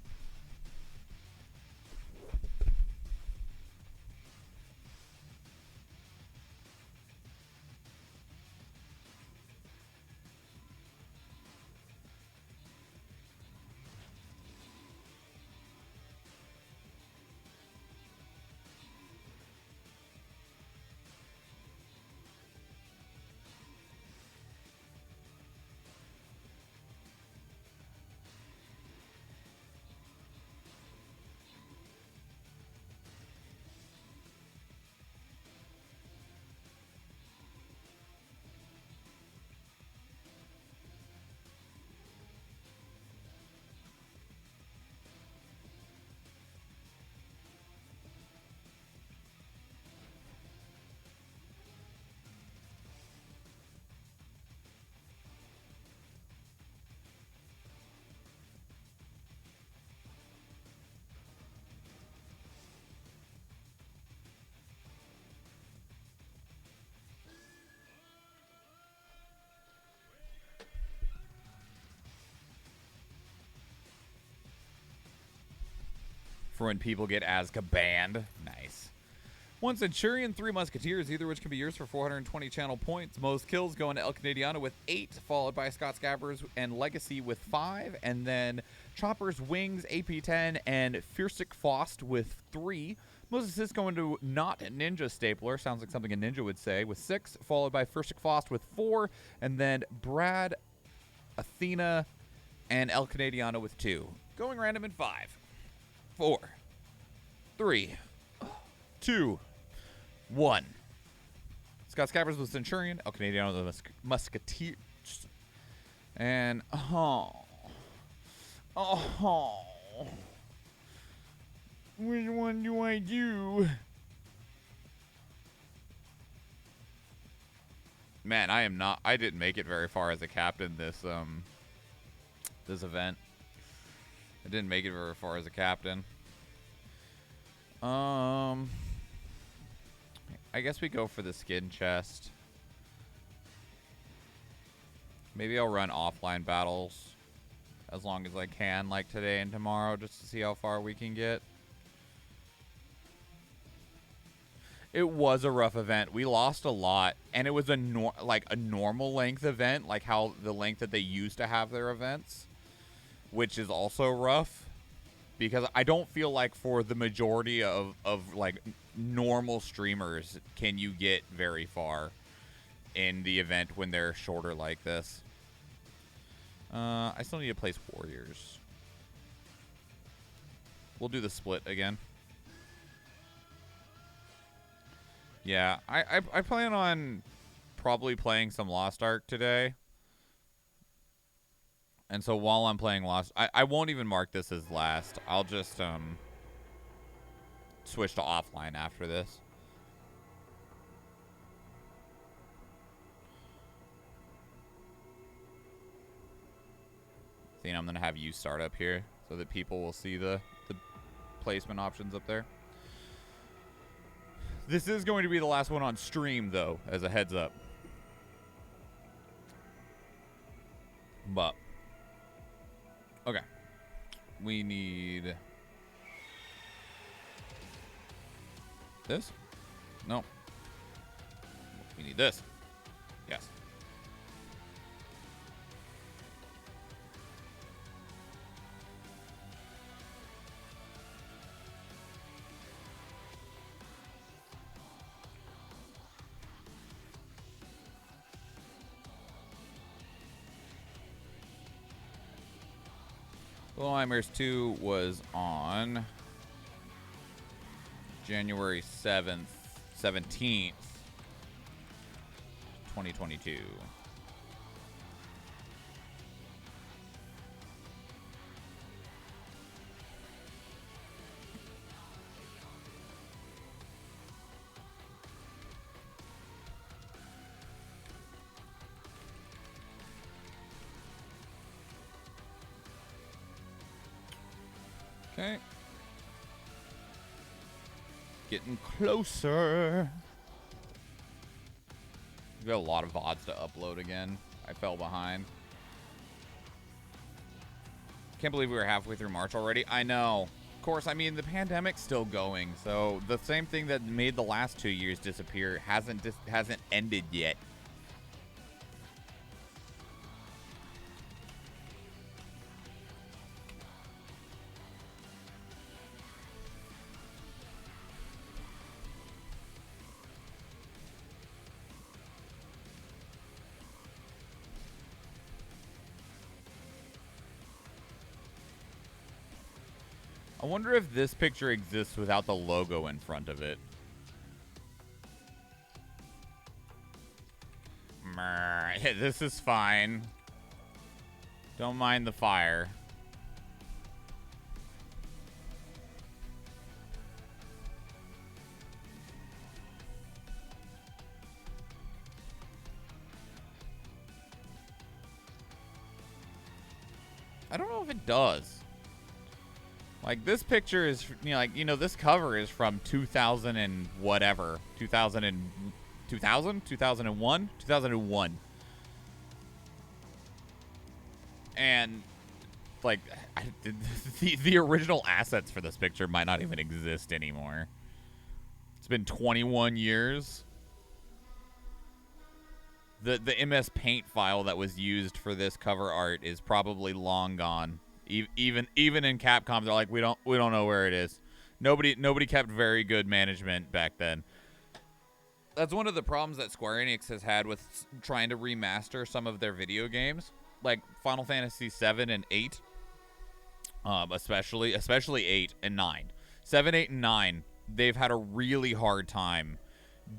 For when people get Azka banned. Nice. One Centurion, 3 Musketeers, either which can be yours for 420 channel points. Most kills going to El Canadiano with 8, followed by Scott Scabbers and Legacy with 5, and then Choppers, Wings, AP10, and Fiersic Faust with 3. Most assists going to Not Ninja Stapler, sounds like something a ninja would say, with 6, followed by Fiersic Faust with 4, and then Brad, Athena, and El Canadiano with 2. Going random in 5, 4, 3, 2, 1. Scott Scabbers with Centurion, El Canadiano the Musketeer, and which one do I do? Man, I didn't make it very far as a captain this event. I didn't make it very far as a captain. I guess we go for the skin chest. Maybe I'll run offline battles as long as I can, like today and tomorrow, just to see how far we can get. It was a rough event. We lost a lot, and it was a normal length event, like how the length that they used to have their events, which is also rough. Because I don't feel like for the majority of like normal streamers can you get very far in the event when they're shorter like this. I still need to place warriors. We'll do the split again. Yeah, I plan on probably playing some Lost Ark today. And so while I'm playing Lost, I won't even mark this as last. I'll just switch to offline after this. I think I'm going to have you start up here so that people will see the placement options up there. This is going to be the last one on stream, though, as a heads up. But okay, we need This? No. We need this. Yes. Little Nightmares 2 was on January 17th, 2022. Okay. Getting closer. We've got a lot of VODs to upload again. I fell behind. Can't believe we were halfway through March already. I know. Of course, I mean, the pandemic's still going, so the same thing that made the last 2 years disappear hasn't ended yet. I wonder if this picture exists without the logo in front of it. Yeah, this is fine. Don't mind the fire. I don't know if it does. Like, this picture is, this cover is from 2000 and whatever. 2001? 2001. And, like, the original assets for this picture might not even exist anymore. It's been 21 years. The MS Paint file that was used for this cover art is probably long gone. Even in Capcom, they're like, we don't know where it is. Nobody kept very good management back then. That's one of the problems that Square Enix has had with trying to remaster some of their video games, like Final Fantasy 7 and 8, especially 8 and 9. 7, 8, and 9, they've had a really hard time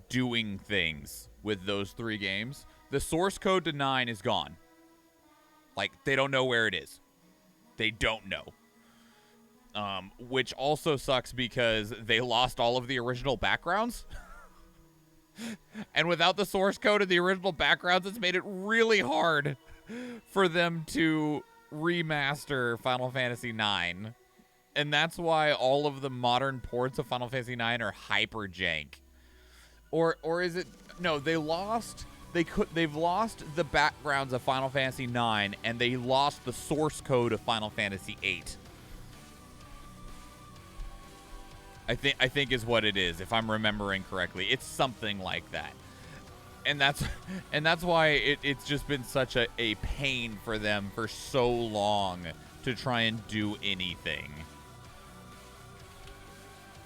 doing things with those 3 games. The source code to 9 is gone. Like, they don't know where it is. They don't know. Which also sucks because they lost all of the original backgrounds. And without the source code of the original backgrounds, it's made it really hard for them to remaster Final Fantasy IX. And that's why all of the modern ports of Final Fantasy IX are hyper jank. Or is it... No, they've lost the backgrounds of Final Fantasy IX, and they lost the source code of Final Fantasy VIII. I think is what it is, if I'm remembering correctly. It's something like that. And that's why it's just been such a pain for them for so long to try and do anything.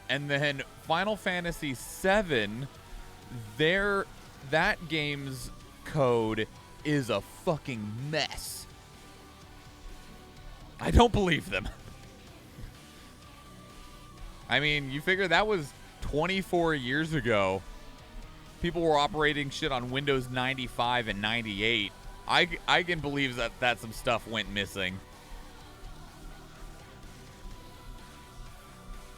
And then Final Fantasy VII, that game's code is a fucking mess. I don't believe them. I mean, you figure that was 24 years ago. People were operating shit on Windows 95 and 98. I can believe that some stuff went missing.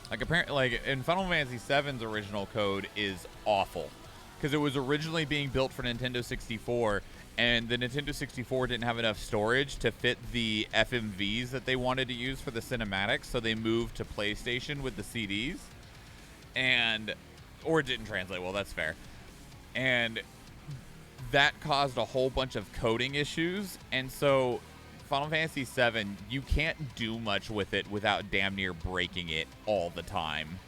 Like, apparently, like, in Final Fantasy VII's original code is awful. Because it was originally being built for Nintendo 64, and the Nintendo 64 didn't have enough storage to fit the FMVs that they wanted to use for the cinematics, so they moved to PlayStation with the CDs. Or it didn't translate well, that's fair. And that caused a whole bunch of coding issues, and so Final Fantasy VII, you can't do much with it without damn near breaking it all the time.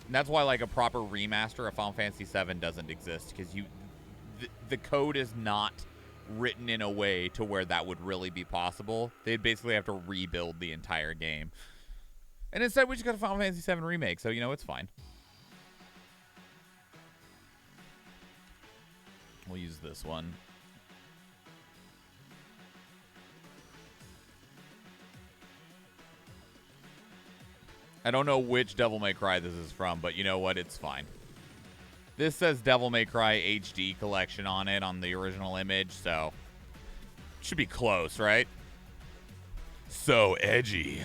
That's why like a proper remaster of Final Fantasy VII doesn't exist, because the code is not written in a way to where that would really be possible. They'd basically have to rebuild the entire game. And instead, we just got a Final Fantasy VII remake, so, you know, it's fine. We'll use this one. I don't know which Devil May Cry this is from, but you know what? It's fine. This says Devil May Cry HD Collection on it, on the original image, so should be close, right? So edgy.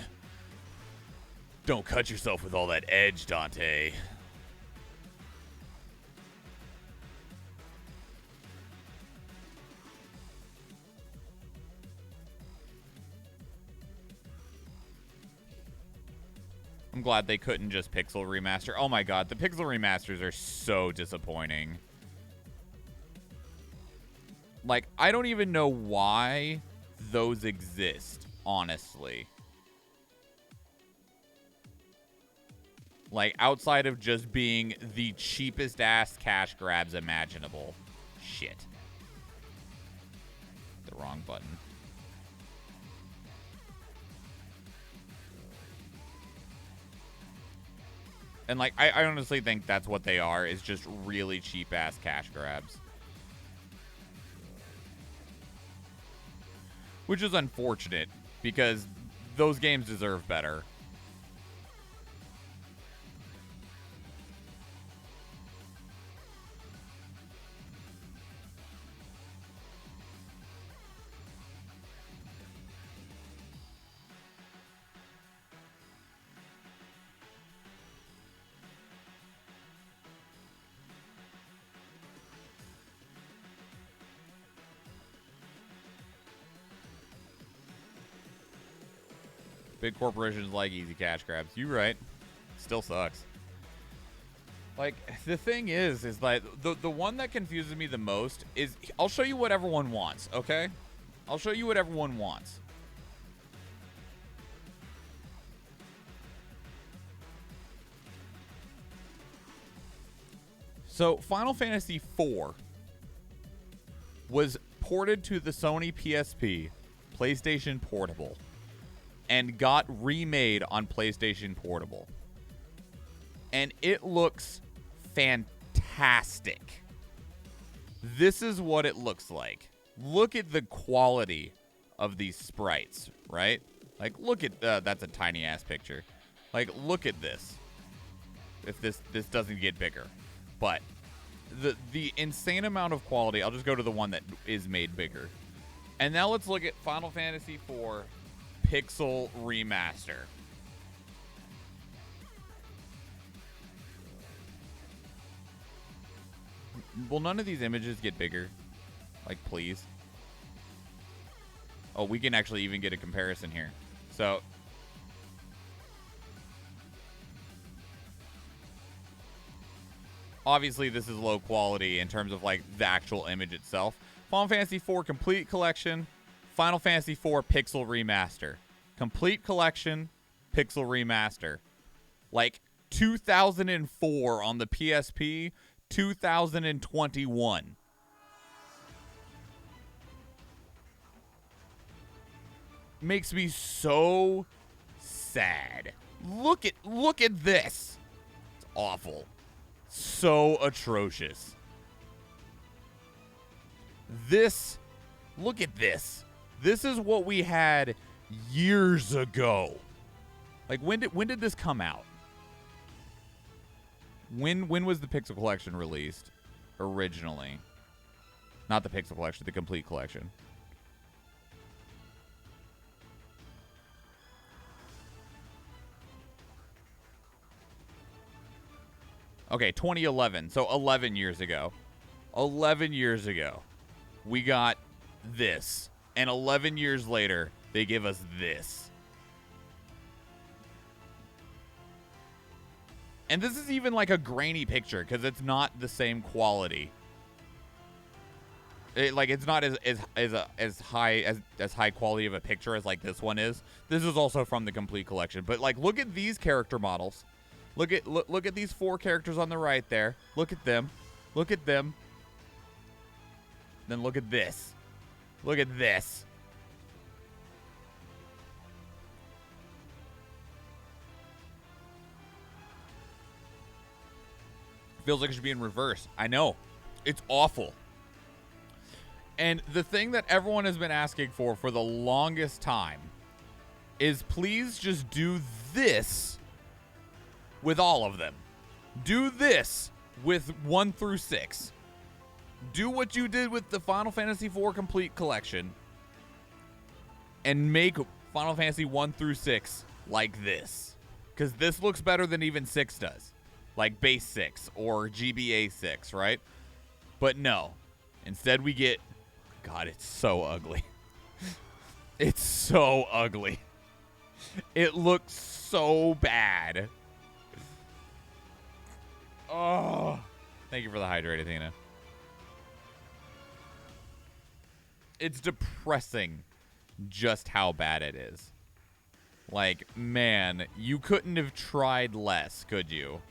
Don't cut yourself with all that edge, Dante. I'm glad they couldn't just pixel remaster. Oh my god, the pixel remasters are so disappointing. Like, I don't even know why those exist, honestly. Like, outside of just being the cheapest ass cash grabs imaginable. Shit. The wrong button. And, like, I honestly think that's what they are, is just really cheap-ass cash grabs. Which is unfortunate, because those games deserve better. Big corporations like easy cash grabs. You right. Still sucks. Like, the thing is like, the one that confuses me the most is, I'll show you what everyone wants, okay? I'll show you what everyone wants. So, Final Fantasy IV was ported to the Sony PSP, PlayStation Portable, and got remade on PlayStation Portable. And it looks fantastic. This is what it looks like. Look at the quality of these sprites, right? Like, look at, that's a tiny ass picture. Like, look at this. If this doesn't get bigger. But the insane amount of quality, I'll just go to the one that is made bigger. And now let's look at Final Fantasy IV Pixel Remaster. Will none of these images get bigger? Like, please. Oh, we can actually even get a comparison here. So, obviously this is low quality in terms of, like, the actual image itself. Final Fantasy IV Complete Collection, Final Fantasy IV Pixel Remaster. Complete Collection, Pixel Remaster. Like, 2004 on the PSP, 2021. Makes me so sad. Look at this. It's awful. So atrocious. Look at this. This is what we had years ago. Like, when did this come out? When was the Pixel Collection released originally? Not the Pixel Collection, the Complete Collection. Okay, 2011. So 11 years ago. 11 years ago. We got this. And 11 years later, they give us this. And this is even like a grainy picture because it's not the same quality. It's not as high quality of a picture as like this one is. This is also from the Complete Collection. But like, look at these character models. Look at these 4 characters on the right there. Look at them. Look at them. Then look at this. Look at this. Feels like it should be in reverse. I know. It's awful. And the thing that everyone has been asking for the longest time is please just do this with all of them. Do this with 1 through 6. Do what you did with the Final Fantasy IV Complete Collection and make Final Fantasy 1 through 6 like this. Because this looks better than even 6 does. Like base 6 or GBA 6, right? But no. Instead we get... God, it's so ugly. It's so ugly. It looks so bad. Oh. Thank you for the hydrate, Athena. It's depressing just how bad it is. Like, man, you couldn't have tried less, could you?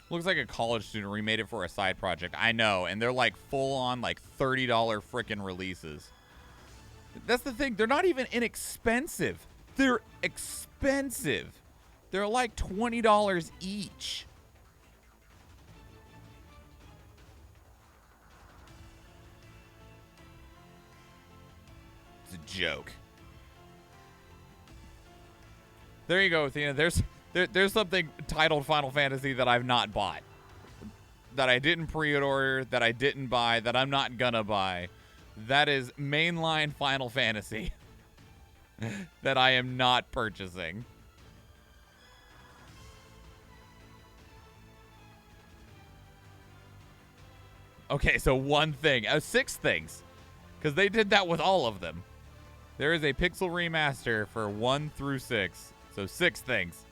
Looks like a college student remade it for a side project. I know, and they're like full-on like $30 frickin' releases. That's the thing. They're not even inexpensive. They're expensive. They're like $20 each. It's a joke. There you go, Athena. There's something titled Final Fantasy that I've not bought. That I didn't pre-order, that I didn't buy, that I'm not gonna buy. That is mainline Final Fantasy. That I am not purchasing. Okay, so one thing. 6 things. Because they did that with all of them. There is a pixel remaster for 1 through 6. So 6 things.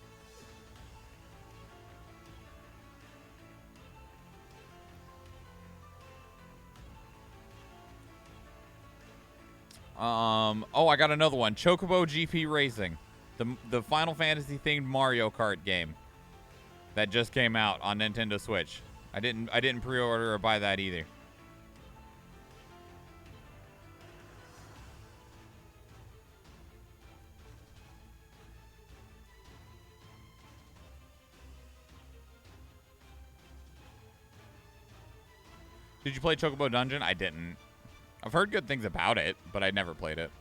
Oh, I got another one. Chocobo GP Racing. The Final Fantasy themed Mario Kart game that just came out on Nintendo Switch. I didn't pre-order or buy that either. Did you play Chocobo Dungeon? I didn't. I've heard good things about it, but I never played it.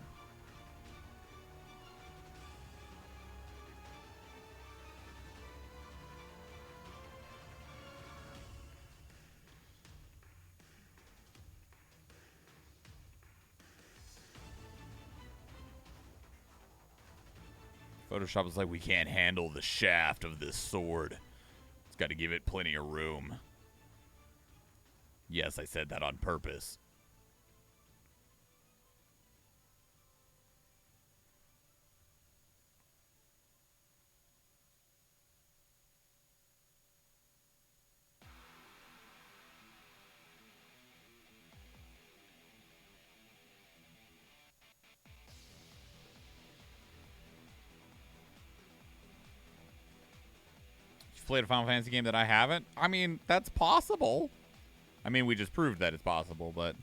Photoshop is like, we can't handle the shaft of this sword. It's got to give it plenty of room. Yes, I said that on purpose. Played a Final Fantasy game that I haven't? I mean, that's possible. I mean, we just proved that it's possible, but...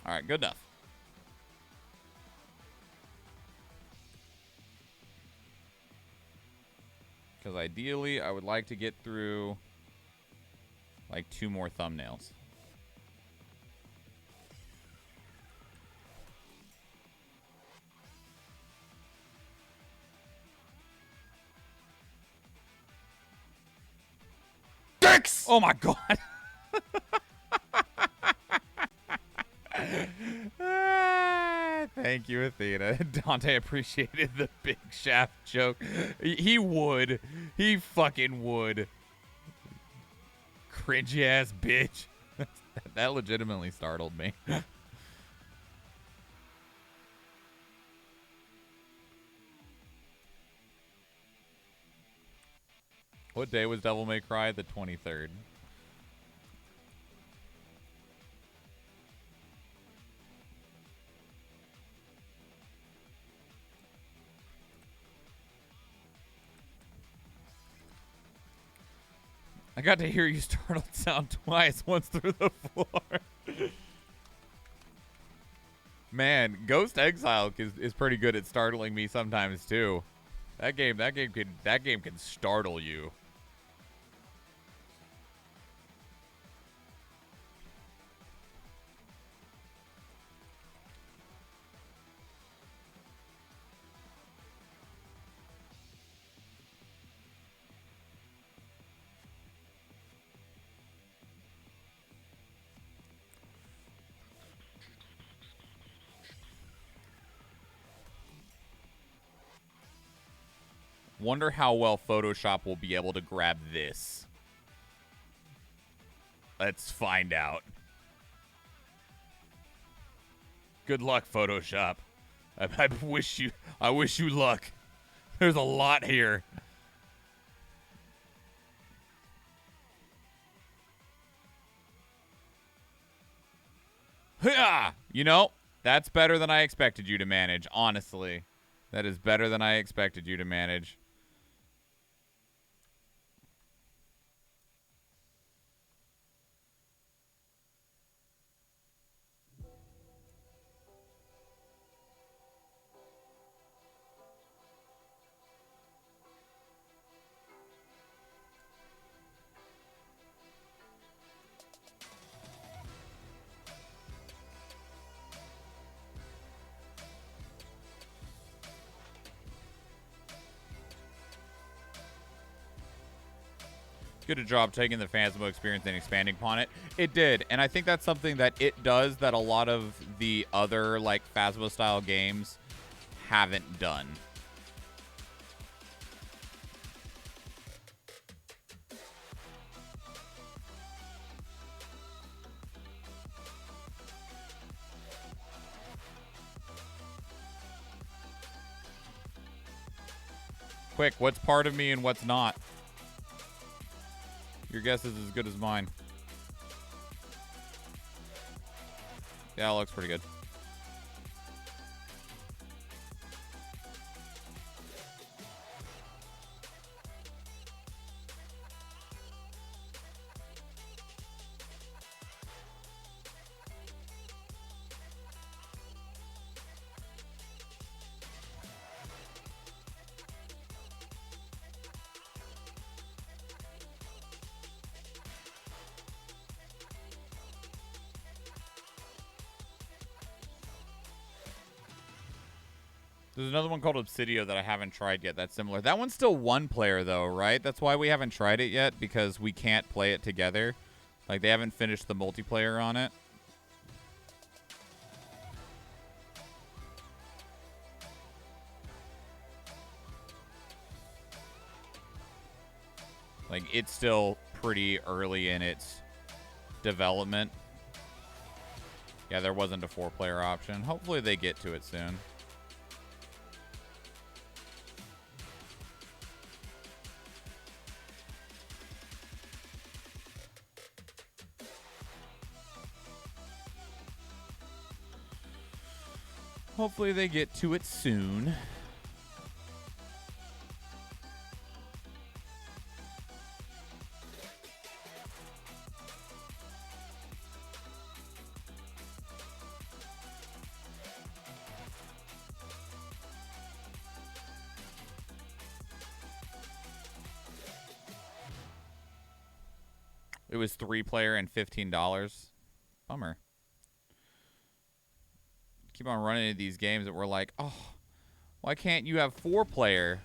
All right, good enough. Because ideally, I would like to get through like 2 more thumbnails. works! Oh my god. Thank you, Athena. Dante appreciated the big shaft joke. He would. He fucking would. Cringy ass bitch. That legitimately startled me. What day was Devil May Cry? The 23rd. I got to hear you startled sound twice, once through the floor. Man, Ghost Exile is pretty good at startling me sometimes too. That game can startle you. Wonder how well Photoshop will be able to grab this. Let's find out. Good luck, Photoshop. I wish you luck. There's a lot here. You know, that's better than I expected you to manage, honestly. That is better than I expected you to manage. Good a job taking the Phasmo experience and expanding upon it. It did, and I think that's something that it does that a lot of the other, like, Phasmo-style games haven't done. Quick, what's part of me and what's not? Your guess is as good as mine. Yeah, it looks pretty good. There's another one called Obsidio that I haven't tried yet that's similar. That one's still one player, though, right? That's why we haven't tried it yet, because we can't play it together. Like, they haven't finished the multiplayer on it. Like, it's still pretty early in its development. Yeah, there wasn't a 4-player option. Hopefully they get to it soon. Hopefully they get to it soon. It was 3-player and $15. Bummer. Keep on running into these games that we're like, oh, why can't you have 4-player?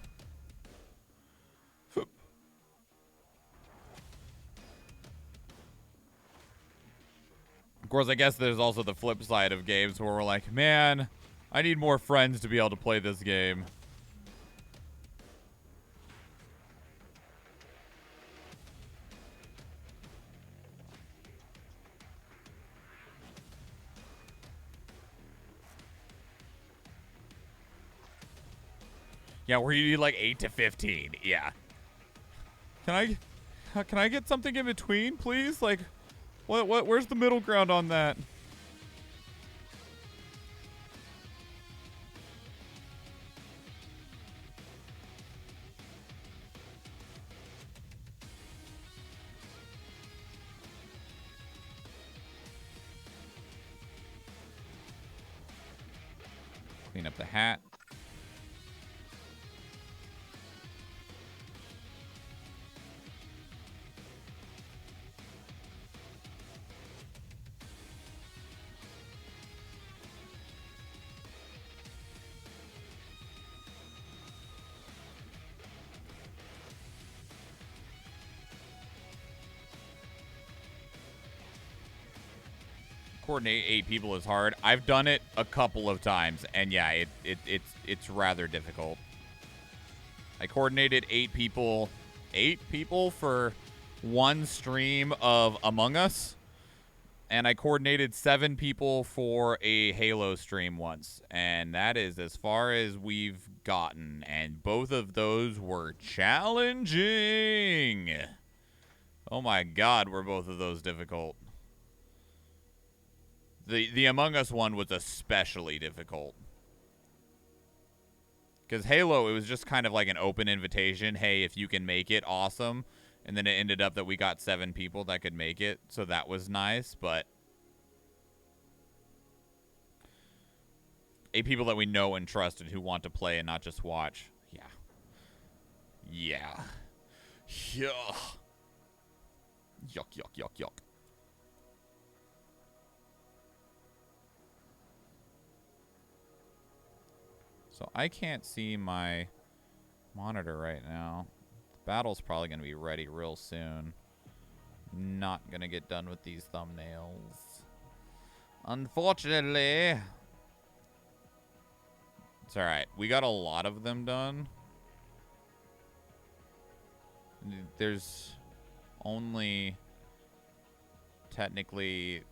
Of course, I guess there's also the flip side of games where we're like, man, I need more friends to be able to play this game. Yeah, where you need like 8 to 15. Yeah. Can I get something in between, please? Like, where's the middle ground on that? Clean up the hat. Coordinate 8 people is hard. I've done it a couple of times, and yeah, it's rather difficult. I coordinated 8 people for one stream of Among Us, and I coordinated 7 people for a Halo stream once, and that is as far as we've gotten, and both of those were challenging. Oh my god, were both of those difficult. The Among Us one was especially difficult. Because Halo, it was just kind of like an open invitation. Hey, if you can make it, awesome. And then it ended up that we got 7 people that could make it. So that was nice, but 8 people that we know and trust and who want to play and not just watch. Yeah. Yeah. Yeah. Yuck, yuck, yuck, yuck. So I can't see my monitor right now. The battle's probably going to be ready real soon. Not going to get done with these thumbnails. Unfortunately. It's alright. We got a lot of them done. There's only technically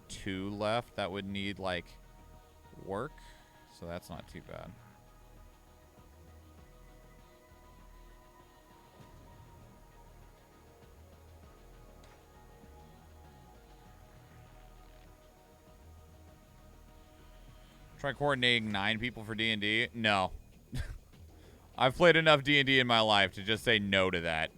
2 left that would need, like, work. So that's not too bad. Try coordinating 9 people for D&D? No. I've played enough D&D in my life to just say no to that.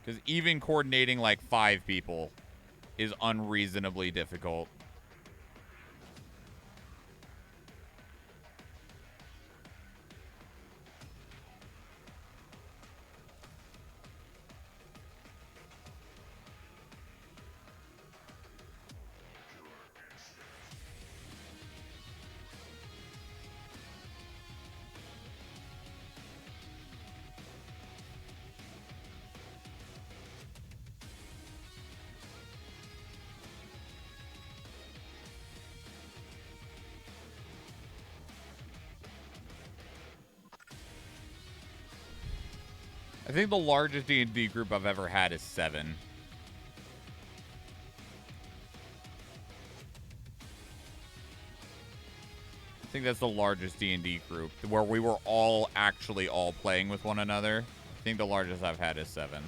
Because even coordinating like 5 people is unreasonably difficult. I think the largest D&D group I've ever had is 7. I think that's the largest D&D group where we were all actually all playing with one another. I think the largest I've had is 7.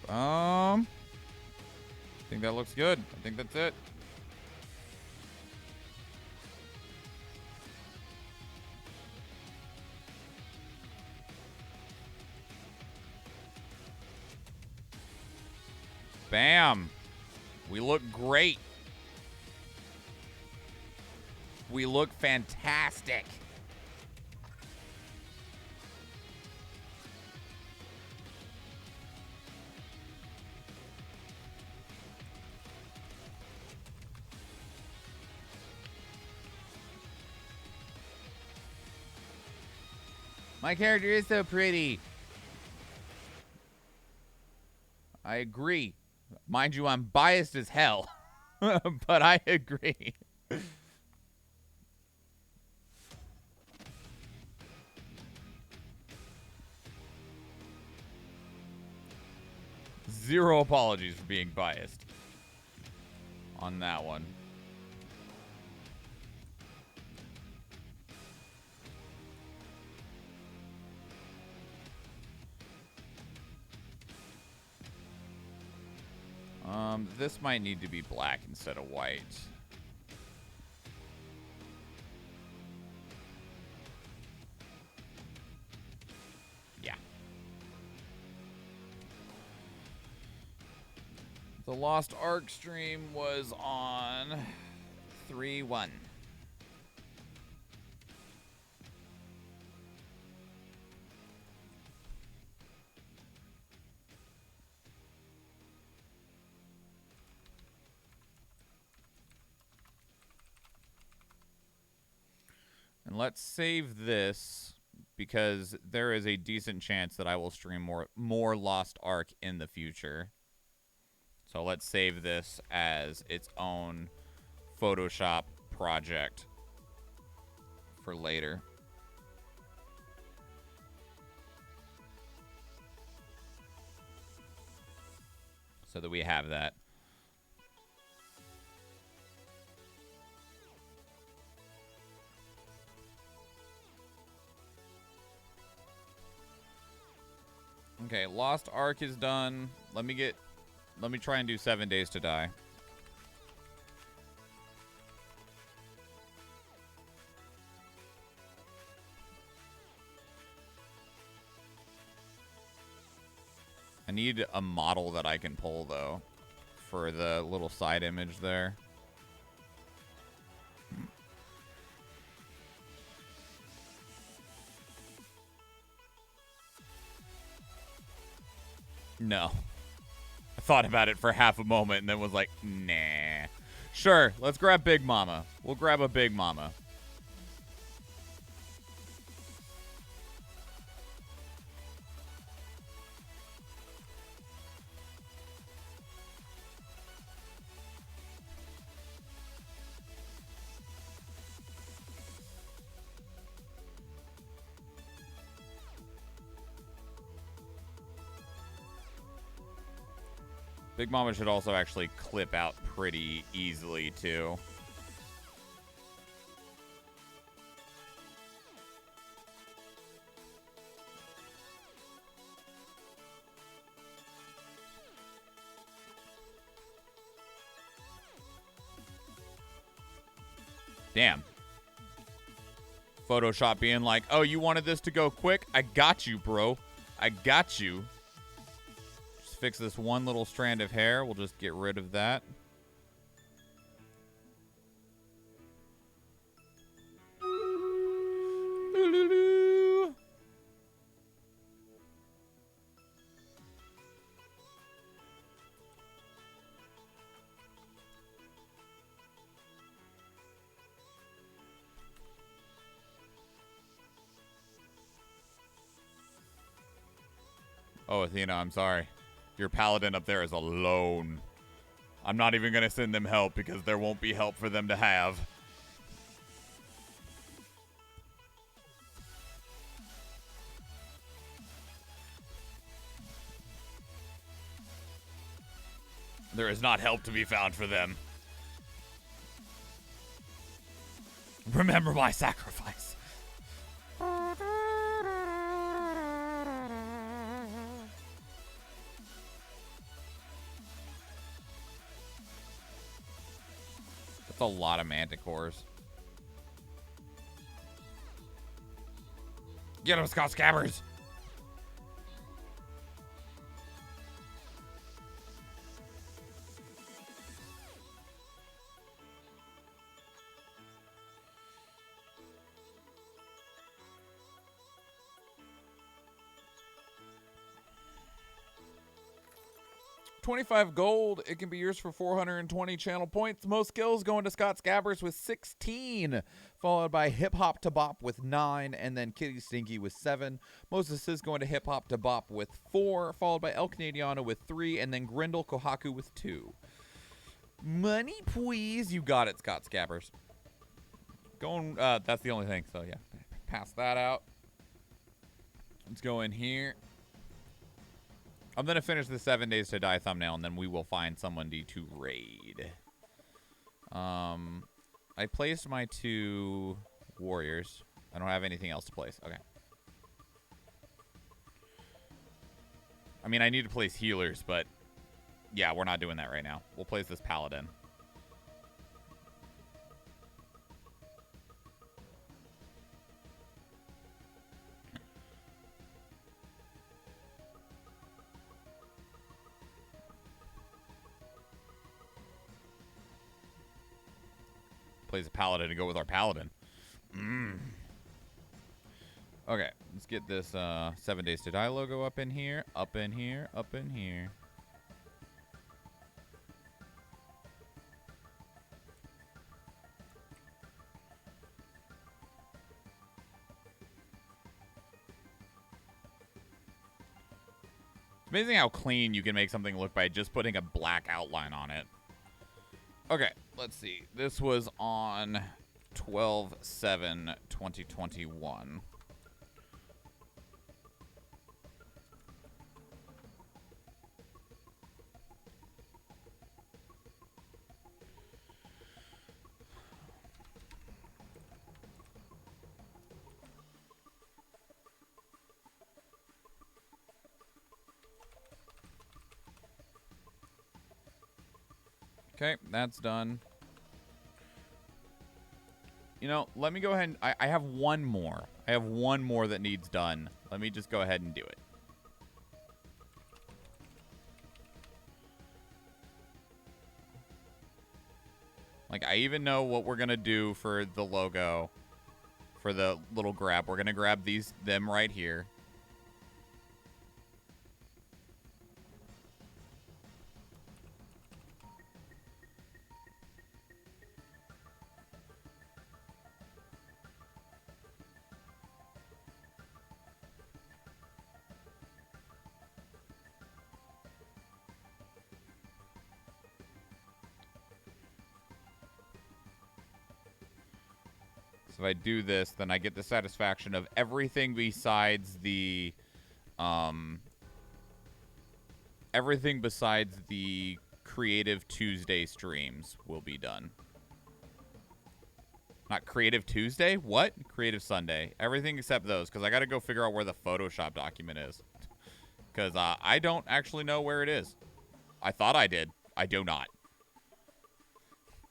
I think that looks good. I think that's it. Bam. We look great. We look fantastic. My character is so pretty. I agree. Mind you, I'm biased as hell. But I agree. Zero apologies for being biased on that one. This might need to be black instead of white. Yeah. The Lost Ark stream was on 3/1. And let's save this because there is a decent chance that I will stream more Lost Ark in the future. So let's save this as its own Photoshop project for later. So that we have that. Okay, Lost Ark is done. Let me try and do 7 Days to Die. I need a model that I can pull, though, for the little side image there. No. I thought about it for half a moment and then was like, nah. Sure, let's grab Big Mama. We'll grab a Big Mama. Big Mama should also actually clip out pretty easily, too. Damn. Photoshop being like, oh, you wanted this to go quick? I got you, bro. I got you. Just fix this one little strand of hair. We'll just get rid of that. Oh, Athena, I'm sorry. Your paladin up there is alone. I'm not even going to send them help because there won't be help for them to have. There is not help to be found for them. Remember my sacrifice. That's a lot of manticores. Get him, Scott Scabbers! 25 gold. It can be yours for 420 channel points. Most skills going to Scott Scabbers with 16, followed by Hip Hop to Bop with 9, and then Kitty Stinky with 7. Most assists going to Hip Hop to Bop with 4, followed by El Canadiano with 3, and then Grindel Kohaku with 2. Money, please. You got it, Scott Scabbers. Going, that's the only thing, so yeah. Pass that out. Let's go in here. I'm going to finish the 7 Days to Die thumbnail, and then we will find someone to raid. I placed my 2 warriors. I don't have anything else to place. Okay. I mean, I need to place healers, but yeah, we're not doing that right now. We'll place this paladin. Plays a paladin to go with our paladin. Okay, let's get this 7 Days to Die logo up in here, up in here, up in here. It's amazing how clean you can make something look by just putting a black outline on it. Okay, let's see. This was on 12/7/2021. Okay, that's done. You know, let me go ahead and... I have one more. I have one more that needs done. Let me just go ahead and do it. Like, I even know what we're going to do for the logo. For the little grab. We're going to grab them right here. So if I do this, then I get the satisfaction of everything besides the, Creative Tuesday streams will be done. Not Creative Tuesday? What? Creative Sunday. Everything except those, because I got to go figure out where the Photoshop document is. Because I don't actually know where it is. I thought I did. I do not.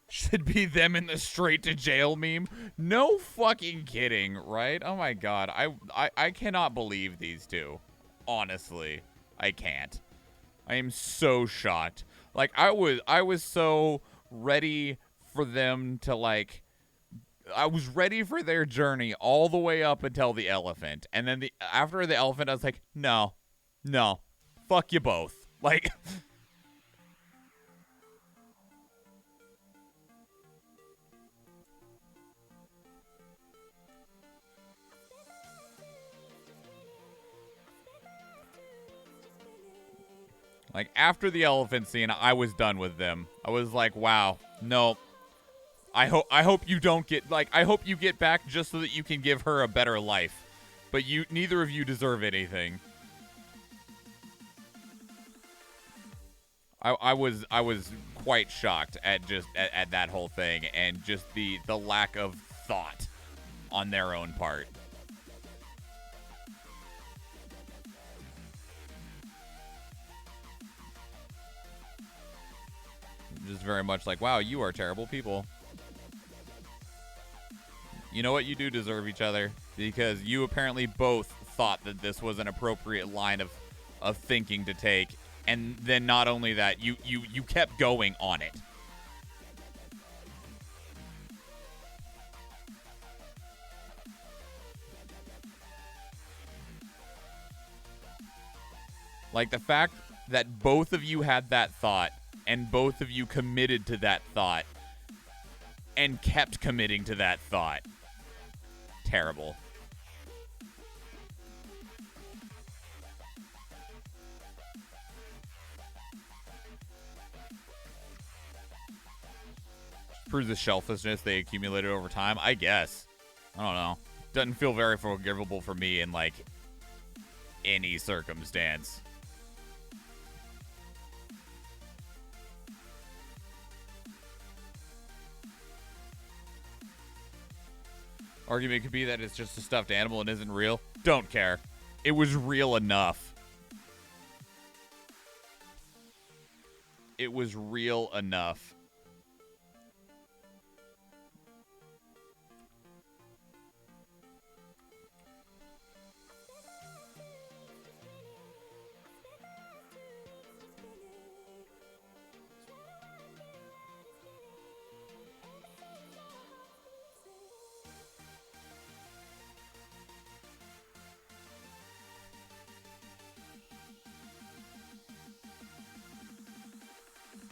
Should be them in the straight to jail meme. No fucking kidding, right? Oh my god. I cannot believe these two. Honestly. I can't. I am so shocked. Like, I was so ready for them to, like... I was ready for their journey all the way up until the elephant. And then after the elephant, I was like, no. No. Fuck you both. Like... Like, after the elephant scene, I was done with them. I was like, wow, no. I hope you don't get, like, I hope you get back just so that you can give her a better life. But neither of you deserve anything. I was quite shocked at at that whole thing and just the lack of thought on their own part. Just very much like, wow, you are terrible people. You know what? You do deserve each other because you apparently both thought that this was an appropriate line of thinking to take. And then not only that, you kept going on it. Like the fact that both of you had that thought and both of you committed to that thought and kept committing to that thought. Terrible. Proves the shelfishness they accumulated over time, I guess. I don't know. Doesn't feel very forgivable for me in, like, any circumstance. Argument could be that it's just a stuffed animal and isn't real. Don't care. It was real enough. It was real enough.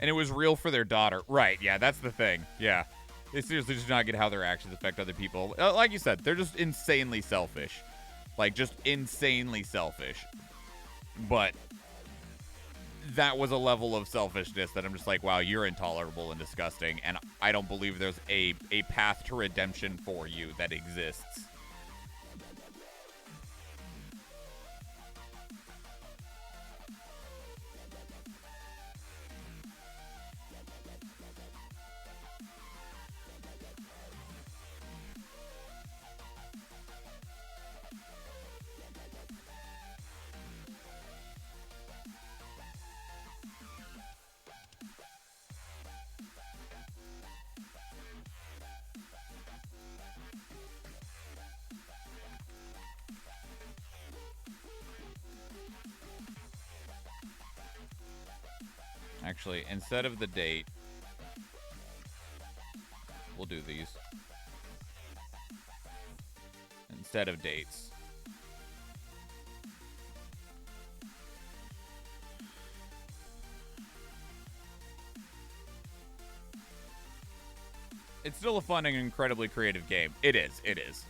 And it was real for their daughter. Right, yeah, that's the thing. Yeah. They seriously just do not get how their actions affect other people. Like you said, they're just insanely selfish. Like, just insanely selfish. But that was a level of selfishness that I'm just like, wow, you're intolerable and disgusting. And I don't believe there's a path to redemption for you that exists. Actually, instead of the date, we'll do these. Instead of dates. It's still a fun and incredibly creative game. It is. It is.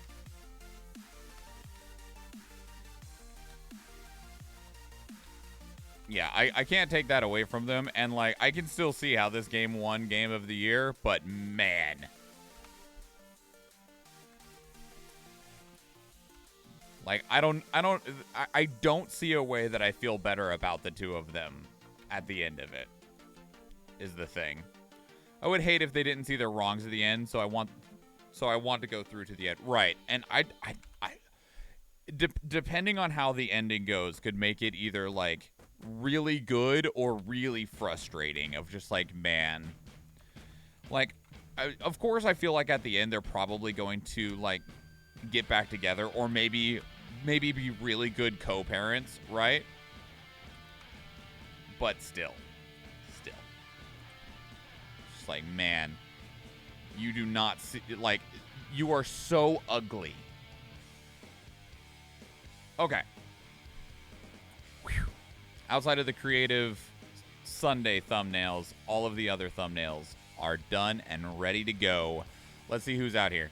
Yeah, I can't take that away from them, and, like, I can still see how this game won Game of the Year, but man. Like, I don't see a way that I feel better about the two of them at the end of it, is the thing. I would hate if they didn't see their wrongs at the end, so I want to go through to the end. Right, and depending on how the ending goes, could make it either, like, really good or really frustrating of just like, man, like, of course I feel like at the end they're probably going to like get back together or maybe be really good co-parents, right? But still just like, man, you do not see, like, you are so ugly. Okay. Whew. Outside of the creative Sunday thumbnails, all of the other thumbnails are done and ready to go. Let's see who's out here.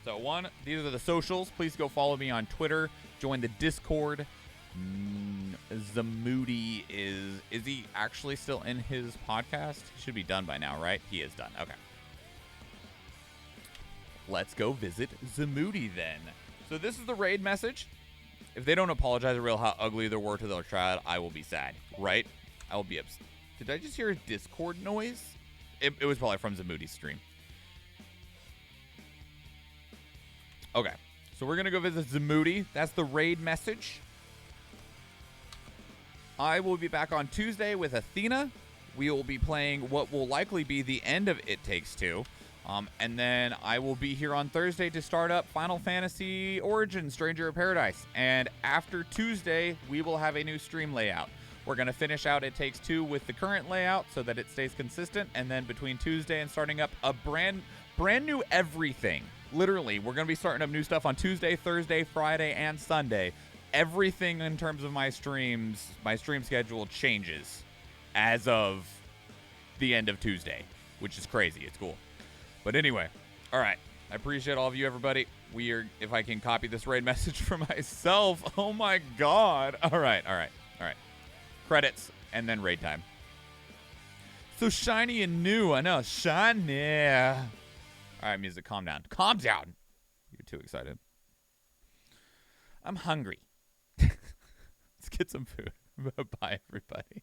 So, one, these are the socials. Please go follow me on Twitter. Join the Discord. Zamoody is he actually still in his podcast? He should be done by now, right? He is done. Okay. Let's go visit Zamoody then. So this is the raid message. If they don't apologize real how ugly they were to their child, I will be sad, right? I will be upset. Did I just hear a Discord noise? It was probably from Zamoody's stream. Okay, so we're going to go visit Zamoody. That's the raid message. I will be back on Tuesday with Athena. We will be playing what will likely be the end of It Takes Two. And then I will be here on Thursday to start up Final Fantasy Origins Stranger of Paradise. And after Tuesday, we will have a new stream layout. We're going to finish out It Takes Two with the current layout so that it stays consistent. And then between Tuesday and starting up a brand new everything. Literally, we're going to be starting up new stuff on Tuesday, Thursday, Friday, and Sunday. everything in terms of my stream schedule changes as of the end of Tuesday, which is crazy. It's cool. But anyway, all right. I appreciate all of you, everybody. If I can copy this raid message for myself. Oh my God. All right. Credits and then raid time. So shiny and new. I know. Shiny. All right, music, calm down. Calm down. You're too excited. I'm hungry. Let's get some food. Bye, everybody.